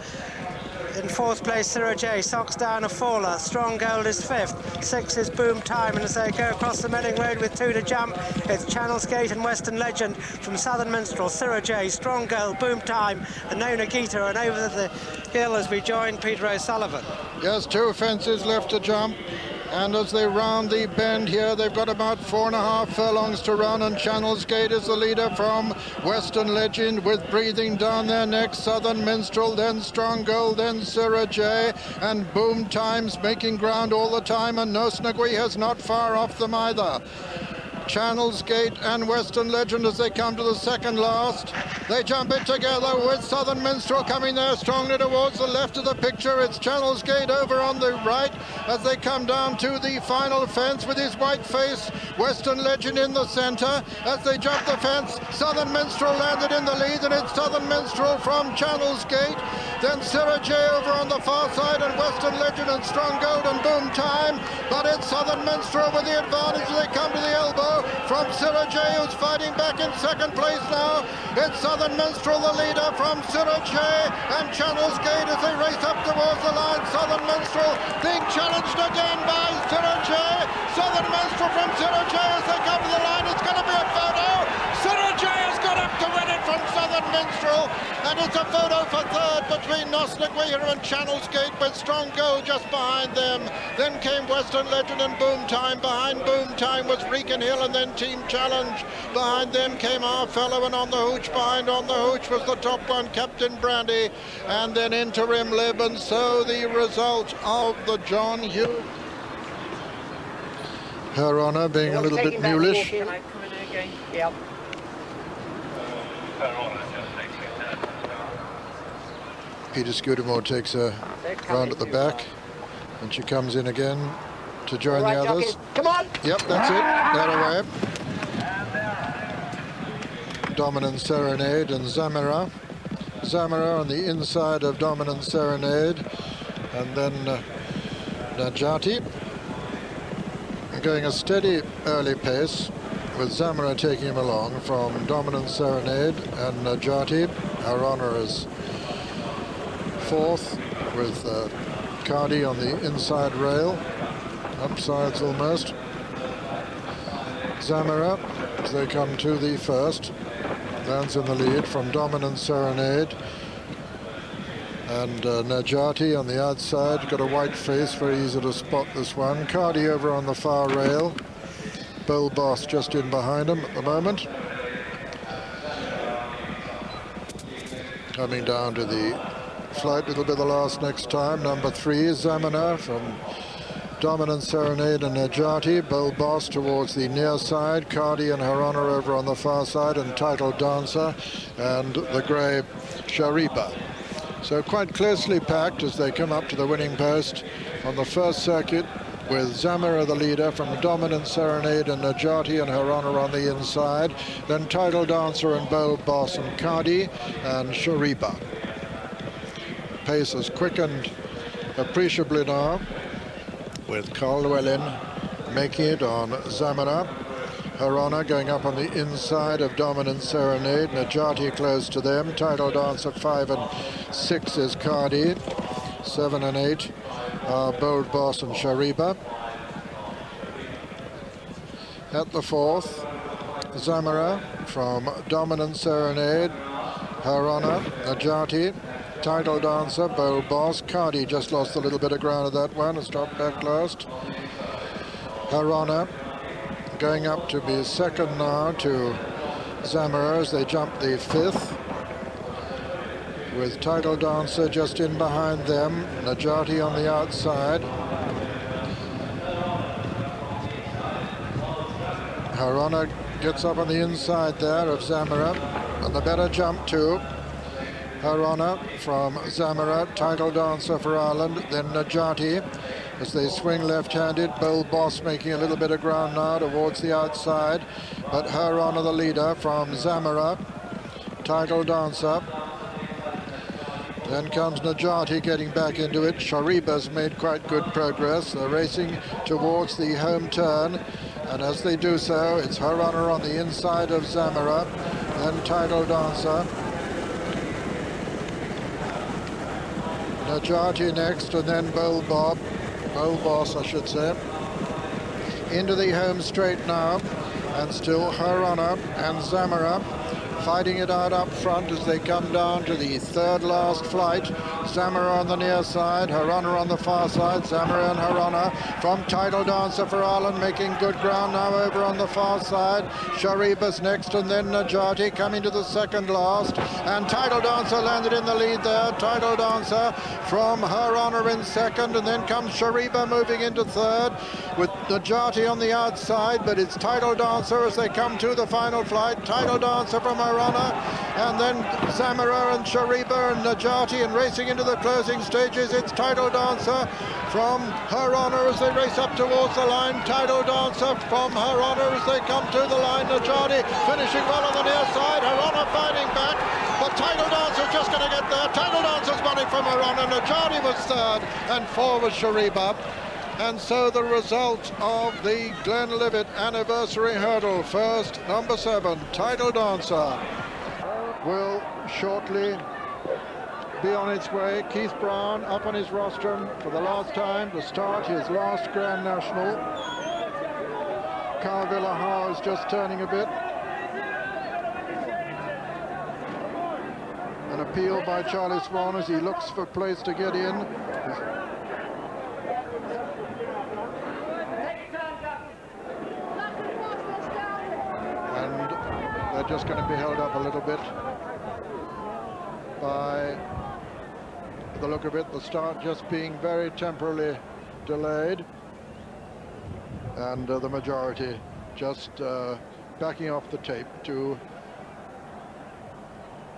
G: in fourth place, Sirrah J. Socks down a faller. Strong Gold is fifth. 6 is Boom Time, and as they go across the Melling Road with 2 to jump, it's Channel's Gate and Western Legend from Southern Minstrel, Sirrah J, Strong Gold, Boom Time and Nosnagita, and over the hill as we join Peter O'Sullivan.
C: Yes, 2 fences left to jump. And as they round the bend here, they've got about 4.5 furlongs to run, and Channel's Gate is the leader from Western Legend with Breathing down their neck. Southern Minstrel, then Strong Gold, then Sirrah J, and Boom Time's making ground all the time, and Nosnaghiha's not far off them either. Channel's Gate and Western Legend as they come to the second last. They jump it together with Southern Minstrel coming there strongly towards the left of the picture. It's Channel's Gate over on the right as they come down to the final fence with his white face. Western Legend in the center. As they jump the fence, Southern Minstrel landed in the lead, and it's Southern Minstrel from Channel's Gate. Then Sirrah J over on the far side, and Western Legend and Strong Gold and Boom Time. But it's Southern Minstrel with the advantage as they come to the elbow from Sirrah J, who's fighting back in second place now. It's Southern Minstrel, the leader from Sirrah J, and Channel's Gate as they race up towards the line. Southern Minstrel being challenged again by Sirrah J. Southern Minstrel from Sirrah J as they come to the line. It's going to be a photo. Sirrah J has got up to win it from Southern Minstrel, and it's a photo for third between Nosnaghiha and Channel's Gate, with Strong Gold just behind them. Then came Western Legend and Boom Time. Behind Boom Time was Wrekin Hill, and then Team Challenge. Behind them came our fellow, and on the hooch, behind on the hooch was the top one, Captain Brandy, and then Interim Lib. And so the result of the John Hughes. Her Honour being a little bit mulish.
E: Can I come in again? Yep.
I: Her Honour just 6
C: Peter Scudamore takes a round at the back, and she comes in again to join the others.
E: Come on!
C: Yep, that's it. That away. Dominant Serenade and Zamira. Zamira on the inside of Dominant Serenade, and then Najati going a steady early pace, with Zamira taking him along from Dominant Serenade and Najati. Her honour is fourth, with Cardi on the inside rail, upsides almost. Zamira, as they come to the first, lands in the lead from Dominant Serenade, and Najati on the outside, got a white face, very easy to spot this one. Cardi over on the far rail, Bull Boss just in behind him at the moment. Coming down to the flight, it'll be the last next time. Number 3 is Zamina from Dominant Serenade and Najati. Bull Boss towards the near side, Cardi and Her Honour over on the far side, and Title Dancer and the grey Sharipa. So quite closely packed as they come up to the winning post on the first circuit, with Zamira the leader from Dominant Serenade and Najati and Her Honour on the inside, then Title Dancer and Bull Boss and Cardi and Sharipa. Pace has quickened appreciably now, with Carl Llewellyn making it on Zamira. Her Honour going up on the inside of Dominant Serenade, Najati close to them. Title Dancer 5 and 6 is Cardi, 7 and 8 are Bold Boss and Shariba. At the fourth, Zamira from Dominant Serenade, Her Honour, Najati, Title Dancer, Bold Boss. Cardi just lost a little bit of ground of that one, has dropped back last. Her Honour going up to be second now to Zamira as they jump the fifth, with Title Dancer just in behind them, Najati on the outside. Her Honour gets up on the inside there of Zamira, and the better jump too. Her Honour from Zamira, Title Dancer for Ireland, then Najati as they swing left-handed. Bull Boss making a little bit of ground now towards the outside, but Her Honour the leader from Zamira, Title Dancer. Then comes Najati getting back into it. Shariba's made quite good progress. They're racing towards the home turn, and as they do so, it's Her Honour on the inside of Zamira, then Title Dancer. Najati next, and then Bull Boss, I should say. Into the home straight now, and still Her Honour and Zamira fighting it out up front as they come down to the third last flight. Zamira on the near side, Her Honour on the far side. Zamira and Her Honour from Title Dancer for Ireland making good ground now over on the far side. Shariba's next, and then Najati coming to the second last, and Title Dancer landed in the lead there. Title Dancer from Her Honour in second, and then comes Shariba moving into third, with Najati on the outside, but it's Title Dancer as they come to the final flight. Title Dancer from Her Honour, and then Zamira and Shariba and Najati, and racing into the closing stages, it's Title Dancer from Her Honour as they race up towards the line. Title Dancer from Her Honour as they come to the line. Najati finishing well on the near side. Her Honour fighting back, but Title Dancer's just going to get there. Title Dancer's running from Her Honour. Najati was third, and 4 was Shariba. And so the result of the Glenlivet Anniversary Hurdle, first, number 7, Title Dancer, will shortly be on its way. Keith Brown up on his rostrum for the last time to start his last Grand National. Carl Villahour is just turning a bit. An appeal by Charlie Swan as he looks for a place to get in. And they're just going to be held up a little bit by the look of it, the start just being very temporarily delayed, and the majority just backing off the tape to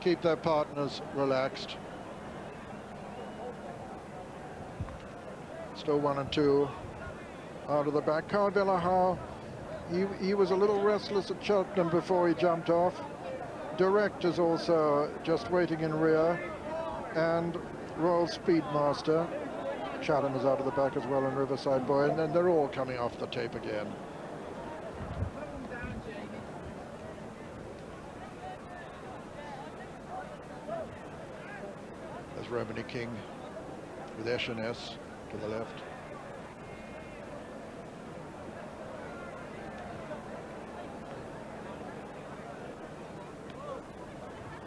C: keep their partners relaxed. Still 1 and 2 out of the back. Carvilla Howe, he was a little restless at Cheltenham before he jumped off. Direct is also just waiting in rear, and Royal Speedmaster. Chatham is out of the back as well, and Riverside Boy, and then they're all coming off the tape again. There's Romany King with S&S to the left.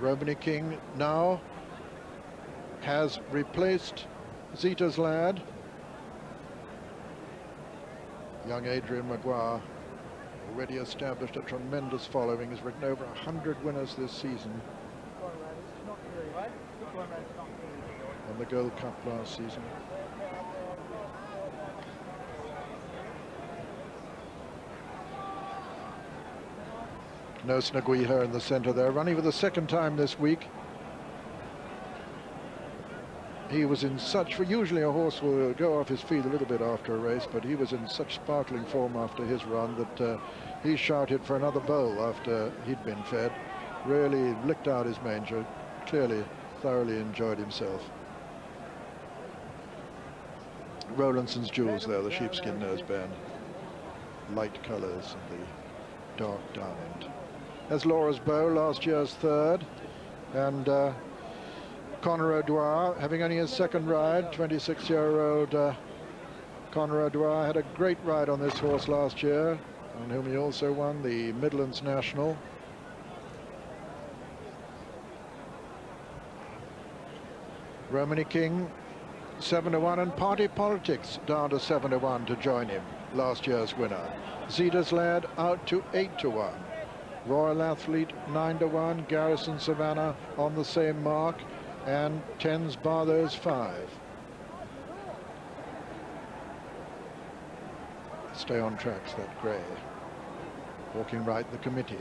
C: Romany King now has replaced Zita's Lad. Young Adrian Maguire, already established a tremendous following, has ridden over 100 winners this season. On the Gold Cup last season. No Snaguiha in the centre there, running for the second time this week. He was in such, usually a horse will go off his feet a little bit after a race, but he was in such sparkling form after his run that he shouted for another bowl after he'd been fed. Really licked out his manger, clearly thoroughly enjoyed himself. Rowlandson's Jewels there, the sheepskin noseband. Light colours and the dark diamond. There's Laura's Bow, last year's third, and Conor O'Dwyer having only his second ride. 26-year-old Conor O'Dwyer had a great ride on this horse last year, on whom he also won the Midlands National. Romany King 7-1, and Party Politics down to 7-1 to join him, last year's winner. Zita's Lad out to 8-1. Royal Athlete 9-1, Garrison Savannah on the same mark, and 10's Barthos 5. Stay on tracks, that grey. Walking right, the committee.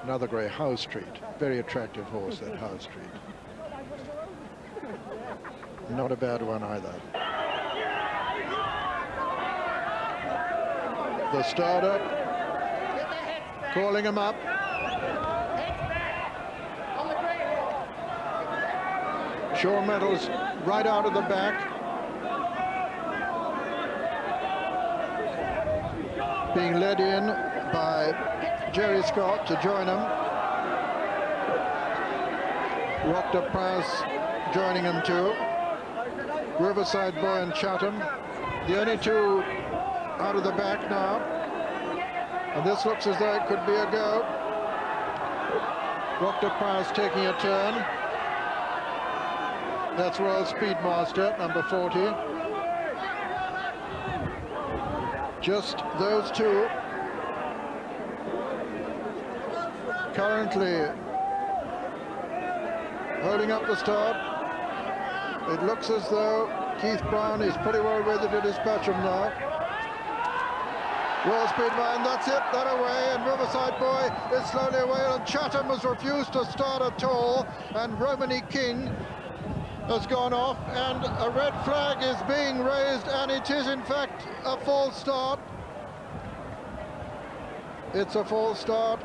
C: Another grey, Howe Street. Very attractive horse, that Howe Street. Not a bad one either. The starter calling him up. Shore Metals right out of the back. Being led in by Jerry Scott to join him. Rocked Up Price joining him too. Riverside Boy and Chatham, the only two out of the back now. And this looks as though it could be a go. Rocked Up Price taking a turn. That's Royal Speedmaster, number 40. Just those two. Currently holding up the start. It looks as though Keith Brown is pretty well ready to dispatch him now. Royal Speedman, that's it, that away, and Riverside Boy is slowly away, and Chatham has refused to start at all, and Romany King has gone off, and a red flag is being raised, and it is in fact a false start. It's a false start,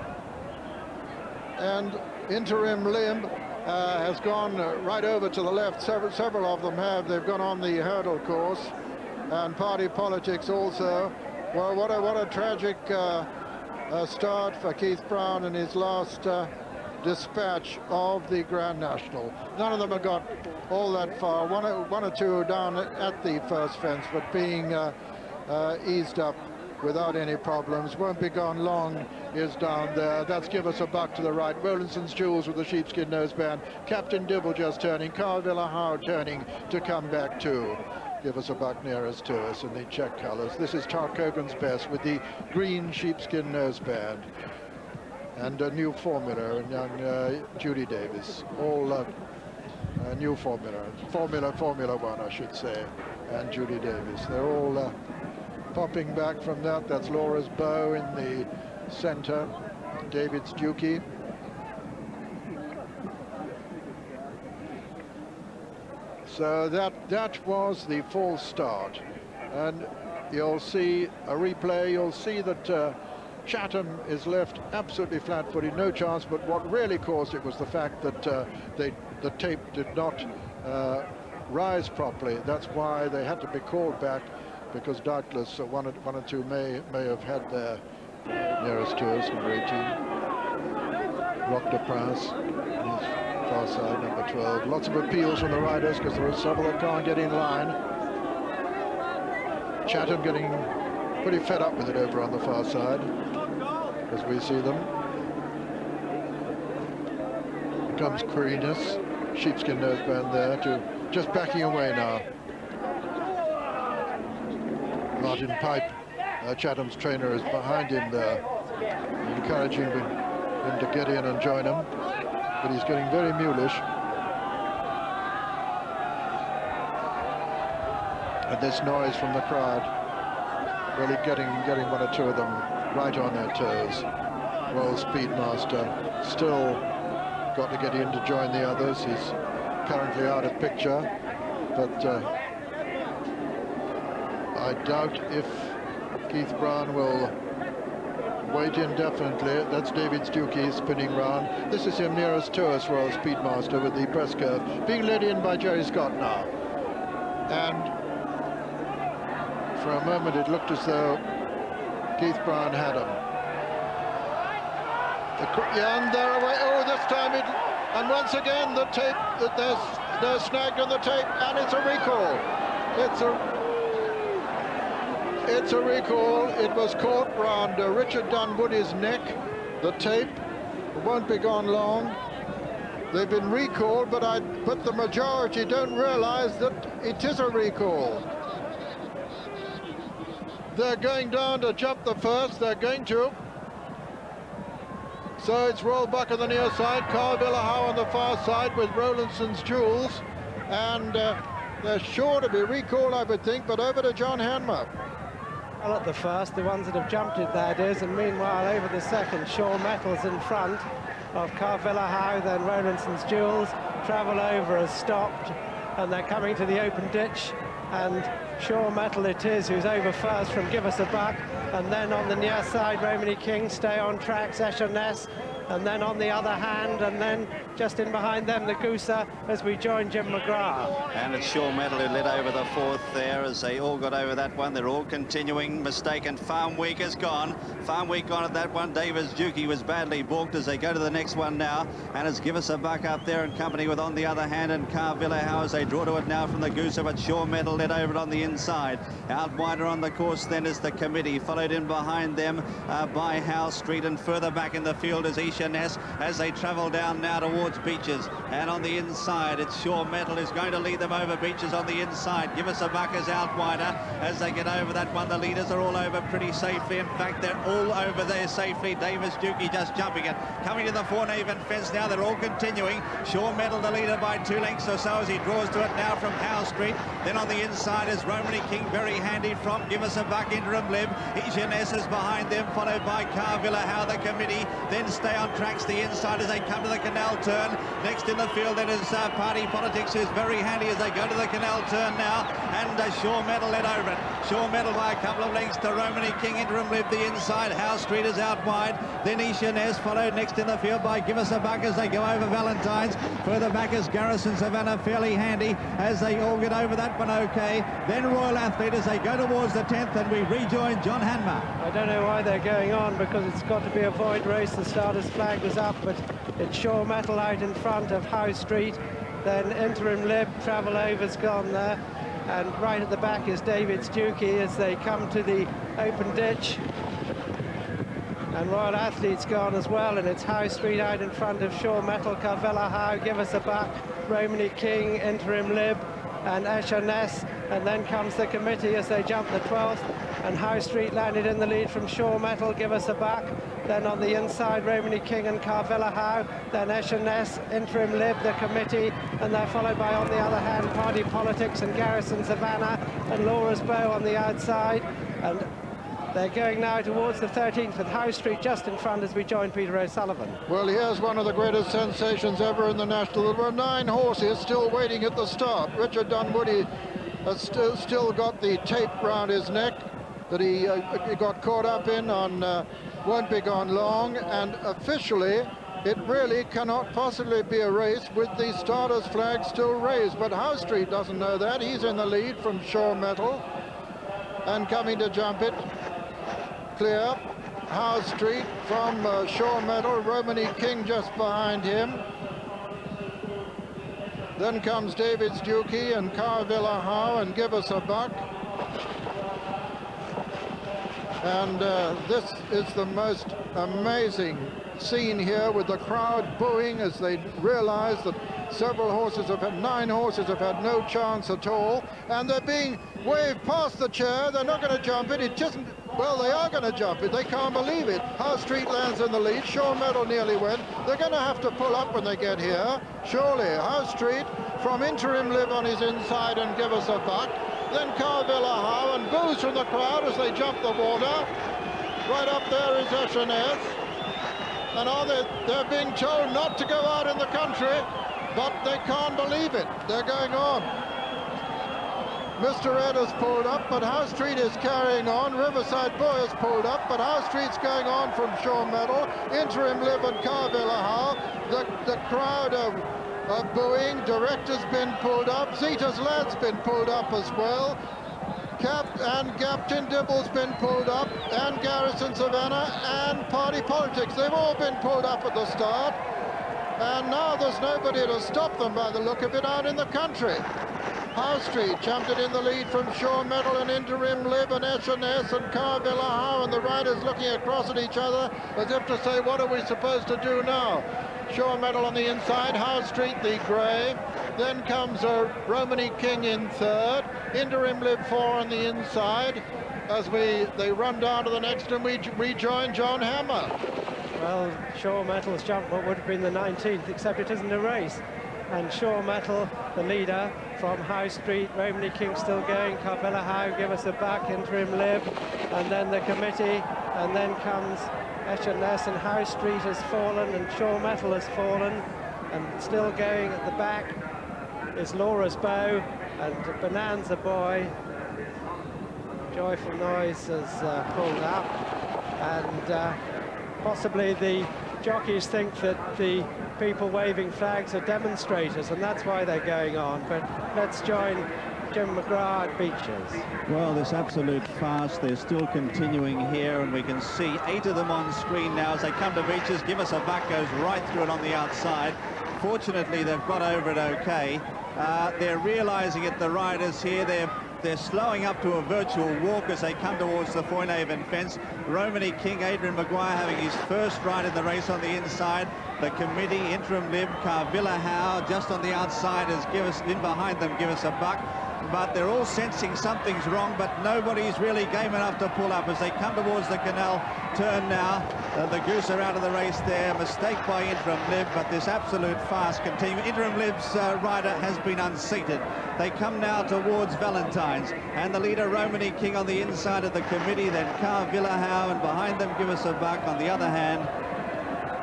C: and Interim Limb has gone right over to the left. Several of them have. They've gone on the hurdle course, and Party Politics also. Well, what a tragic start for Keith Brown in his last dispatch of the Grand National. None of them have got all that far. One or two down at the first fence, but being eased up without any problems. Won't be gone long is down there. That's Give Us a Buck to the right. Rowlandson's Jewels with the sheepskin noseband. Captain Dibble just turning. Carvilla Howe turning to come back too. Give Us a Buck nearest to us in the check colours. This is Tarkogan's Best with the green sheepskin noseband. And a new formula, and young Judy Davis. All new formula. Formula One, I should say. And Judy Davis. They're all popping back from that. That's Laura's Bow in the centre. David's Dukey. So that was the false start, and you'll see a replay. You'll see that Chatham is left absolutely flat-footed, no chance. But what really caused it was the fact that the tape did not rise properly. That's why they had to be called back, because doubtless one or two may have had their nearest to us, number 18, Rock de Prince, on his far side, number 12. Lots of appeals from the riders because there are several that can't get in line. Chatham getting pretty fed up with it over on the far side, as we see them. Here comes Guineas, sheepskin noseband there, to just backing away now. Martin Pipe, Chatham's trainer, is behind him there, encouraging him to get in and join him, but he's getting very mulish. And this noise from the crowd really getting one or two of them right on their toes. Royal Speedmaster still got to get in to join the others. He's currently out of picture, but I doubt if Keith Brown will wait indefinitely. That's David Stuckey spinning round. This is him nearest to us, Royal Speedmaster, with the press curve, being led in by Jerry Scott now. And for a moment it looked as though Keith Brown had him. And they're away. Oh, this time it, and once again the tape, they're snagged on the tape, and it's a recall. It's a recall. It was caught round Richard Dunwoody's neck. The tape won't be gone long. They've been recalled, but the majority don't realize that it is a recall. They're going down to jump the first. They're going to. So it's Rollbuck on the near side, Carl Villahow on the far side with Rowlandson's Jewels, and they're sure to be recalled, I would think, but over to John Hanmer.
G: Well, at the first, the ones that have jumped it, that is, and meanwhile over the second, Shaw Metal's in front of Carl Villahow, then Rowlandson's Jewels. Travel Over has stopped, and they're coming to the open ditch, and Shaw Metal it is who's over first from Give Us a Buck, and then on the near side Romany King, Stay on Tracks, Escher Ness, and then on the other hand, and then just in behind them the Gooser as we join Jim McGrath.
H: And it's Shaw Metal who led over the fourth there as they all got over that one. They're all continuing. Mistaken. Farm Week is gone. Farm Week gone at that one. Davis Dukey was badly balked as they go to the next one now. And it's Give Us a Buck up there in company with on the other hand and Carl Villahow as they draw to it now from the Gooser, but Shaw Metal led over it on the inside. Out wider on the course then is the Committee, followed in behind them by Howe Street, and further back in the field is Escher Ness as they travel down now towards Beaches. And on the inside it's Shaw Metal who's going to lead them over Beaches on the inside. Give Us a Buck is out wider as they get over that one. The leaders are all over pretty safely. In fact, they're all over there safely. Davis Dukey just jumping it. Coming to the Fournaven fence now. They're all continuing. Shaw Metal the leader by 2 lengths or so as he draws to it now from Howe Street. Then on the inside is Romany King, very handy from Give Us a Buck, Interim Lib. Escher Ness is behind them, followed by Carl Villahow, the Committee. Then Stay on Tracks, the inside as they come to the canal turn. Next in the field then is Party Politics, who's very handy as they go to the canal turn now. And Shaw Metal led over it. Shaw Metal by a couple of lengths to Romany King, Interim Lib the inside. Howe Street is out wide. Then Escher Ness followed next in the field by Give Us a Buck as they go over Valentine's. Further back is Garrison Savannah, fairly handy as they all get over that one okay. Then Royal Athlete as they go towards the 10th, and we rejoin John Hanmer.
G: I don't know why they're going on, because it's got to be a void race. The starter's flag was up, but it's Shaw Metal out in front of Howe Street. Then Interim Lib, Travel Over's gone there. And right at the back is David Stuckey as they come to the open ditch. And Royal Athlete's gone as well, and it's Howe Street out in front of Shaw Metal, Carvella Howe, Give Us a Buck, Romany King, Interim Lib, and Escher Ness. And then comes the Committee as they jump the 12th, and Howe Street landed in the lead from Shaw Metal, Give Us a Buck. Then on the inside, Romany King and Carvella Howe, then Escher Ness, Interim Lib, the Committee, and they're followed by, on the other hand, Party Politics and Garrison Savannah, and Laura's Bow on the outside. And They're going now towards the 13th with Howe Street just in front as we join Peter O'Sullivan.
C: Well, here's one of the greatest sensations ever in the National. There were 9 horses still waiting at the start. Richard Dunwoody has still got the tape round his neck that he got caught up in on Won't Be Gone Long, and officially it really cannot possibly be a race with the starter's flag still raised. But Howe Street doesn't know that. He's in the lead from Shaw Metal and coming to jump it. Clear. Howe Street from Shaw Metal, Romany King just behind him. Then comes David's Dukey and Carvilla Howe and Give Us a Buck. And this is the most amazing scene here with the crowd booing as they realize that several horses have had, 9 horses have had no chance at all, and they're being waved past the chair. They're not going to jump it. It just, well, they are going to jump it. They can't believe it. Howe Street lands in the lead. Shaw Metal nearly went. They're going to have to pull up when they get here. Surely Howe Street from Interim Live on his inside and Give Us a Buck. Then Carvilla Howe, and boos from the crowd as they jump the water. Right up there is Echenez. And they're being told not to go out in the country, but they can't believe it. They're going on. Mr. Ed has pulled up, but Howe Street is carrying on. Riverside Boy has pulled up, but Howe Street's going on from Shaw Metal. Interim Live and Carvilla Howe. The crowd are booing. Director's been pulled up. Zeta's Lad's been pulled up as well. Captain Dibble's been pulled up, and Garrison Savannah, and Party Politics. They've all been pulled up at the start, and now there's nobody to stop them by the look of it out in the country. Howe Street jumped it in the lead from Shaw Metal and Interim Live and S&S and Carvilla Howe, and the riders looking across at each other as if to say, what are we supposed to do now? Shaw Metal on the inside, Howe Street the grey. Then comes Romany King in third, Interim Live 4 on the inside as they run down to the next, and we rejoin John Hammer.
G: Well, Shaw Metal's jumped what would have been the 19th, except it isn't a race. And Shaw Metal, the leader from Howe Street, Romany King still going, Carvilla Howe, Give Us a Buck, Interim Live, and then the committee, and then comes Echenez, and Howe Street has fallen, and Shaw Metal has fallen, and still going at the back is Laura's Bow and Bonanza Boy. Joyful Noise has pulled up, and possibly the jockeys think that the people waving flags are demonstrators, and that's why they're going on. But let's join Jim McGrath at Beeches.
I: Well, this absolute farce, they're still continuing here, and we can see 8 of them on screen now as they come to Beeches. Give Us a Buck goes right through it on the outside. Fortunately, they've got over it okay. They're realizing it, the riders here. They're slowing up to a virtual walk as they come towards the Foynehaven fence. Romany King, Adrian Maguire having his first ride in the race on the inside. The committee, Interim Live, Carvilla Howe just on the outside as in behind them, Give Us a Buck. But they're all sensing something's wrong, but nobody's really game enough to pull up as they come towards the canal turn now. The Goose are out of the race there. Mistake by Interim Live, but this absolute farce continues. Interim Live's rider has been unseated. They come now towards Valentine's, and the leader, Romany King, on the inside of the committee, then Carvilla Howe, and behind them, Give Us a Buck. On the other hand,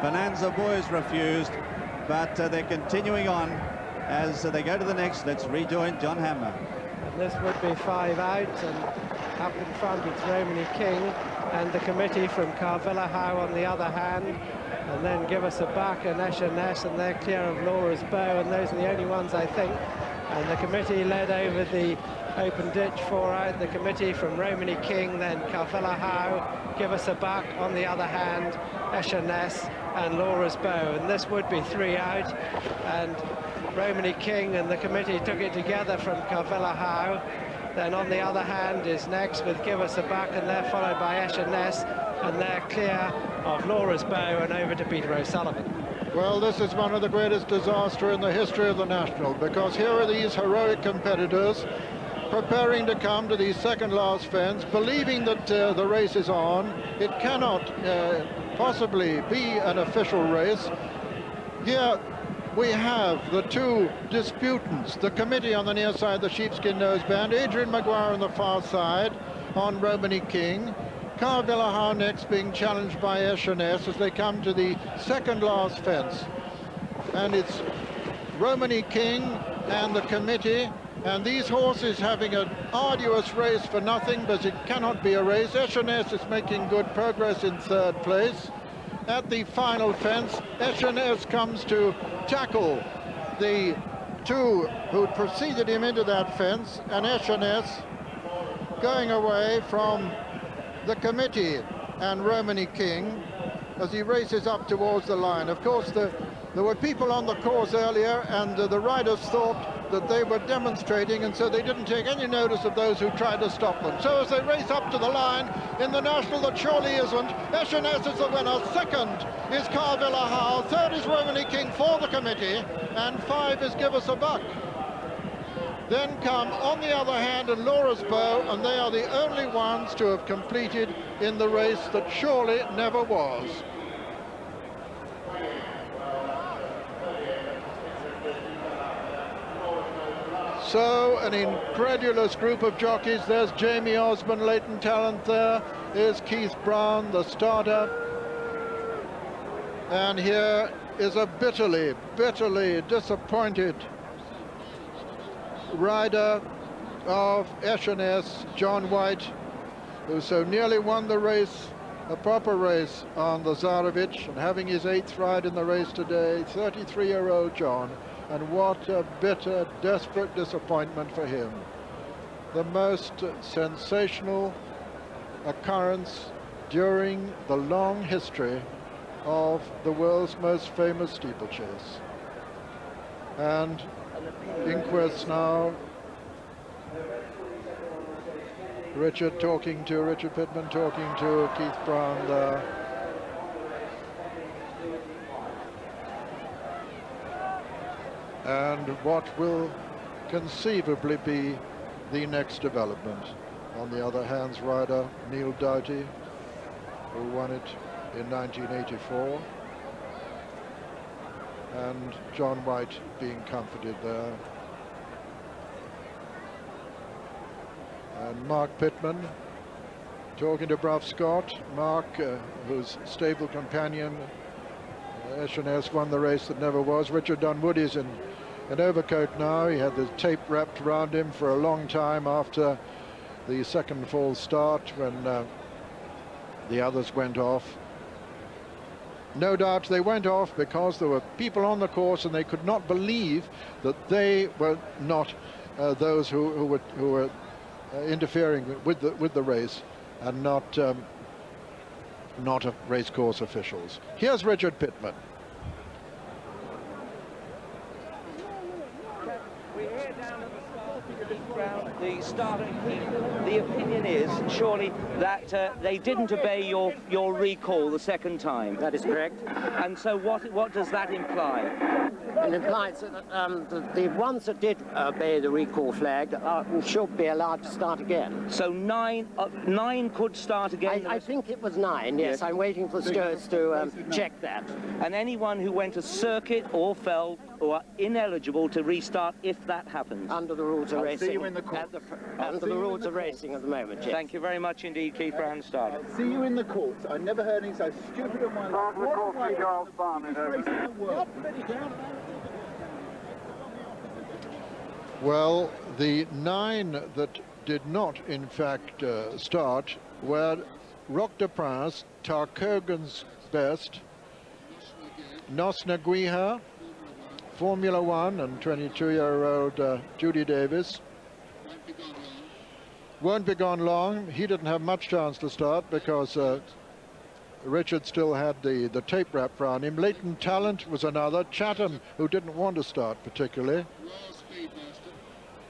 I: Bonanza Boys refused, but they're continuing on as they go to the next. Let's rejoin John Hammer.
G: And this would be 5 out, and up in front it's Romany King and the committee from Carvilla Howe on the other hand, and then Give Us a Buck and Echenez, and they're clear of Laura's Bow, and those are the only ones I think. And the committee led over the open ditch 4 out, the committee from Romany King, then Carvilla Howe, Give Us a Buck, on the other hand Echenez and Laura's Bow, and this would be 3 out, and Romany King and the committee took it together from Carvilla Howe. Then on the other hand is next with Give Us a Buck, and they're followed by Echenez, and they're clear of Laura's Bow and over to Peter O'Sullivan.
C: Well, this is one of the greatest disasters in the history of the National, because here are these heroic competitors preparing to come to the second last fence, believing that the race is on. It cannot possibly be an official race. Here we have the 2 disputants, the committee on the near side, the sheepskin noseband, Adrian Maguire on the far side on Romany King, Carl Villahau next, being challenged by Echerness as they come to the second last fence. And it's Romany King and the committee, and these horses having an arduous race for nothing, but it cannot be a race. Echerness is making good progress in third place. At the final fence, Echerness comes to tackle the two who preceded him into that fence, and Echerness going away from the committee and Romany King as he races up towards the line. Of course, there were people on the course earlier, and the riders thought that they were demonstrating, and so they didn't take any notice of those who tried to stop them. So as they race up to the line in the National, that surely isn't. Echerness is the winner. Second is Carl Villahau. Third is Romany King for the committee, and 5 is Give Us a Buck. Then come, on the other hand, and Laura's Bow, and they are the only ones to have completed in the race that surely never was. So, an incredulous group of jockeys. There's Jamie Osborne, latent talent there. Here's Keith Brown, the starter. And here is a bitterly, bitterly disappointed rider of Echerness, John White, who so nearly won the race, a proper race on the Tsarevich, and having his 8th ride in the race today, 33-year-old John. And what a bitter, desperate disappointment for him. The most sensational occurrence during the long history of the world's most famous steeplechase. And inquests now. Richard Pittman talking to Keith Brown there. And what will conceivably be the next development. On the other hand, rider Neil Doughty, who won it in 1984, and John White being comforted there. And Mark Pittman talking to Bruff Scott. Mark, whose stable companion, Echerness, won the race that never was. Richard Dunwoody's in an overcoat now. He had the tape wrapped around him for a long time after the second false start when the others went off. No doubt they went off because there were people on the course and they could not believe that they were not those who were interfering with the race and not racecourse officials. Here's Richard Pittman.
J: The starting, the opinion is surely that they didn't obey your recall the second time.
K: That is correct.
J: And so what does that imply?
K: It implies that the ones that did obey the recall flag should be allowed to start again.
J: So nine could start again?
K: I think it was 9, yes. I'm waiting for stewards to check that.
J: And anyone who went to circuit or fell or are ineligible to restart if that happens?
K: Under the rules of racing.
J: See you in the court.
K: Under the rules of racing at the moment, yes.
J: Thank you very much indeed, Keith Brown, starter.
L: I'll see you in the courts. I've never heard anything so stupid in my life.
C: Well, the 9 that did not, in fact, start were Roc de Prince, Tarkogan's Best, Nosna Guiha, Formula 1 and 22-year-old Judy Davis. Won't Be Gone Long. He didn't have much chance to start because Richard still had the tape wrapped around him. Latent Talent was another. Chatham, who didn't want to start particularly.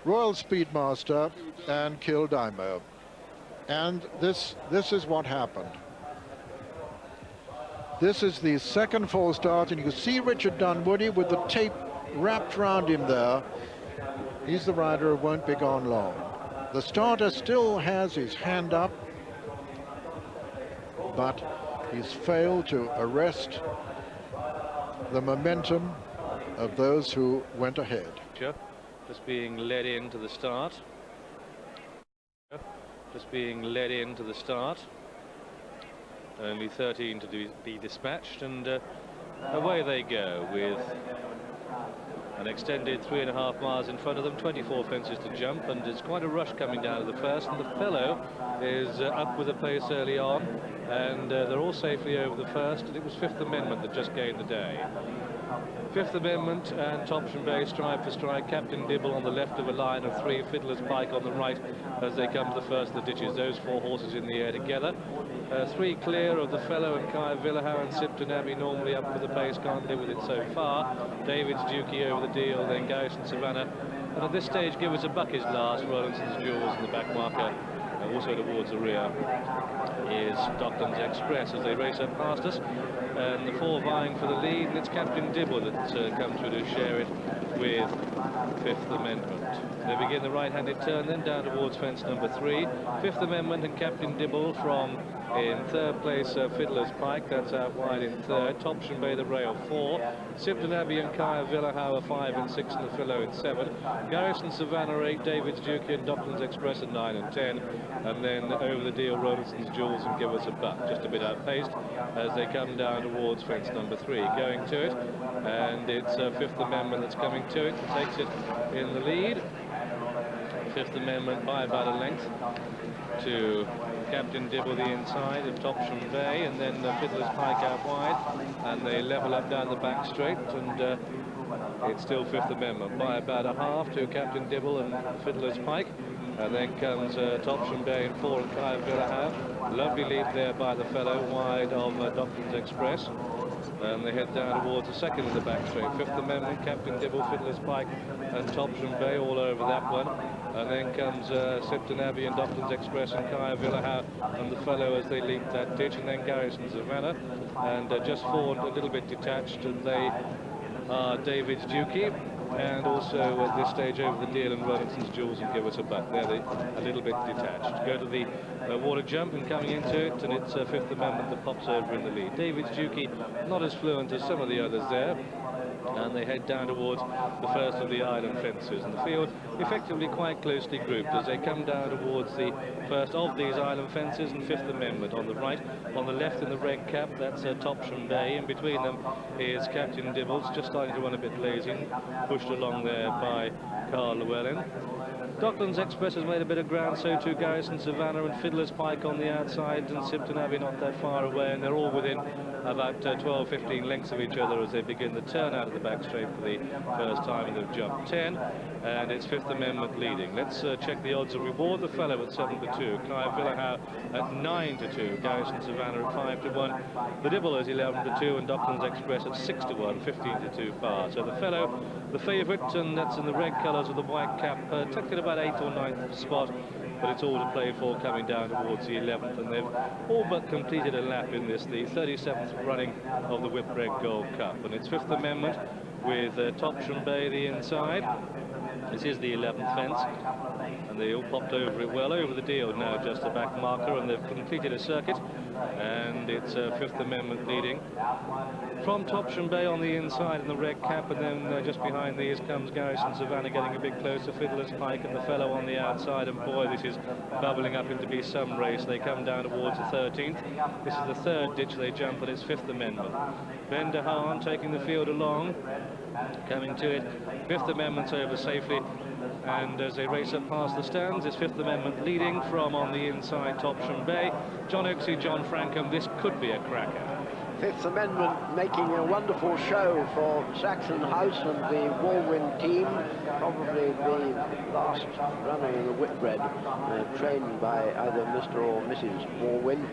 C: Royal Speedmaster and Kildimo. And this is what happened. This is the second false start, and you can see Richard Dunwoody with the tape wrapped around him there. He's the rider who Won't Be Gone Long. The starter still has his hand up, but he's failed to arrest the momentum of those who went ahead.
M: Just being led into the start. Just being led into the start. Only 13 to be dispatched, and away they go with an extended 3.5 miles in front of them, 24 fences to jump, and it's quite a rush coming down to the first, and the fellow is up with a pace early on, and they're all safely over the first, and it was Fifth Amendment that just gained the day. Fifth Amendment and Thompson Bay stride for stride. Captain Dibble on the left of a line of 3, Fiddler's Pike on the right as they come to the first of the ditches. Those 4 horses in the air together. 3 clear of the fellow and Kai Villahow and Sipton Abbey normally up for the pace, can't live with it so far. David's Dukey over the deal, then Garrison Savannah. And at this stage, Give Us a Buck is last. Rollinson's Jewels in the back marker. Also towards the rear is Docklands Express as they race up past us, and the 4 vying for the lead, and it's Captain Dibble that's come through to share it with Fifth Amendment. They begin the right-handed turn then down towards fence number 3. Fifth Amendment and Captain Dibble from in 3rd place Fiddler's Pike, that's out wide in 3rd. Thompson Bay the rail 4. Sipton Abbey and Kaya Villahow 5 and 6, and the fellow in 7. Garrison Savannah 8, David's Dukey and Docklands Express at 9 and 10. And then over the deal, Robinson's Jewels and Give Us a Buck, just a bit outpaced as they come down towards fence number 3. Going to it, and it's Fifth Amendment that's coming to it and takes it in the lead. Fifth Amendment by about a length to Captain Dibble the inside of Thompson Bay, and then Fiddler's Pike out wide, and they level up down the back straight, and it's still Fifth Amendment by about a half to Captain Dibble and Fiddler's Pike. And then comes Thompson Bay in 4 and Kai Villahow. Lovely lead there by the fellow wide of Docklands Express. And they head down towards the second in the back straight. Fifth Amendment, Captain Dibble, Fiddler's Pike and Thompson Bay all over that one. And then comes Sipton Abbey and Docklands Express and Kai Villahow and the fellow as they leap that ditch. And then Garrison Savannah. And just forward a little bit detached, and they are David's Dukey. And also at this stage over the deal and Robinson's Jewels and Give Us a Buck. There they a little bit detached. Go to the water jump and coming into it, and it's Fifth Amendment that pops over in the lead. David's Dukey not as fluent as some of the others there, and they head down towards the first of the island fences, and the field effectively quite closely grouped as they come down towards the first of these island fences, and Fifth Amendment on the right. On the left in the red cap, that's Thompson Bay. In between them is Captain Dibbles, just starting to run a bit lazy, pushed along there by Carl Llewellyn. Docklands Express has made a bit of ground, so too Garrison Savannah and Fiddler's Pike on the outside, and Sipton Abbey not that far away, and they're all within about 12-15 lengths of each other as they begin the turn out of the back straight for the first time, and they've jumped 10, and it's Fifth Amendment leading. Let's check the odds of reward. The fellow at 7-2, Kai Villahow at 9-2, Garrison Savannah at 5-1, the Dibble is 11-2, and Docklands Express at 6-1, 15-2 far. So the fellow, the favourite, and that's in the red colours with the white cap, tucked in about 8th or 9th spot, but it's all to play for coming down towards the 11th, and they've all but completed a lap in this, the 37th running of the Whitbread Gold Cup, and it's Fifth Amendment with Thompson Bay the inside. This is the 11th fence, and they all popped over it well. Over the deal now, just the back marker, and they've completed a circuit, and it's Fifth Amendment leading from Thompson Bay on the inside in the red cap, and then just behind these comes Garrison Savannah getting a bit closer, Fiddler's Pike and the fellow on the outside, and boy, this is bubbling up into be some race. They come down towards the 13th. This is the third ditch they jump, and it's Fifth Amendment. Ben DeHaan taking the field along, coming to it. Fifth Amendment's over safely, and as they race up past the stands, it's Fifth Amendment leading from on the inside Thompson Bay. John Oaksey, John Frankham, this could be a cracker.
K: Fifth Amendment making a wonderful show for Saxon House and the Warwind team, probably the last runner in the Whitbread, trained by either Mr. or Mrs. Warwind,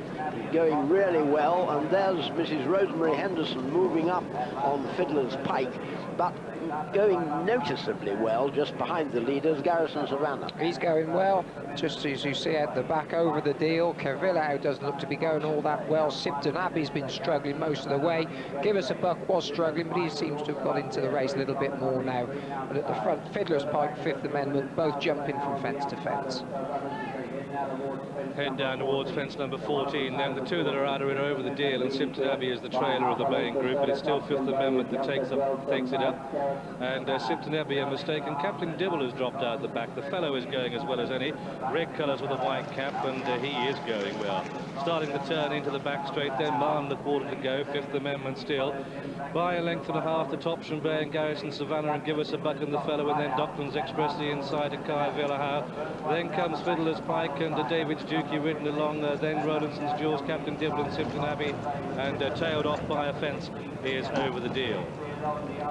K: going really well. And there's Mrs. Rosemary Henderson moving up on Fiddler's Pike, but going noticeably well just behind the leaders, Garrison Savannah.
N: He's going well, just as you see at the back over the deal. Cavillau doesn't look to be going all that well. Sipton Abbey's been struggling most of the way. Give Us a Buck was struggling, but he seems to have got into the race a little bit more now. And at the front, Fiddler's Pike, Fifth Amendment, both jumping from fence to fence.
M: head down towards fence number 14. Then the two that are out are over the deal, and Simpton Abbey is the trailer of the main group, but it's still Fifth Amendment that takes it up. And Simpton Abbey, a mistaken. Captain Dibble has dropped out the back. The fellow is going as well as any. Red colours with a white cap, and he is going well. Starting the turn into the back straight, then Marne the quarter to go. Fifth Amendment still by a length and a half to Topsham Bay and Garrison Savannah and Give Us a Buck and the fellow, and then Docklands Express the inside to Kai Villahow. Then comes Fiddler's Pike and David's Dukey ridden along, then Rowlandson's Jewels, Captain Dibble and Simpton Abbey, and tailed off by a fence is Over the Deal.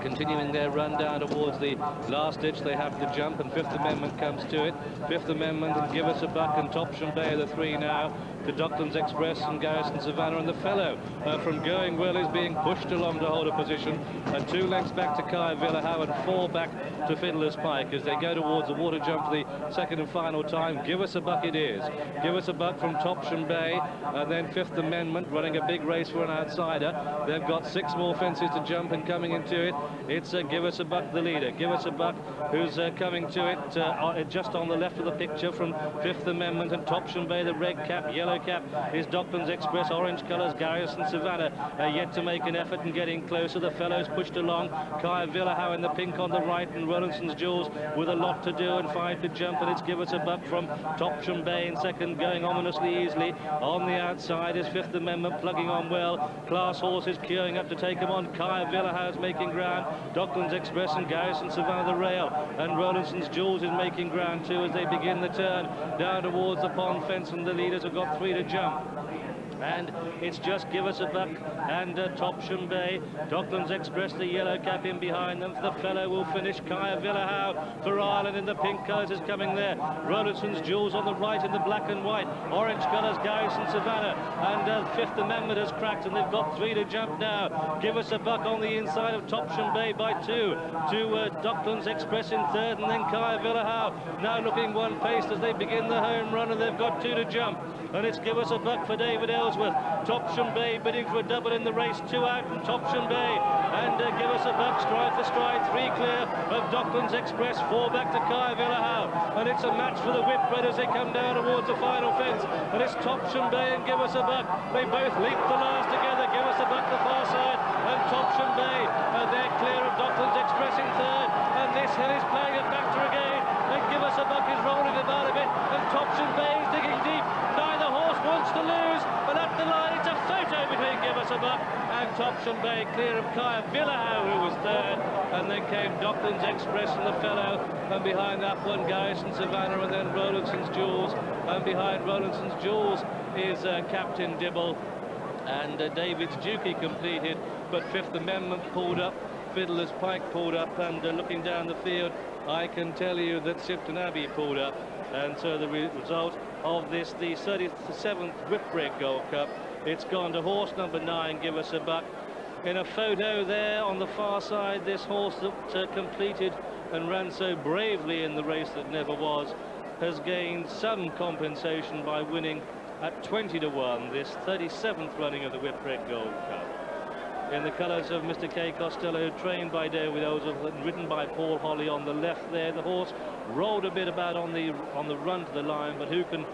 M: Continuing their run down towards the last ditch, they have to jump, and Fifth Amendment comes to it. Fifth Amendment and Give Us a Buck and Topsham Bay are the three now, to Docklands Express and Garrison Savannah, and the fellow from Going Well is being pushed along to hold a position, and 2 lengths back to Kai Villahow and 4 back to Fiddler's Pike as they go towards the water jump for the second and final time. Give Us a Buck it is. Give Us a Buck from Topsham Bay, and then Fifth Amendment running a big race for an outsider. They've got 6 more fences to jump, and coming into it, it's Give Us a Buck the leader. Give Us a Buck who's coming to it just on the left of the picture from Fifth Amendment and Topsham Bay. The red cap, yellow cap is Docklands Express, orange colours Garrison Savannah yet to make an effort and getting closer. The fellows pushed along. Kai Villahow in the pink on the right, and Rowlandson's Jewels with a lot to do and 5 to jump, and it's Give Us a Buck from Topsham Bay in second, going ominously easily. On the outside is Fifth Amendment plugging on well. Class horses queuing up to take him on. Kai Villahow's making ground. Docklands Express and Garrison Savannah the rail, and Rowlandson's Jewels is making ground too as they begin the turn down towards the pond fence, and the leaders have got 3 to jump. And it's just Give Us a Buck and Topsham Bay. Docklands Express, the yellow cap in behind them. The fellow will finish. Kai Villahow for Ireland in the pink colours is coming there. Rowlandson's Jewels on the right in the black and white. Orange colours Garrison Savannah, and Fifth Amendment has cracked, and they've got 3 to jump now. Give Us a Buck on the inside of Topsham Bay by 2 to Docklands Express in third, and then Kai Villahow now looking one-paced as they begin the home run, and they've got 2 to jump. And it's Give Us a Buck for David Ellsworth. Topsham Bay bidding for a double in the race. 2 out from Topsham Bay. And Give Us a Buck stride for stride. 3 clear of Docklands Express. 4 back to Kai Villahow. And it's a match for the Whitbread as they come down towards the final fence. And it's Topsham Bay and Give Us a Buck. They both leap the last together. Give Us a Buck the far side. And Topsham Bay. They're clear of Docklands Express in third. And this hill is playing a factor again. And Give Us a Buck is rolling about a bit. And Topsham Bay is digging deep. Neither horse wants to lose, but at the line it's a photo between Give Us a Buck and Topsham Bay, clear of Kai Villahow, who was third, and then came Docklands Express and the fellow, and behind that one Garrison Savannah, and then Rowlandson's Jewels, and behind Rowlandson's Jewels is Captain Dibble, and David's Dukey completed, but Fifth Amendment pulled up, Fiddler's Pike pulled up, and looking down the field, I can tell you that Simpton Abbey pulled up. And so the result of this, the 37th Whitbread Gold Cup, it's gone to horse number 9, Give Us a Buck. In a photo there on the far side, this horse that completed and ran so bravely in the race that never was, has gained some compensation by winning at 20 to 1 this 37th running of the Whitbread Gold Cup. In the colours of Mr. K. Costello, trained by David Ellsworth and ridden by Paul Holly on the left there. The horse rolled a bit about on the run to the line, but who can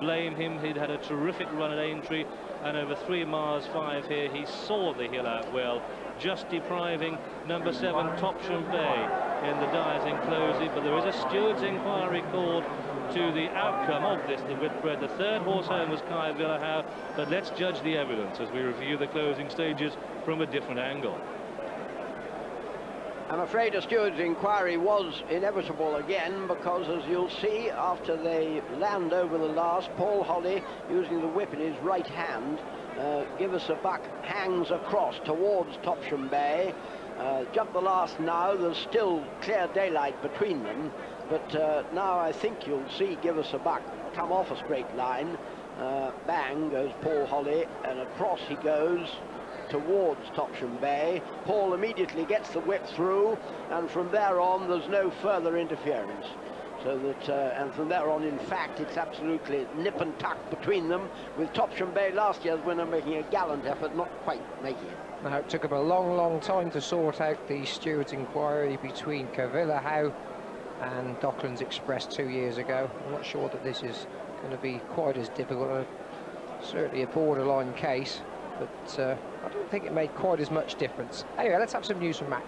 M: blame him? He'd had a terrific run at Aintree, and over 3 miles 5 here, he saw the hill out well, just depriving number 7 Topsham Bay in the dieting closing. But there is a steward's inquiry called to the outcome of this, the Whitbread. The third horse home was Kai Villahow, but let's judge the evidence as we review the closing stages from a different angle.
K: I'm afraid a steward's inquiry was inevitable again, because as you'll see, after they land over the last, Paul Holly, using the whip in his right hand, Give Us a Buck hangs across towards Topsham Bay. Jump the last now, there's still clear daylight between them, but now I think you'll see Give Us a Buck come off a straight line. Bang goes Paul Holly, and across he goes towards Topsham Bay. Paul immediately gets the whip through, and from there on there's no further interference. So that, and from there on, in fact, it's absolutely nip and tuck between them, with Topsham Bay, last year's winner, making a gallant effort, not quite making it.
N: Now, it took him a long, long time to sort out the steward's inquiry between Villahow and Docklands Express 2 years ago. I'm not sure that this is going to be quite as difficult. Certainly a borderline case, but I don't think it made quite as much difference. Anyway, let's have some news from Mac.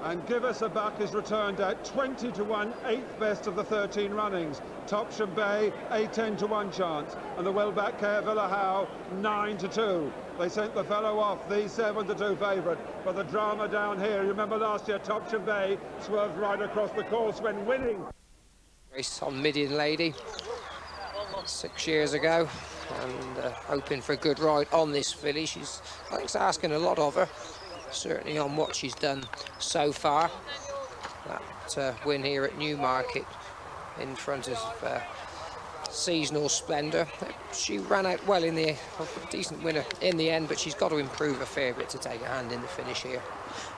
O: And Give Us a Buck is returned at 20 to 1, 8th best of the 13 runnings. Topsham Bay, a 10 to 1 chance. And the well-back Caervilla Howe, 9 to 2. They sent the fellow off, the 7 to 2 favourite. But the drama down here, you remember last year, Topsham Bay swerved right across the course when winning.
N: Race on Midian Lady 6 years ago, and hoping for a good ride on this filly. I think it's asking a lot of her, certainly on what she's done so far. That win here at Newmarket in front of Seasonal Splendour. She ran out well in the decent winner in the end, but she's got to improve a fair bit to take a hand in the finish here.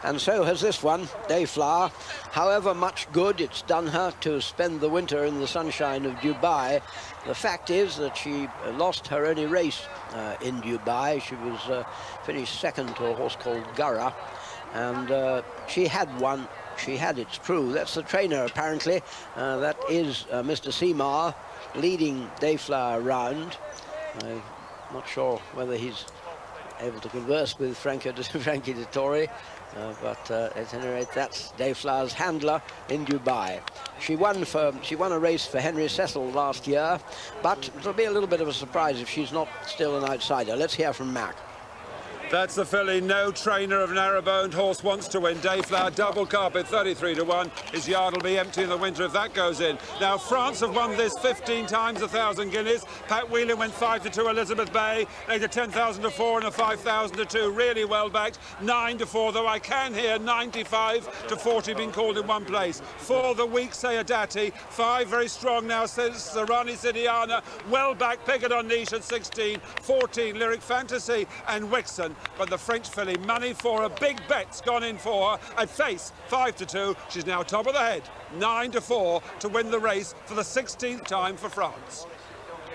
K: And so has this one, Dayflower. However much good it's done her to spend the winter in the sunshine of Dubai, the fact is that she lost her only race in Dubai. She was finished second to a horse called Gurra, and she had won. She had, it's true. That's the trainer, apparently. That is Mr. Seymour leading Dayflower round. I'm not sure whether he's able to converse with Frankie Dettori, but at any rate, that's Dayflower's handler in Dubai. She won a race for Henry Cecil last year, but it'll be a little bit of a surprise if she's not still an outsider. Let's hear from Mac.
O: That's the filly. No trainer of narrow-boned horse wants to win. Dayflower double carpet, 33 to 1. His yard will be empty in the winter if that goes in. Now, France have won this 15 times, 1,000 guineas. Pat Whelan went 5 to 2, Elizabeth Bay. Later 10,000 to 4 and a 5,000 to 2. Really well backed. 9 to 4, though I can hear 95 to 40 being called in one place. 4 the weak Sayadati. 5 very strong now, says Sarani Sidiana. Well backed, Pickett on Niche at 16. 14 Lyric Fantasy and Wixon. But the French filly, money for a big bet's gone in for her at face, 5 to 2. She's now top of the head, 9 to 4 to win the race for the 16th time for France.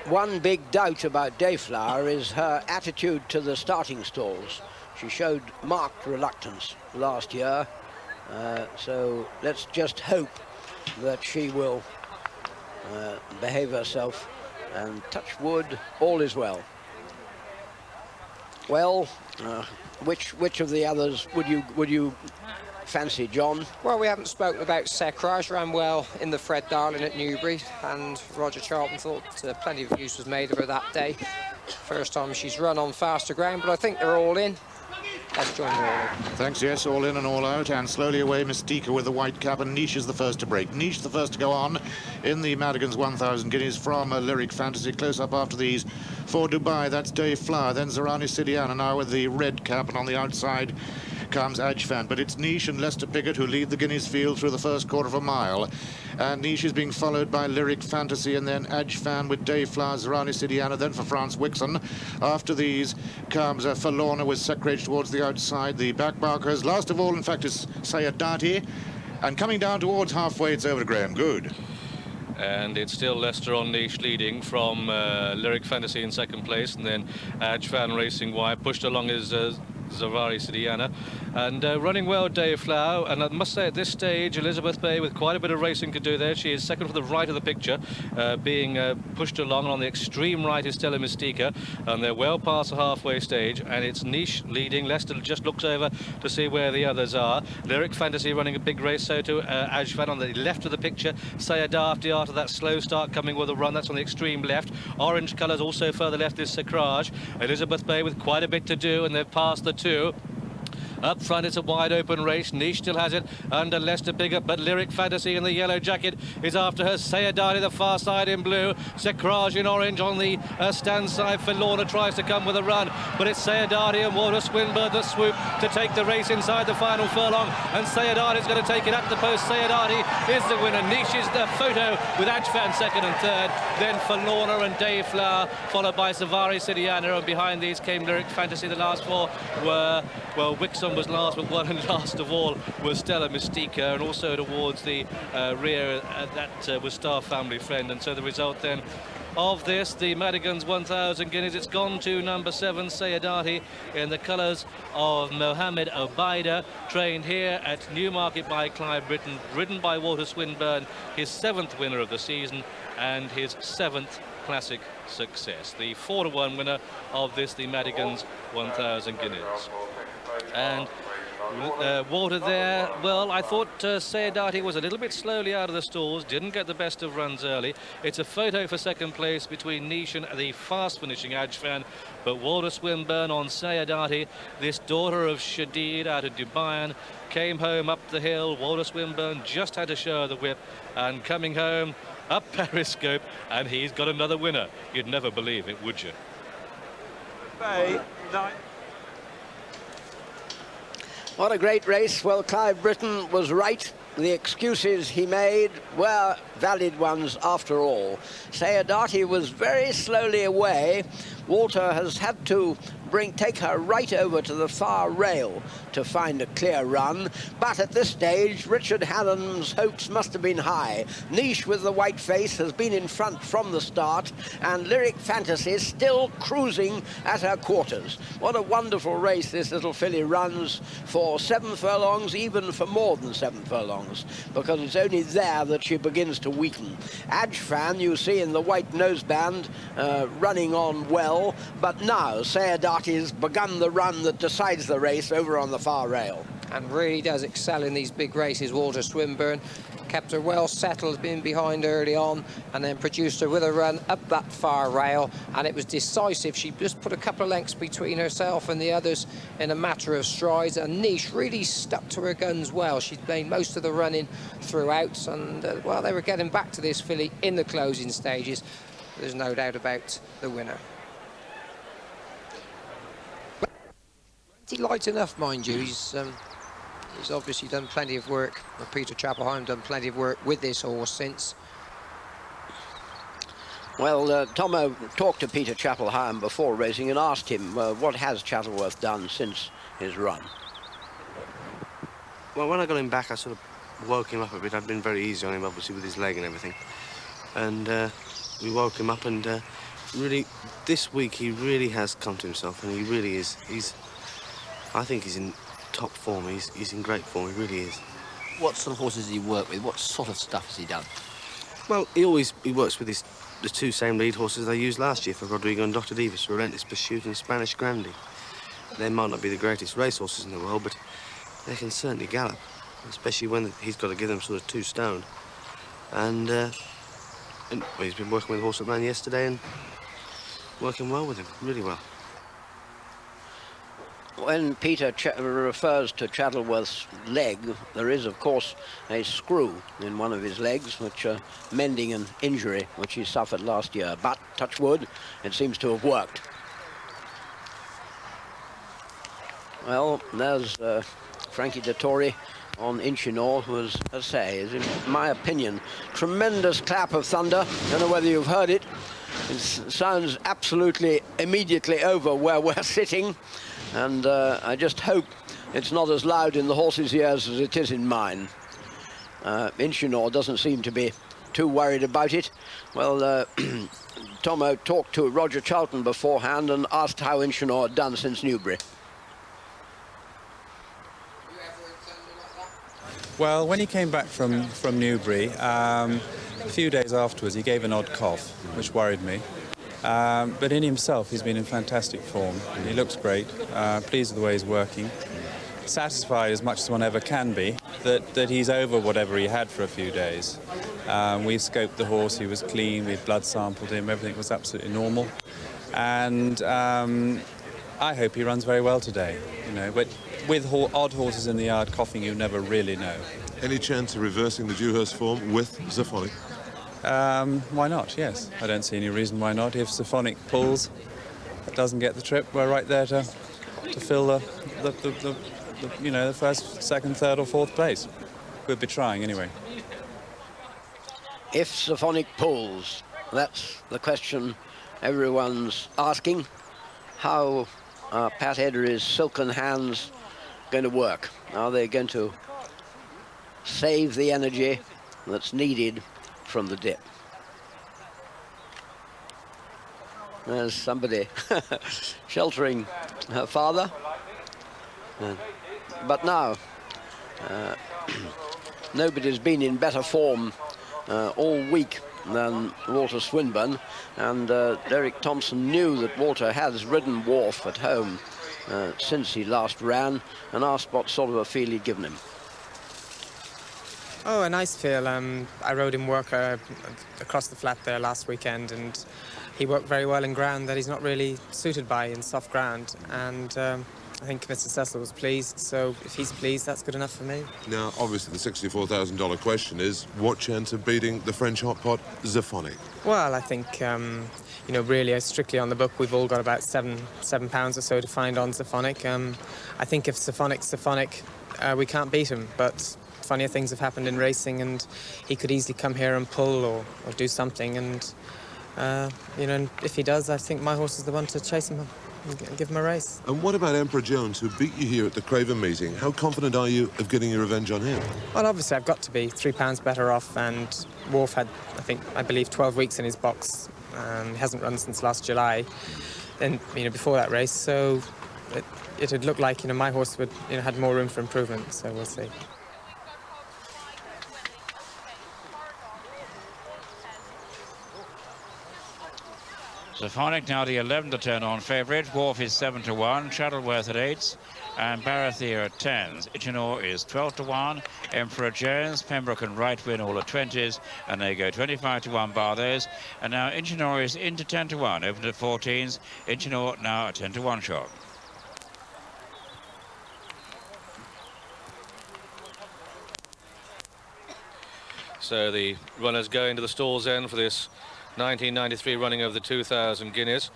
K: One big doubt about Dayflower is her attitude to the starting stalls. She showed marked reluctance last year, so let's just hope that she will behave herself, and touch wood, all is well. Well, which of the others would you fancy, John?
N: Well, we haven't spoken about Secrage. Ran well in the Fred Darling at Newbury, and Roger Charlton thought plenty of use was made of her that day. First time she's run on faster ground, but I think they're all in. Let's join them all in.
P: Thanks, yes, all in and all out, and slowly away Mystica with the white cap, and Niche is the first to break. Niche the first to go on in the Madigan's 1,000 guineas from Lyric Fantasy. Close up after these for Dubai, that's Dayflower, then Zarani Sidiana now with the red cap, and on the outside comes Ajfan, but it's Niche and Lester Piggott who lead the Guineas field through the first quarter of a mile, and Niche is being followed by Lyric Fantasy, and then Ajfan with Dayflower, Zarani Sidiana, then for France Wixon. After these comes Forlorna with Secrage towards the outside, the backmarkers. Last of all, in fact, is Sayadati, and coming down towards halfway, it's over to Graham Good.
M: And it's still Leicester on Niche leading from Lyric Fantasy in second place, and then Ajfan racing wide, pushed along his Zavari Sidiana, and running well Dayflower, and I must say at this stage Elizabeth Bay with quite a bit of racing to do there. She is second from the right of the picture, being pushed along. On the extreme right is Stella Mystica, and they're well past the halfway stage, and it's Niche leading. Leicester just looks over to see where the others are. Lyric Fantasy running a big race, so to Ajfan on the left of the picture. Sayadafti after that slow start coming with a run, that's on the extreme left. Orange colours also further left is Secrage. Elizabeth Bay with quite a bit to do, and they've passed the two. Up front, it's a wide open race. Niche still has it under Lester Piggott, but Lyric Fantasy in the yellow jacket is after her. Sayadati the far side in blue. Secrage in orange on the stand side. Forlorna tries to come with a run, but it's Sayadati and Walter Swinburne that swoop to take the race inside the final furlong, and Sayadati is going to take it up the post. Sayadati is the winner. Niche is the photo with Ajfan second and third, then Forlorna and Dayflower, followed by Zavari Sidiana, and behind these came Lyric Fantasy. The last four were, well, Wixon was last, but one and last of all was Stella Mystica, and also towards the rear that was Star Family Friend. And so the result then of this, the Madigan's 1,000 guineas. It's gone to number 7, Sayadati, in the colours of Mohammed Obaida, trained here at Newmarket by Clive Britton, ridden by Walter Swinburne, his 7th winner of the season and his 7th classic success. The 4-to-1 winner of this, the Madigan's 1,000 guineas. And Walter there, well, I thought Sayadati was a little bit slowly out of the stalls, didn't get the best of runs early. It's a photo for second place between Nish and the fast finishing Ajfan, but Walter Swinburne on Sayadati, this daughter of Shadid out of Dubai, came home up the hill. Walter Swinburne just had to show the whip, and coming home up Periscope, and he's got another winner. You'd never believe it, would you?
K: What a great race. Well, Clive Britton was right. The excuses he made were valid ones after all. Sayadati was very slowly away. Walter has had to take her right over to the far rail to find a clear run, but at this stage Richard Hallam's hopes must have been high. Niche with the white face has been in front from the start, and Lyric Fantasy still cruising at her quarters. What a wonderful race this little filly runs for 7 furlongs, even for more than 7 furlongs, because it's only there that she begins to weaken. Ajfan, you see in the white noseband, running on well, but now Sayadati has begun the run that decides the race over on the far rail.
N: And really does excel in these big races, Walter Swinburne. Kept her well settled, been behind early on, and then produced her with a run up that far rail, and it was decisive. She just put a couple of lengths between herself and the others in a matter of strides, and Niche really stuck to her guns well. She'd made most of the running throughout, and well, they were getting back to this filly in the closing stages. There's no doubt about the winner. Light enough, mind you. He's obviously done plenty of work. Peter Chapelheim done plenty of work with this horse since.
K: Well, Tomo talked to Peter Chapelheim before racing and asked him what has Chattleworth done since his run.
Q: Well, when I got him back, I sort of woke him up a bit. I'd been very easy on him, obviously, with his leg and everything. And we woke him up, and really, this week he really has come to himself, and he really is. I think he's in top form. He's in great form. He really is.
R: What sort of horses does he work with? What sort of stuff has he done?
Q: Well, he works with the 2 same lead horses they used last year for Roderigo and Dr. Davis, Relentless Pursuit and Spanish Grandee. They might not be the greatest racehorses in the world, but they can certainly gallop, especially when he's got to give them sort of 2 stone. And well, he's been working with a horse that ran yesterday and working well with him, really well.
K: When Peter refers to Chattleworth's leg, there is, of course, a screw in one of his legs, which mending an injury which he suffered last year. But, touch wood, it seems to have worked. Well, there's Frankie Dettori on Inchinor, who is, as I say, is, in my opinion, tremendous clap of thunder. Don't know whether you've heard it. It sounds absolutely immediately over where we're sitting. And I just hope it's not as loud in the horse's ears as it is in mine. Inchinor doesn't seem to be too worried about it. Well, Tomo talked to Roger Charlton beforehand and asked how Inchinor had done since Newbury.
S: Well, when he came back from Newbury, a few days afterwards, he gave an odd cough, which worried me. But in himself, he's been in fantastic form. He looks great, pleased with the way he's working, satisfied as much as one ever can be that he's over whatever he had for a few days. We've scoped the horse, he was clean, we've blood sampled him, everything was absolutely normal. And I hope he runs very well today, you know, but with odd horses in the yard coughing, you never really know.
T: Any chance of reversing the Dewhurst form with Zaphonic?
S: Why not? Yes, I don't see any reason why not. If Zaphonic pulls, doesn't get the trip, we're right there to fill the you know, the first, second, third, or fourth place. We'll be trying anyway.
K: If Zaphonic pulls, that's the question everyone's asking. How are Pat Eddery's silken hands going to work? Are they going to save the energy that's needed from the dip? There's somebody sheltering her father. But now, nobody's been in better form all week than Walter Swinburne, and Derek Thompson knew that Walter has ridden Wharf at home since he last ran, and asked what sort of a feel he'd given him.
U: Oh, a nice feel. I rode him work across the flat there last weekend, and he worked very well in ground that he's not really suited by in soft ground, and I think Mr. Cecil was pleased, so if he's pleased, that's good enough for me.
T: Now, obviously, the $64,000 question is, what chance of beating the French hot pot, Zephonic?
U: Well, I think, you know, really, strictly on the book, we've all got about £7 or so to find on Zephonic. I think if Zephonic's Zephonic, we can't beat him, but funnier things have happened in racing, and he could easily come here and pull or do something, and, you know, if he does, I think my horse is the one to chase him and give him a race.
T: And what about Emperor Jones, who beat you here at the Craven meeting? How confident are you of getting your revenge on him?
U: Well, obviously, I've got to be £3 better off, and Wharf had, I believe, 12 weeks in his box. He hasn't run since last July, and, you know, before that race, so it had looked like, you know, my horse would, you know, had more room for improvement, so we'll see.
V: Zephonic now the 11 to turn on favourite. Wharf is 7 to 1. Shuttleworth at 8s. And Baratheer at 10s. Ichinor is 12 to 1. Emperor Jones, Pembroke and Right win all at 20s. And they go 25 to 1 bar those. And now Ichinor is into 10 to 1. Opened at 14s. Ichinor now a 10 to 1 shot.
M: So the runners go into the stalls end for this 1993 running of the 2,000 guineas,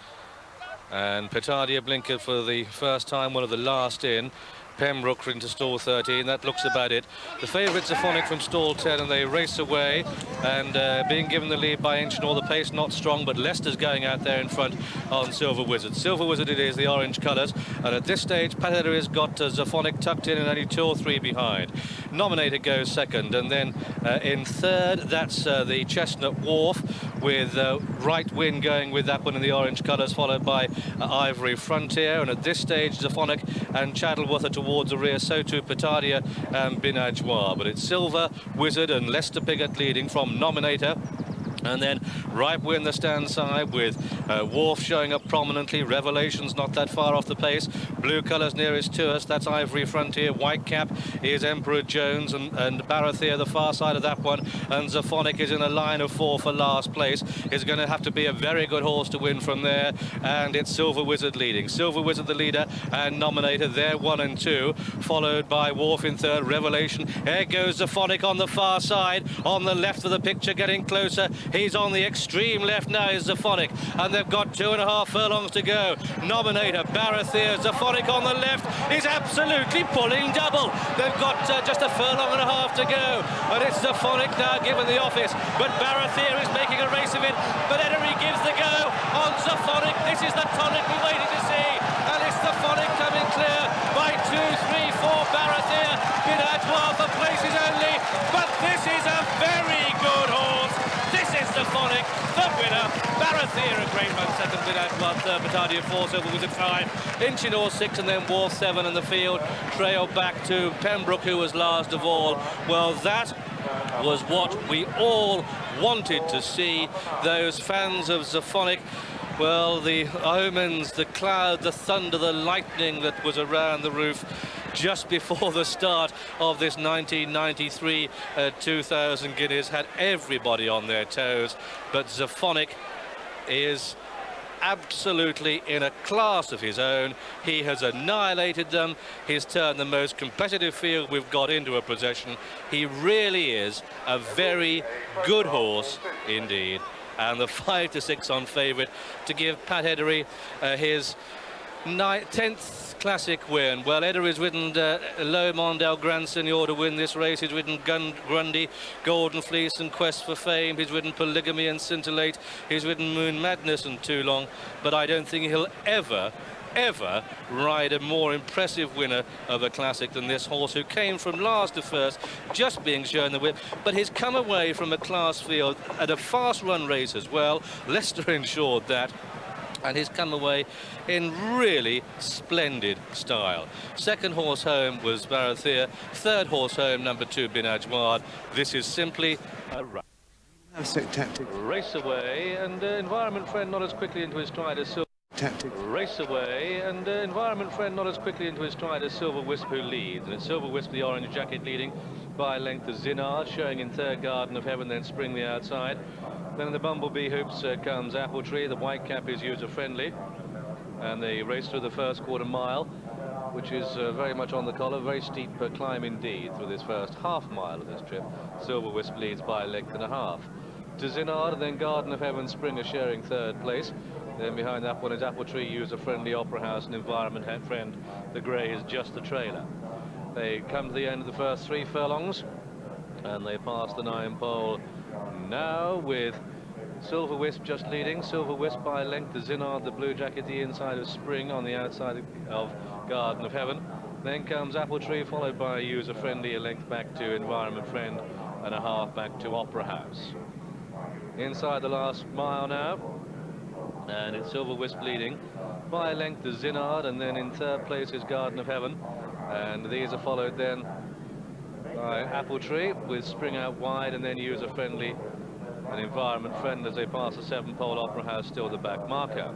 M: and Petardia blinkered for the first time, one of the last in. Pembroke into stall 13. That looks about it. The favourites are Zephonic from stall 10, and they race away, and being given the lead by Inchinor. The pace not strong, but Leicester's going out there in front on Silver Wizard. Silver Wizard it is, the orange colours, and at this stage Pat has got Zephonic tucked in and only 2 or 3 behind. Nominator goes second, and then in third, that's the Chestnut Wharf, with Right Wind going with that one in the orange colours, followed by Ivory Frontier, and at this stage Zephonic and Chadleworth are towards the rear, so too Petardia and Binadjois, but it's Silver Wizard and Lester Piggott leading from Nominator. And then Right Wind the stand side with Wharf showing up prominently. Revelation's not that far off the pace. Blue colours nearest to us, that's Ivory Frontier. White cap is Emperor Jones, and Baratheer the far side of that one. And Zephonic is in a line of 4 for last place. It's going to have to be a very good horse to win from there. And it's Silver Wizard leading. Silver Wizard the leader, and Nominator there 1 and 2. Followed by Wharf in third. Revelation. There goes Zephonic on the far side. On the left of the picture, getting closer. He's on the extreme left now, is Zephonic, and they've got 2.5 furlongs to go. Nominator, Baratheer, Zephonic on the left is absolutely pulling double. They've got just 1.5 furlongs to go, and it's Zephonic now given the office, but Baratheer is making a race of it, but Edery gives the go on Zephonic. This is the tonic we waited to see, and it's Zephonic coming clear by 2, 3, 4. Baratheer, Binadjois for places only, but this is a very good horse. This is Zephonic, the winner. Baratheer a great run, second. Binadjois third. Petardia 4, Silver Wizard 5. Inchinor 6, and then Wharf 7, and the field trailed back to Pembroke, who was last of all. Well, that was what we all wanted to see. Those fans of Zephonic, well, the omens, the cloud, the thunder, the lightning that was around the roof just before the start of this 1993 2000 Guineas had everybody on their toes, but Zephonic is absolutely in a class of his own. He has annihilated them. He's turned the most competitive field we've got into a possession. He really is a very good horse indeed, and the 5 to 6 on favourite to give Pat Edery his 10th classic win. Well, Edery's ridden Low Mondale Grand Seigneur to win this race. He's ridden Grundy, Golden Fleece and Quest for Fame. He's ridden Polygamy and Scintillate. He's ridden Moon Madness and Toulon. But I don't think he'll ever ride a more impressive winner of a classic than this horse, who came from last to first, just being shown the whip, but he's come away from a class field at a fast run race as well. Leicester ensured that.
A: and he's come away in really splendid style. Second horse home was Barathea, third horse home, number 2, Binajwad. This is simply a run. Race away, and Environment Friend not as quickly into his stride as Silver. Race away, and Environment Friend not as quickly into his stride as Silver Wisp, who leads. And it's Silver Wisp, the orange jacket, leading by a length of Zinard, showing in third Garden of Heaven, then Spring the outside. Then in the Bumblebee hoops comes Apple Tree. The white cap is user-friendly. And they race through the first quarter mile, which is very much on the collar. Very steep climb indeed through this first half mile of this trip. Silver Wisp leads by a length and a half. To Zinard, and then Garden of Heaven, Spring are sharing third place. Then behind that one is Apple Tree, user-friendly, Opera House, and Environment Friend. The grey is just the trailer. They come to the end of the first 3 furlongs, and they pass the 9 pole now with Silver Wisp just leading. Silver Wisp by a length to Zinard, the blue jacket, the inside of Spring on the outside of Garden of Heaven. Then comes Apple Tree, followed by user-friendly, a length back to Environment Friend, and a half back to Opera House. Inside the last mile now, and it's Silver Wisp leading by a length to Zinard, and then in third place is Garden of Heaven, and these are followed then by Apple Tree with Spring out wide, and then user-friendly and Environment Friend as they pass the 7 pole. Opera House still the back marker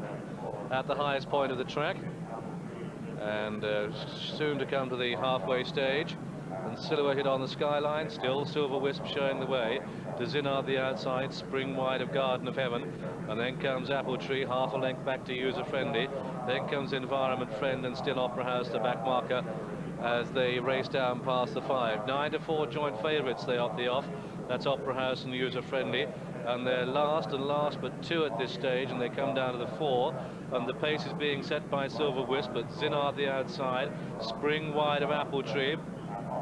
A: at the highest point of the track, and soon to come to the halfway stage, and silhouetted on the skyline, still Silver Wisp showing the way to Zinard the outside, Spring wide of Garden of Heaven, and then comes Apple Tree half a length back to user-friendly. Then comes Environment Friend, and still Opera House the back marker as they race down past the 5. 9 to 4 joint favourites they opt the off. That's Opera House and user-friendly, and they're last but 2 at this stage, and they come down to the 4, and the pace is being set by Silver Wisp, but Zinard the outside, Spring wide of Apple Tree,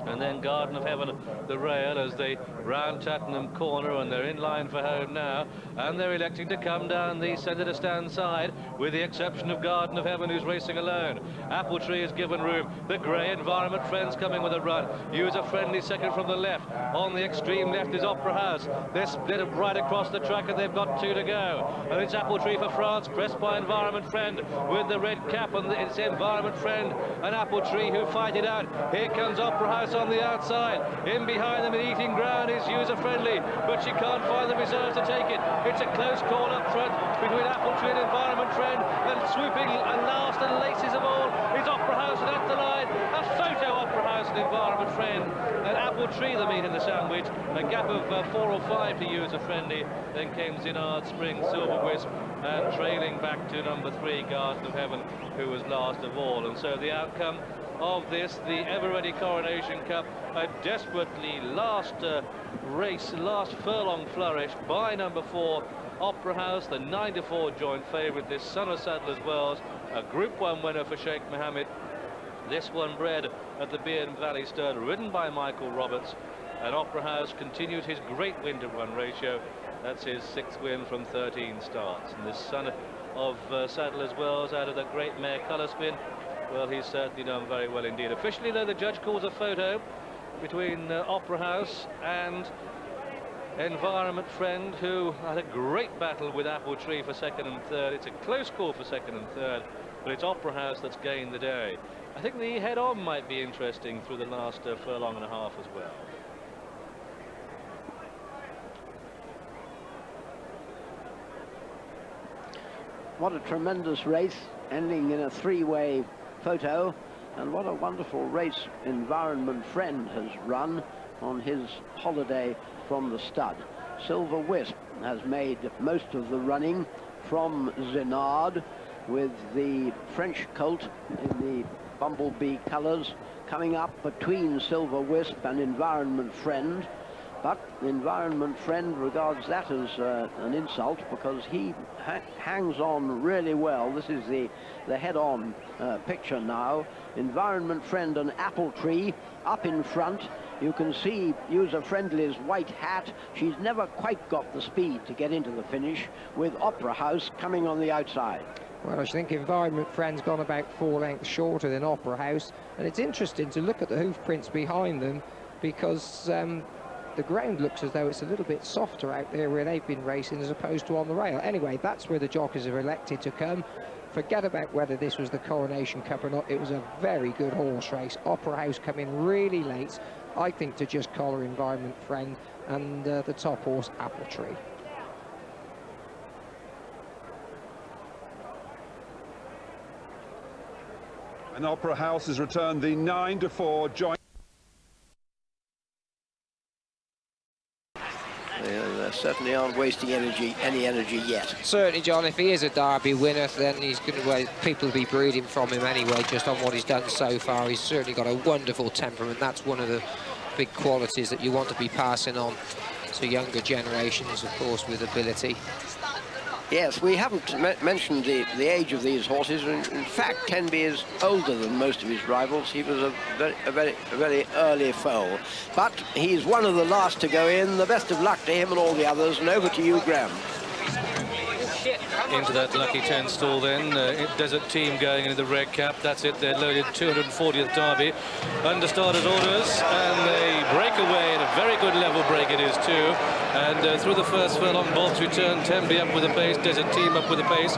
A: and then Garden of Heaven the rail as they round Cheltenham corner, and they're in line for home now, and they're electing to come down the centre to stand side, with the exception of Garden of Heaven, who's racing alone. Apple Tree is given room. The grey Environment Friend's coming with a run. User-friendly second from the left. On the extreme left is Opera House. They're split right across the track, and they've got 2 to go. And it's Apple Tree for France, pressed by Environment Friend with the red cap, and it's Environment Friend and Apple Tree who fight it out. Here comes Opera House on the outside. In behind them in eating ground is user-friendly, but she can't find the reserves to take it. It's a close call up front between Apple Tree and Environment Friend, and swooping and last and latest of all is Opera House, and at the line a photo Opera House and Environment Friend, and Apple Tree the meat in the sandwich, a gap of 4 or 5 to user-friendly. Then came Zinard, Spring, Silver Wisp, and trailing back to number 3 Garden of Heaven, who was last of all. And so the outcome of this, the ever-ready Coronation Cup, a desperately last race, last furlong flourish by number 4 Opera House, the 9 to 4 joint favourite, this son of Sadler's Wells, a Group 1 winner for Sheikh Mohammed. This one bred at the Bearn Valley Stud, ridden by Michael Roberts, and Opera House continued his great win-to-run ratio. That's his 6th win from 13 starts. And this son of Sadler's Wells, out of that great mare Colour Spin, well, he's certainly done very well indeed. Officially, though, the judge calls a photo between Opera House and Environment Friend, who had a great battle with Apple Tree for 2nd and 3rd. It's a close call for 2nd and 3rd, but it's Opera House that's gained the day. I think the head-on might be interesting through the last furlong and a half as well.
K: What a tremendous race, ending in a 3-way photo, and what a wonderful race Environment Friend has run on his holiday from the stud. Silver Wisp has made most of the running from Zinard, with the French colt in the Bumblebee colours coming up between Silver Wisp and Environment Friend. But Environment Friend regards that as an insult, because he hangs on really well. This is the head-on picture now. Environment Friend and Apple Tree up in front. You can see User-Friendly's white hat. She's never quite got the speed to get into the finish, with Opera House coming on the outside.
N: Well, I think Environment Friend's gone about 4 lengths shorter than Opera House, and it's interesting to look at the hoof prints behind them, because the ground looks as though it's a little bit softer out there where they've been racing as opposed to on the rail. Anyway, that's where the jockeys have elected to come. Forget about whether this was the Coronation Cup or not. It was a very good horse race. Opera House come in really late, I think, to just collar Environment Friend and the top horse, Apple Tree.
O: And Opera House has returned the 9-4 joint.
K: They certainly aren't wasting any energy yet.
N: Certainly, John, if he is a Derby winner, then he's going to, people will be breeding from him anyway, just on what he's done so far. He's certainly got a wonderful temperament. That's one of the big qualities that you want to be passing on to younger generations, of course, with ability.
K: Yes, we haven't mentioned the age of these horses. In fact, Tenby is older than most of his rivals. He was a very early foal. But he's one of the last to go in. The best of luck to him and all the others. And over to you, Graham.
A: Into that lucky 10 stall then. Desert Team going into the red cap. That's it. They're loaded 240th Derby. Under starters orders, and they break away, and a very good level break it is too. And through the first furlong, Bob's Return, Tenby up with the pace, Desert Team up with the pace.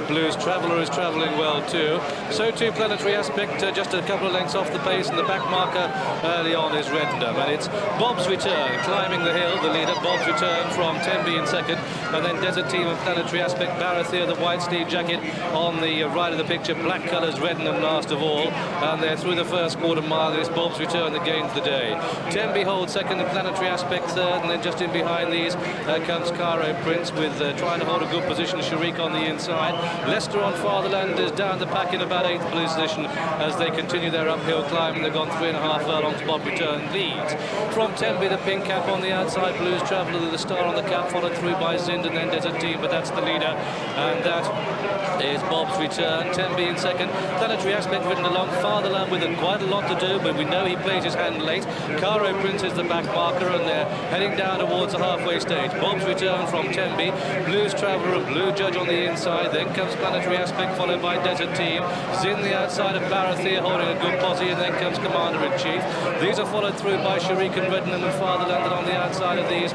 A: Blues Traveller is travelling well too. So too Planetary Aspect, just a couple of lengths off the pace, and the back marker early on is Reddendam. And it's Bob's Return climbing the hill, the leader. Bob's Return from Tenby in second, and then Desert Team and Planetary Aspect. Barathea, the white sleeve jacket on the right of the picture, black colours, Reddendam last of all, and they're through the first quarter mile. It's Bob's Return that gains the day. Tenby holds second, and Planetary Aspect third, and then just in behind these comes Caro Prince with trying to hold a good position, Sharik on the inside. Leicester on Fatherland is down the pack in about 8th position as they continue their uphill climb, and they've gone 3.5 furlongs. Bob Return leads. From Tenby, the pink cap on the outside, Blues Traveller with the star on the cap, followed through by Zind and then Desert Team, but that's the leader. And that is Bob's Return. Tenby in second. Planetary Aspect ridden along. Fatherland with quite a lot to do, but we know he plays his hand late. Caro Prince is the back marker, and they're heading down towards the halfway stage. Bob's Return from Tenby. Blues Traveller and Blue Judge on the inside. Then comes Planetary Aspect, followed by Desert Team. Zin the outside of Barathea holding a good posse, and then comes Commander-in-Chief. These are followed through by Sharik and Reddendam and Fatherland, and on the outside of these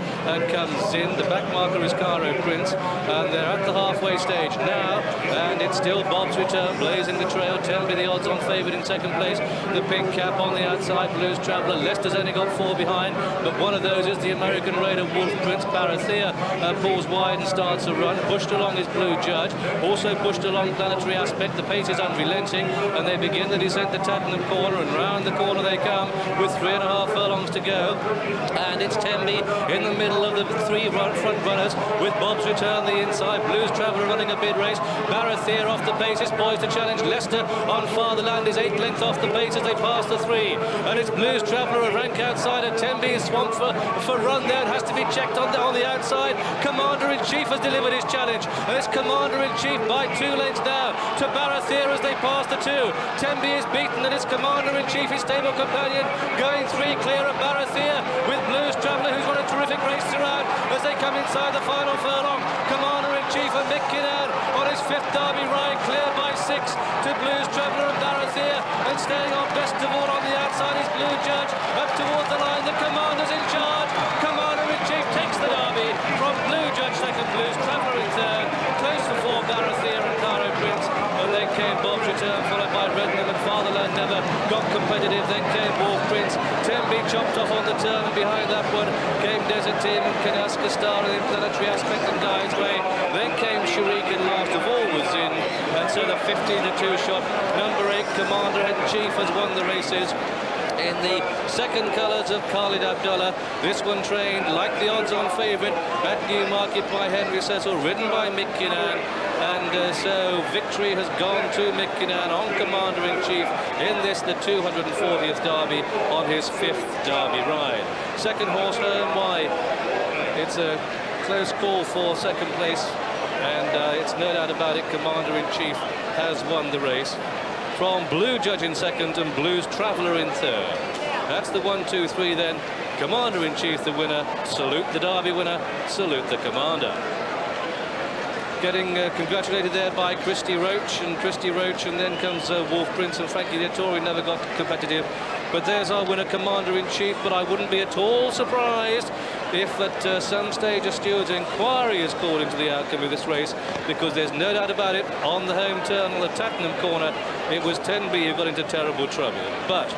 A: comes Zin. The back marker is Caro Prince, and they're at the halfway stage now, and it's still Bob's Return blazing the trail. Tenby the odds on favoured in second place. The pink cap on the outside, Blues Traveller. Leicester's only got 4 behind, but one of those is the American Raider, Wolf Prince. Barathea pulls wide and starts a run. Pushed along is Blue Judge, also pushed along Planetary Aspect. The pace is unrelenting, and they begin the descent to Tattenham Corner, and round the corner they come with 3.5 furlongs to go, and it's Tenby in the middle of the three front runners with Bob's Return the inside. Blues Traveller running a bid race. Barathea off the pace is poised to challenge Leicester on Fatherland is 8 lengths off the pace as they pass the 3, and it's Blues Traveller a rank outside, and Tenby is swamped for run there and has to be checked on the outside. Commander-in-Chief has delivered his challenge, and it's Commander-in-Chief by 2 lengths now to Barathea as they pass the 2. Tenby is beaten, and it's Commander-in-Chief, his stable companion, going 3 clear of Barathea with Blues Traveller, who's run a terrific race throughout as they come inside the final furlong. Commander-in-Chief and Mick Kinnan on his 5th Derby ride, cleared by 6 to Blues Traveller and Barathea, and staying on best of all on the outside is Blue Judge. Up towards the line, the Commander's in charge. Commander-in-Chief takes the Derby from Blue Judge second, Blues Traveller in third, close for Barathea and Caro Prince, and then came Bob's Return, followed by Reddendam, and Fatherland never got competitive. Then came Wolf Prince. Tenby chopped off on the turn, and behind that one came Desert Team and Kanaska Star, and then Planetary Aspect and Guy's Way. Then came Sharik, and last of all was in, and so the 15-2 shot. Number 8, Commander-in-Chief, has won the races in the second colours of Khalid Abdullah. This one trained like the odds-on favourite at Newmarket by Henry Cecil, ridden by Mick Kinnan, and so victory has gone to Mick Kinnan on Commander-in-Chief in this, the 240th Derby on his 5th Derby ride. Second horse home, why? It's a close call for second place, and it's no doubt about it, Commander-in-Chief has won the race. From Blue Judge in second and Blues Traveller in third. That's the 1, 2, 3 then. Commander-in-Chief the winner. Salute the Derby winner. Salute the Commander. Getting congratulated there by Christy Roach, and then comes Wolf Prince, and Frankie Dettori never got competitive. But there's our winner, Commander-in-Chief, but I wouldn't be at all surprised if at some stage a steward's inquiry is called into the outcome of this race, because there's no doubt about it, on the home turn on the Tattenham corner, it was 10B who got into terrible trouble. But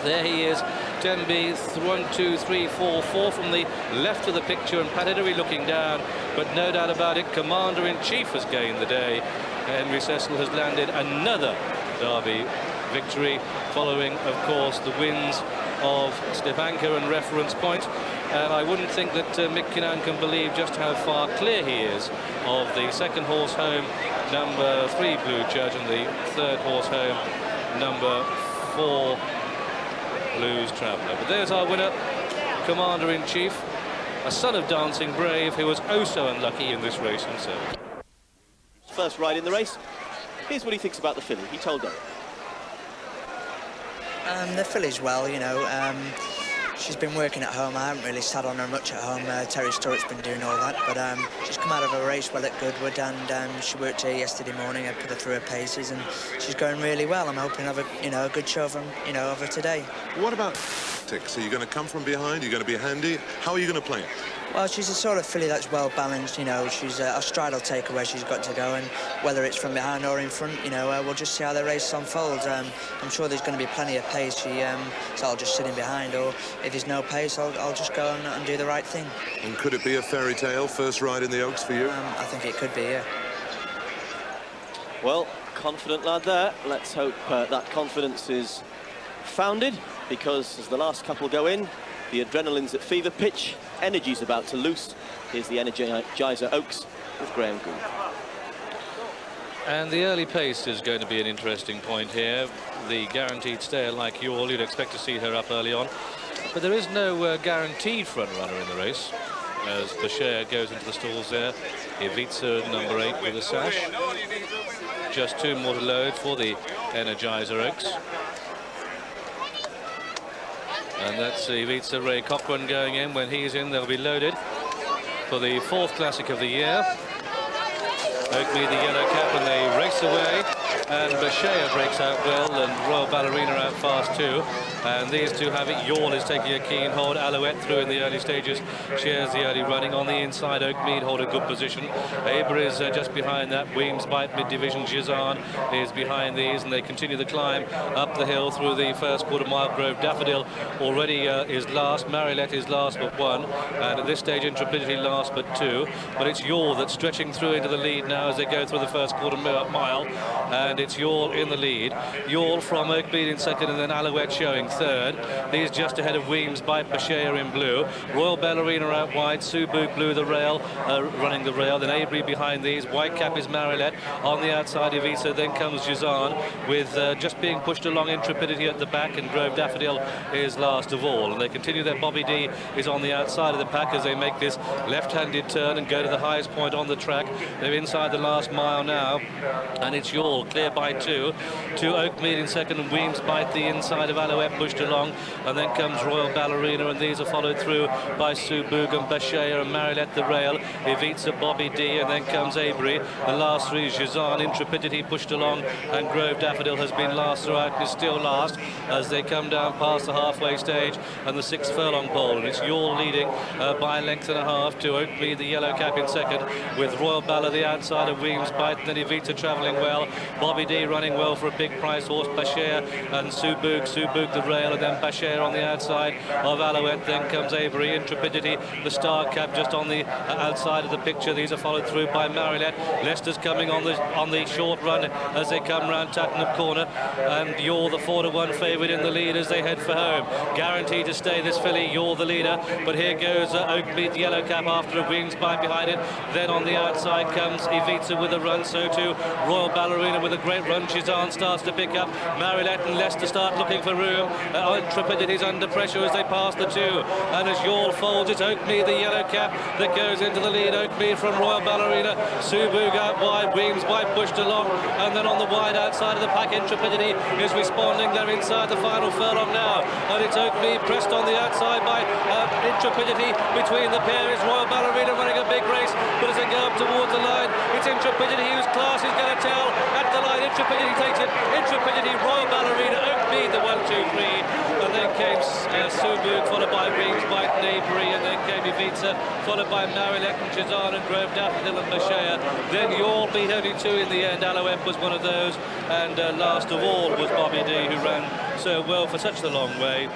A: there he is, 10B, 1, 2, 3, 4, 4 from the left of the picture, and Pat Eddery looking down, but no doubt about it, Commander-in-Chief has gained the day. Henry Cecil has landed another Derby victory, following, of course, the wins of Stepanka and Reference Point. And I wouldn't think that Mick Kinnan can believe just how far clear he is of the second horse home, number 3 Blue Judge, and the third horse home, number 4 Blues Traveller. But there's our winner, Commander-in-Chief, a son of Dancing Brave, who was oh so unlucky in this race himself.
D: First ride in the race. Here's what he thinks about the filly. He told Derek.
F: The filly's well, you know. She's been working at home. I haven't really sat on her much at home. Terry Stewart's been doing all that, but she's come out of a race well at Goodwood, and she worked here yesterday morning. I put her through her paces, and she's going really well. I'm hoping to have a good show from of her today.
T: What about tactics? Are you going to come from behind? Are you going to be handy? How are you going to play it?
F: Well, she's a sort of filly that's well balanced. She's our stride will take her where she's got to go, and whether it's from behind or in front, we'll just see how the race unfolds. I'm sure there's going to be plenty of pace. So I'll just sit in behind, or if there's no pace, I'll just go and do the right thing.
T: And could it be a fairy tale first ride in the Oaks for you?
F: I think it could be, yeah.
D: Well, confident lad there. Let's hope that confidence is founded, because as the last couple go in, the adrenaline's at fever pitch, energy's about to loose. Here's the Energizer Oaks with Graham Gould.
A: And the early pace is going to be an interesting point here. The guaranteed stayer like You'll, you'd expect to see her up early on. But there is no guaranteed front runner in the race, as Bashir goes into the stalls there. Ivica, number 8, with a sash. Just 2 more to load for the Energizer Oaks. And that's Ivica Ray Cochran going in. When he's in, they'll be loaded for the 4th Classic of the year. Oakmead the yellow cap, and they race away. And Bashir breaks out well, and Royal Ballerina out fast too. And these two have it. You'll is taking a keen hold. Alouette through in the early stages. Shares the early running. On the inside, Oakmead hold a good position. Aber is just behind that. Weems Bite mid-division. Gizan is behind these, and they continue the climb up the hill through the first quarter mile. Grove Daffodil already is last. Marilette is last but 1. And at this stage, Intrepidity last but 2. But it's You'll that's stretching through into the lead now as they go through the first quarter mile. And it's You'll in the lead. You'll from Oakmead in second, and then Alouette showing third. These just ahead of Weems by Bashir in blue. Royal Ballerina out wide. Subuk Blue the rail, running the rail. Then Avery behind these. White cap is Marilette. On the outside, Ivica. Then comes Gizan with just being pushed along Intrepidity at the back, and Grove Daffodil is last of all. And they continue their. Bobby D is on the outside of the pack as they make this left-handed turn and go to the highest point on the track. They're inside the last mile now, and it's You'll clear by 2. To Oakmead in second, and Weems bite the inside of Alouette pushed along, and then comes Royal Ballerina, and these are followed through by Subug and Bashir and Marilette the rail. Ivica, Bobby D, and then comes Avery. The last 3 is Gizan. Intrepidity pushed along, and Grove Daffodil has been last throughout and is still last as they come down past the halfway stage and the 6th furlong pole. And it's You'll leading by a length and a half to Oakmead the yellow cap in second, with Royal Baller the outside of Weems bite, and then Ivica travelling well. Bobby D running well for a big price horse, Bashir and Subug the rail, and then Bashir on the outside of Alouette. Then comes Avery. Intrepidity, the star cap, just on the outside of the picture. These are followed through by Marilette. Leicester's coming on the short run as they come round Tattenham corner, and You'll the 4-to-1 favourite in the lead as they head for home. Guaranteed to stay this filly. You'll the leader, but here goes Oakmead yellow cap after a Wings bite behind it. Then on the outside comes Ivica with a run, so too Royal Ballerina with a great run. Gizan starts to pick up. Marilette and Leicester start looking for room. Intrepidity's under pressure as they pass the 2, and as You'll folds, it's Oakmead the yellow cap that goes into the lead. Oakmead from Royal Ballerina. Subug out wide. Weems bite pushed along, and then on the wide outside of the pack, Intrepidity is responding. They're inside the final furlong now, and it's Oakmead pressed on the outside by Intrepidity. Between the pair is Royal Ballerina running a big race, but as they go up towards the line, it's Intrepidity, whose class is going to tell at the line. Intrepidity takes it. Intrepidity, Royal Ballerina, Oak Mead, the 1, 2, 3. And then came Subug, followed by Rings, Bite, Neighbory, and then came Ivica, followed by Marilek and Chazan and Grove, Daffodil and Mashea. Then Youall beat only 2 in the end. Aloep was one of those. And last of all was Bobby D, who ran so well for such a long way.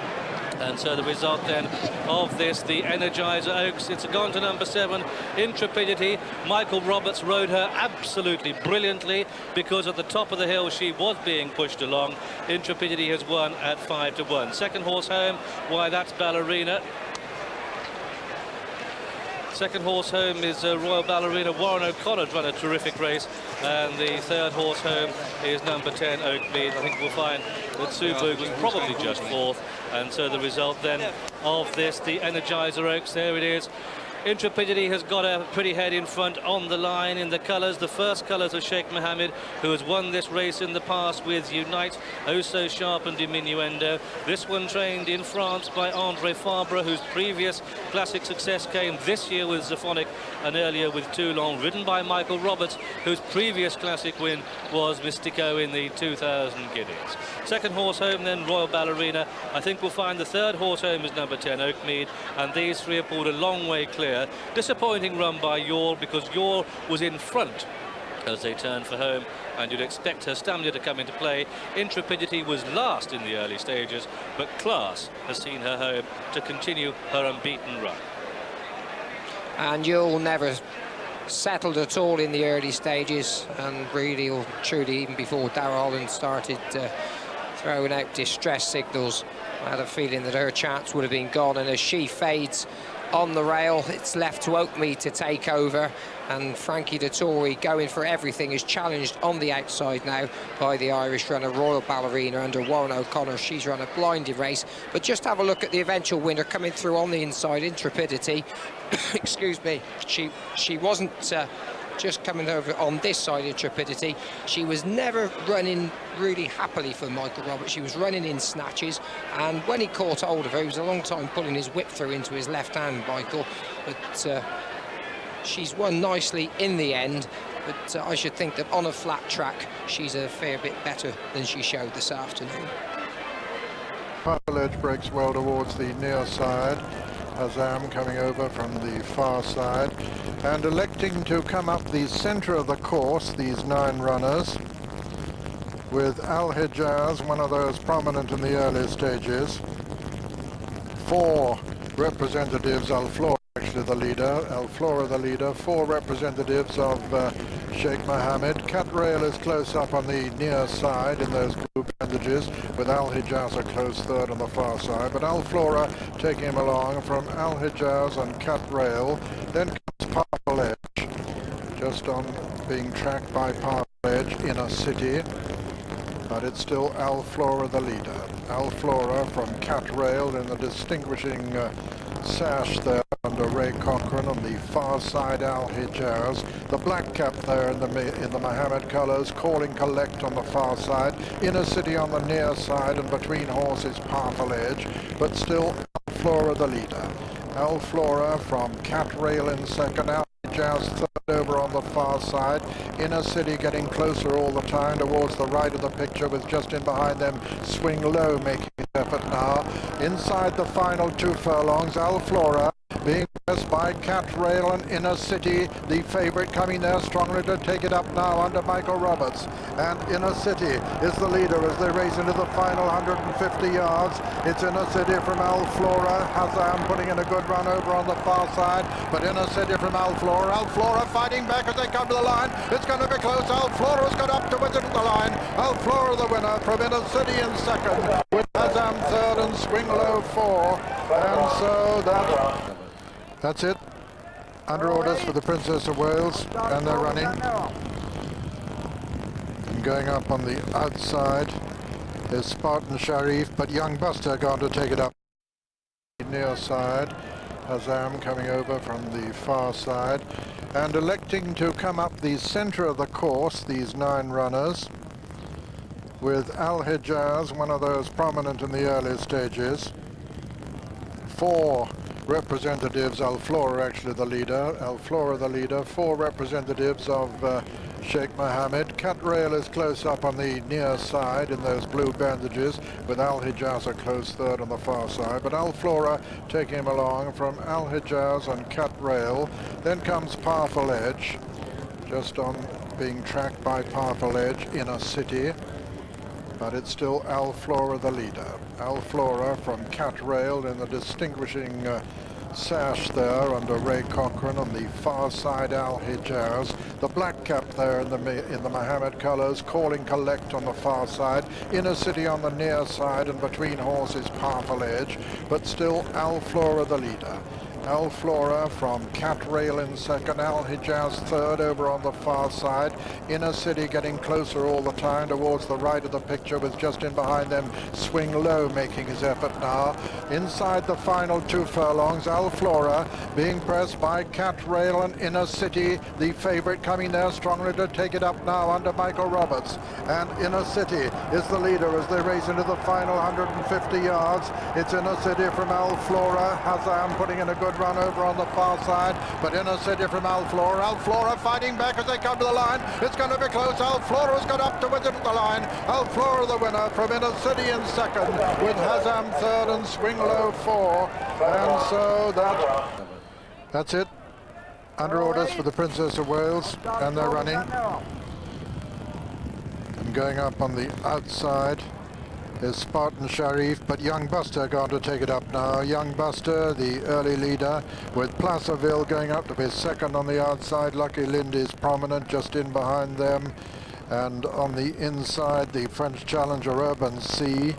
A: And so the result then of this, the Energizer Oaks, it's gone to number 7, Intrepidity. Michael Roberts rode her absolutely brilliantly because at the top of the hill she was being pushed along. Intrepidity has won at 5 to 1. Second horse home, why, that's Ballerina. Second horse home is Royal Ballerina. Warren O'Connor's run a terrific race, and the third horse home is number 10, Oak Mead. I think we'll find that Subug was probably just 4th, and so the result then of this, the Energizer Oaks, there it is. Intrepidity has got a pretty head in front on the line in the colours. The first colours of Sheikh Mohammed, who has won this race in the past with Unite, Oh So Sharp and Diminuendo. This one trained in France by André Fabre, whose previous classic success came this year with Zaphonic and earlier with Toulon, ridden by Michael Roberts, whose previous classic win was Mystico in the 2000 Guineas. Second horse home then, Royal Ballerina. I think we'll find the third horse home is number 10, Oak Mead, and these three are pulled a long way clear. Disappointing run by Youall, because Youall was in front as they turned for home, and you'd expect her stamina to come into play. Intrepidity was last in the early stages, but class has seen her home to continue her unbeaten run.
N: And Youall never settled at all in the early stages, and really or truly even before Darragh Holland started throwing out distress signals, I had a feeling that her chance would have been gone. And as she fades on the rail, it's left to Oak Mead to take over, and Frankie Dettori going for everything is challenged on the outside now by the Irish runner Royal Ballerina under Warren O'Connor. She's run a blinded race, but just have a look at the eventual winner coming through on the inside, Intrepidity. Excuse me, she wasn't just coming over on this side, Intrepidity. She was never running really happily for Michael Roberts. She was running in snatches, and when he caught hold of her, he was a long time pulling his whip through into his left hand, Michael. But she's won nicely in the end, but I should think that on a flat track, she's a fair bit better than she showed this afternoon.
C: Purple edge breaks well towards the near side. Azam coming over from the far side and electing to come up the centre of the course, these 9 runners, with Al Hijaz, one of those prominent in the early stages. 4 representatives, Al Flora actually the leader, Al Flora the leader, 4 representatives of Sheikh Mohammed. Cat Rail is close up on the near side in those blue bandages, with Al Hijaz a close third on the far side, but Al Flora taking him along from Al Hijaz and Cat Rail. Then comes Purple Edge, just on being tracked by Purple Edge in a city, but it's still Al Flora the leader. Al Flora from Cat Rail in the distinguishing sash there under Ray Cochran. On the far side, Al Hijaz, the black cap there in the Mohammed colours, calling collect on the far side. Inner City on the near side, and between horses Purple Edge, but still Al Flora the leader. Al Flora from Cat Rail in second, Al Hijaz third over on the far side. Inner City getting closer all the time towards the right of the picture, with just in behind them Swing Low making an effort now. Inside the final 2 furlongs, Al Flora being pressed by Cat Rail and Inner City, the favourite coming there strongly to take it up now under Michael Roberts. And Inner City is the leader as they race into the final 150 yards. It's Inner City from Al Flora. Hazam putting in a good run over on the far side, but Inner City from Al Flora. Al Flora fighting back as they come to the line. It's going to be close. Al Flora's got up towards it at the line. Al Flora the winner from Inner City in second, with Hazam third and Swing Low 4. And so that's it. Under orders for the Princess of Wales, and they're running. And going up on the outside is Spartan Sharif, but Young Buster going to take it up the near side. Hazam coming over from the far side and electing to come up the centre of the course, these 9 runners, with Al Hijaz, one of those prominent in the early stages. 4 representatives. Alflora actually the leader. Alflora the leader. 4 representatives of Sheikh Mohammed. Cat Rail is close up on the near side in those blue bandages, with Al Hijaz a close third on the far side. But Alflora taking him along from Al Hijaz and Cat Rail. Then comes Powerful Edge, just on being tracked by Powerful Edge in a city. But it's still Alflora the leader. Alflora from Cat Rail in the distinguishing sash there under Ray Cochrane. On the far side, Al Hijaz. The black cap there in the Mohammed colours, calling collect on the far side. Inner City on the near side, and between horses, Powerful Edge. But still Alflora the leader. Alflora from Cat Rail in second, Al Hijaz third over on the far side. Inner City getting closer all the time towards the right of the picture, with just in behind them Swing Low making his effort now. Inside the final 2 furlongs, Alflora being pressed by Cat Rail and Inner City, the favourite coming there strongly to take it up now under Michael Roberts. And Inner City is the leader as they race into the final 150 yards. It's Inner City from Alflora. Hazam putting in a good run over on the far side, but Inner City from Alflora. Alflora fighting back as they come to the line. It's going to be close. Alflora's got up to within the line. Alflora the winner from Inner City in second, with Hazam third and Swing Low 4. And so that's it. Under orders for the Princess of Wales, and they're running. And going up on the outside is Spartan Sharif, but Young Buster going to take it up now. Young Buster, the early leader, with Placerville going up to be second on the outside. Lucky Lindy's prominent just in behind them. And on the inside, the French challenger Urban Sea,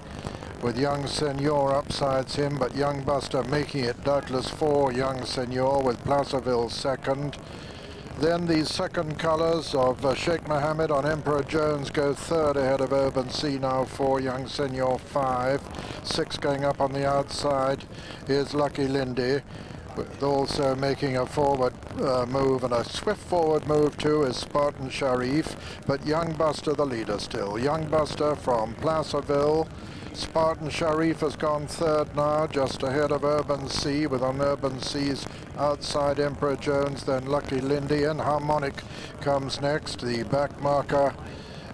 C: with Young Senor upsides him, but Young Buster making it doubtless for Young Senor, with Placerville second. Then the second colours of Sheikh Mohammed on Emperor Jones go third ahead of Urban Sea now for Young Senor 5. 6 going up on the outside is Lucky Lindy, also making a forward move, and a swift forward move too is Spartan Sharif, but Young Buster the leader still. Young Buster from Placerville. Spartan Sharif has gone third now, just ahead of Urban Sea, with on Urban Sea's outside Emperor Jones, then Lucky Lindy, and Harmonic comes next. The back marker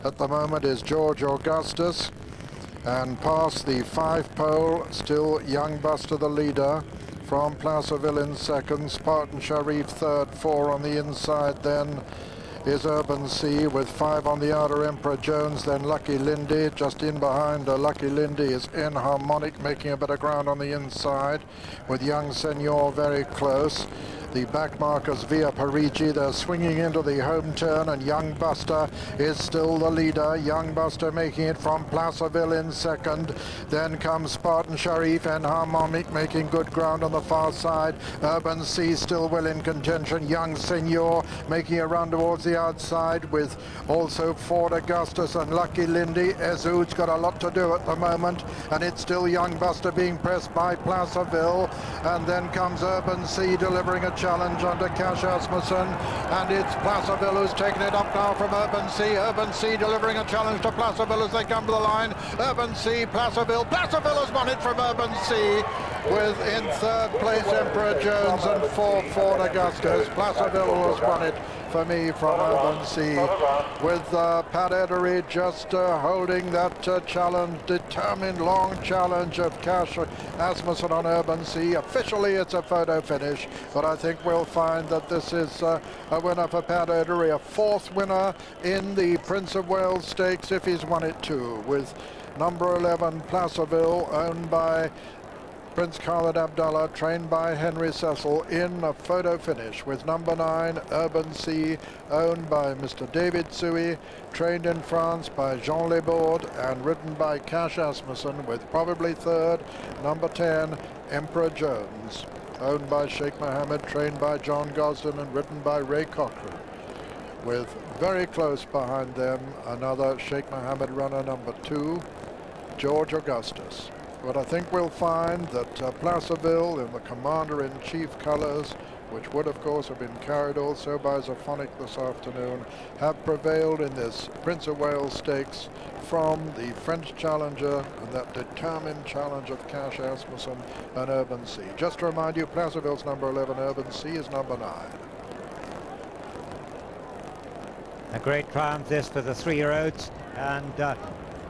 C: at the moment is George Augustus, and past the 5 pole, still Young Buster the leader from Placerville in second, Spartan Sharif third, 4 on the inside then is Urban Sea, with 5 on the outer Emperor Jones, then Lucky Lindy. Just in behind Lucky Lindy is N Harmonic, making a bit of ground on the inside, with Young Senor very close. The back markers Via Parigi, they're swinging into the home turn, and Young Buster is still the leader. Young Buster making it from Placerville in second. Then comes Spartan Sharif and Harmonic making good ground on the far side. Urban Sea still well in contention. Young Senor making a run towards the outside, with also Ford Augustus and Lucky Lindy. Ezud's got a lot to do at the moment, and it's still Young Buster being pressed by Placerville. And then comes Urban Sea delivering a challenge under Cash Asmussen, and it's Placerville who's taken it up now from Urban Sea. Urban Sea delivering a challenge to Placerville as they come to the line. Urban Sea, Placerville. Placerville has won it from Urban Sea, with in third place Emperor Jones and 4 Ford Augustus. Placerville has won it for me from Urban Sea, with Pat Edery just holding that challenge, determined long challenge of Cash Asmussen on Urban Sea. Officially it's a photo finish, but I think we'll find that this is a winner for Pat Edery, a 4th winner in the Prince of Wales Stakes if he's won it too, with number 11 Placerville, owned by Prince Khaled Abdallah, trained by Henry Cecil, in a photo finish, with number 9 Urban Sea, owned by Mr. David Suey, trained in France by Jean Lesbourd and ridden by Cash Asmussen, with probably 3rd number 10 Emperor Jones, owned by Sheikh Mohammed, trained by John Gosden and ridden by Ray Cochrane, with very close behind them another Sheikh Mohammed runner, number 2 George Augustus. But I think we'll find that Placerville in the Commander-in-Chief colours, which would of course have been carried also by Zaphonic this afternoon, have prevailed in this Prince of Wales Stakes from the French challenger and that determined challenge of Cash Asmussen and Urban Sea. Just to remind you, Placerville's number 11, Urban Sea is number 9.
B: A great triumph this for the 3-year-olds, and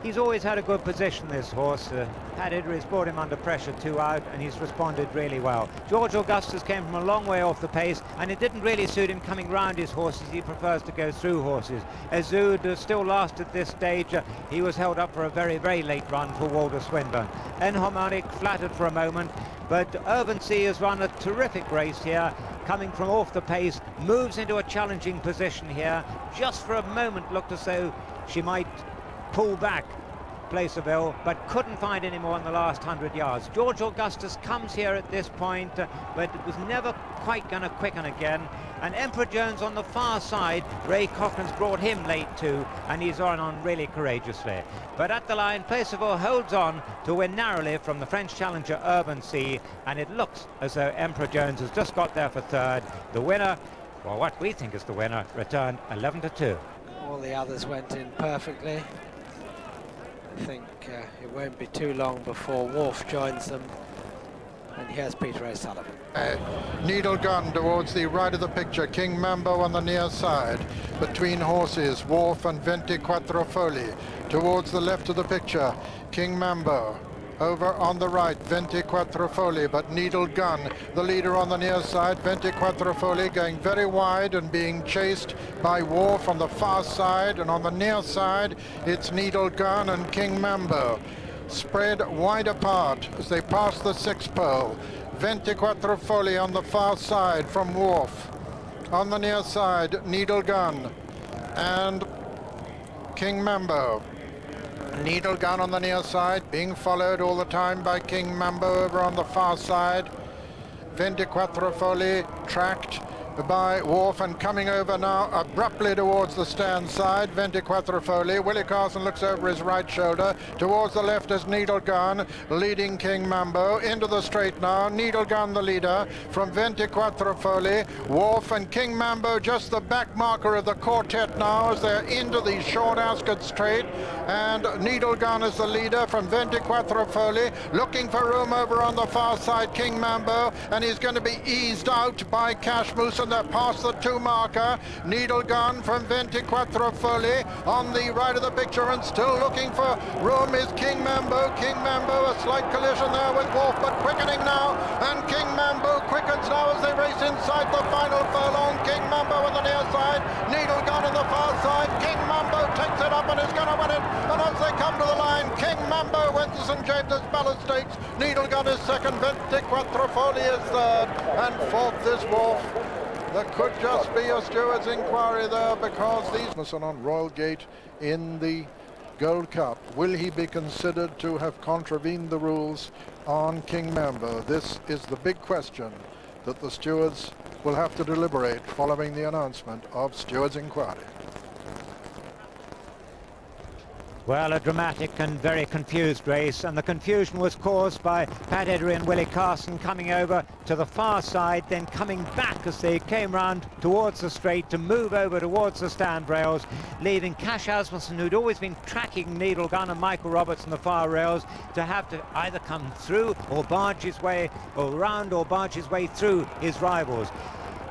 B: he's always had a good position, this horse. Pat Idris brought him under pressure 2 out, and he's responded really well. George Augustus came from a long way off the pace, and it didn't really suit him coming round his horses. He prefers to go through horses. Azud still last at this stage. He was held up for a very, very late run for Walter Swinburne. Enharmonic flattered for a moment, but Urban Sea has run a terrific race here, coming from off the pace, moves into a challenging position here. Just for a moment looked as though she might pull back Placerville, but couldn't find any more in the last 100 yards. George Augustus comes here at this point, but it was never quite going to quicken again. And Emperor Jones on the far side, Ray Cochrane's brought him late too, and he's on really courageously. But at the line, Placerville holds on to win narrowly from the French challenger Urban Sea, and it looks as though Emperor Jones has just got there for third. The winner, well, what we think is the winner, returned 11-2.
G: All the others went in perfectly. I think it won't be too long before Wharf joins them. And here's Peter O'Sullivan.
C: Needle gun towards the right of the picture. King Mambo on the near side. Between horses, Wharf and 24 Foli. Towards the left of the picture, King Mambo. Over on the right, 24 Foli, but Needle Gun, the leader on the near side. 24 Foli going very wide and being chased by Wharf on the far side, and on the near side, it's Needle Gun and King Mambo. Spread wide apart as they pass the 6th pole. 24 Foli on the far side from Wharf. On the near side, Needle Gun and King Mambo. Needle Gun on the near side, being followed all the time by King Mambo over on the far side. 24 Foli tracked by Wharf and coming over now abruptly towards the stand side. 24 Foli. Willie Carson looks over his right shoulder. Towards the left is Needle Gun, leading King Mambo. Into the straight now. Needle Gun the leader from 24 Foli. Wharf and King Mambo just the back marker of the quartet now as they're into the short Ascot straight. And Needle Gun is the leader from 24 Foli. Looking for room over on the far side, King Mambo. And he's going to be eased out by Cash Moose. And they're past the 2 marker. Needle Gun from 24 Foli on the right of the picture, and still looking for room is King Mambo. King Mambo, a slight collision there with Wharf, but quickening now, and King Mambo quickens now as they race inside the final furlong. King Mambo on the near side, Needle Gun on the far side. King Mambo takes it up and is going to win it, and as they come to the line, King Mambo wins the St James's Palace Stakes. Needle Gun is second, 24 Foli is third, and fourth is Wharf. There could just be a steward's inquiry there because these on Royal Gate in the Gold Cup. Will he be considered to have contravened the rules on King Mambo? This is the big question that the stewards will have to deliberate following the announcement of steward's inquiry.
B: Well, a dramatic and very confused race, and the confusion was caused by Pat Eddery and Willie Carson coming over to the far side, then coming back as they came round towards the straight to move over towards the stand rails, leaving Cash Asmussen, who'd always been tracking Needle Gun and Michael Roberts on the far rails, to have to either come through or barge his way, or round or barge his way through his rivals.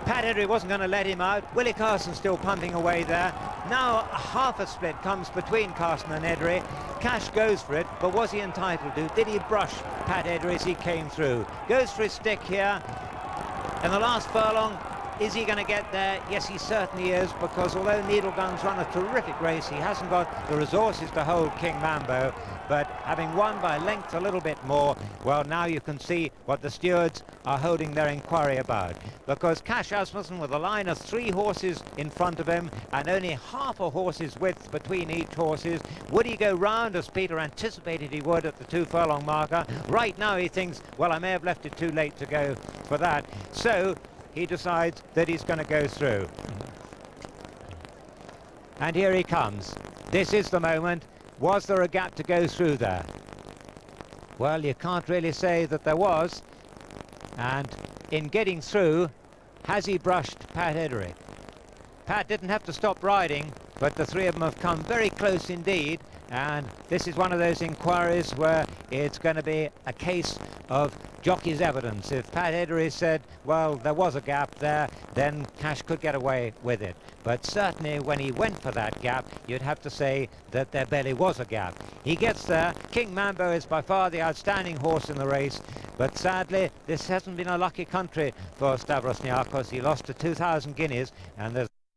B: Pat Eddery wasn't going to let him out. Willie Carson still pumping away there. Now half a split comes between Carson and Eddery. Cash goes for it, but was he entitled to? Did he brush Pat Eddery as he came through? Goes for his stick here. In the last furlong, is he going to get there? Yes, he certainly is, because although Needle Gun's run a terrific race, he hasn't got the resources to hold King Mambo. But having won by length a little bit more, well, now you can see what the stewards are holding their inquiry about. Because Cash Asmussen, with a line of 3 horses in front of him and only half a horse's width between each horses, would he go round as Peter anticipated he would at the 2 furlong marker? Right now he thinks, well, I may have left it too late to go for that. So he decides that he's going to go through. And here he comes. This is the moment. Was there a gap to go through there? Well, you can't really say that there was. And in getting through, has he brushed Pat Edery? Pat didn't have to stop riding, but the three of them have come very close indeed, and this is one of those inquiries where it's going to be a case of jockey's evidence. If Pat Edery said, well, there was a gap there, then Cash could get away with it. But certainly when he went for that gap, you'd have to say that there barely was a gap. He gets there. King Mambo is by far the outstanding horse in the race, but sadly this hasn't been a lucky country for Stavros Niarchos. He lost to 2,000 guineas, and there's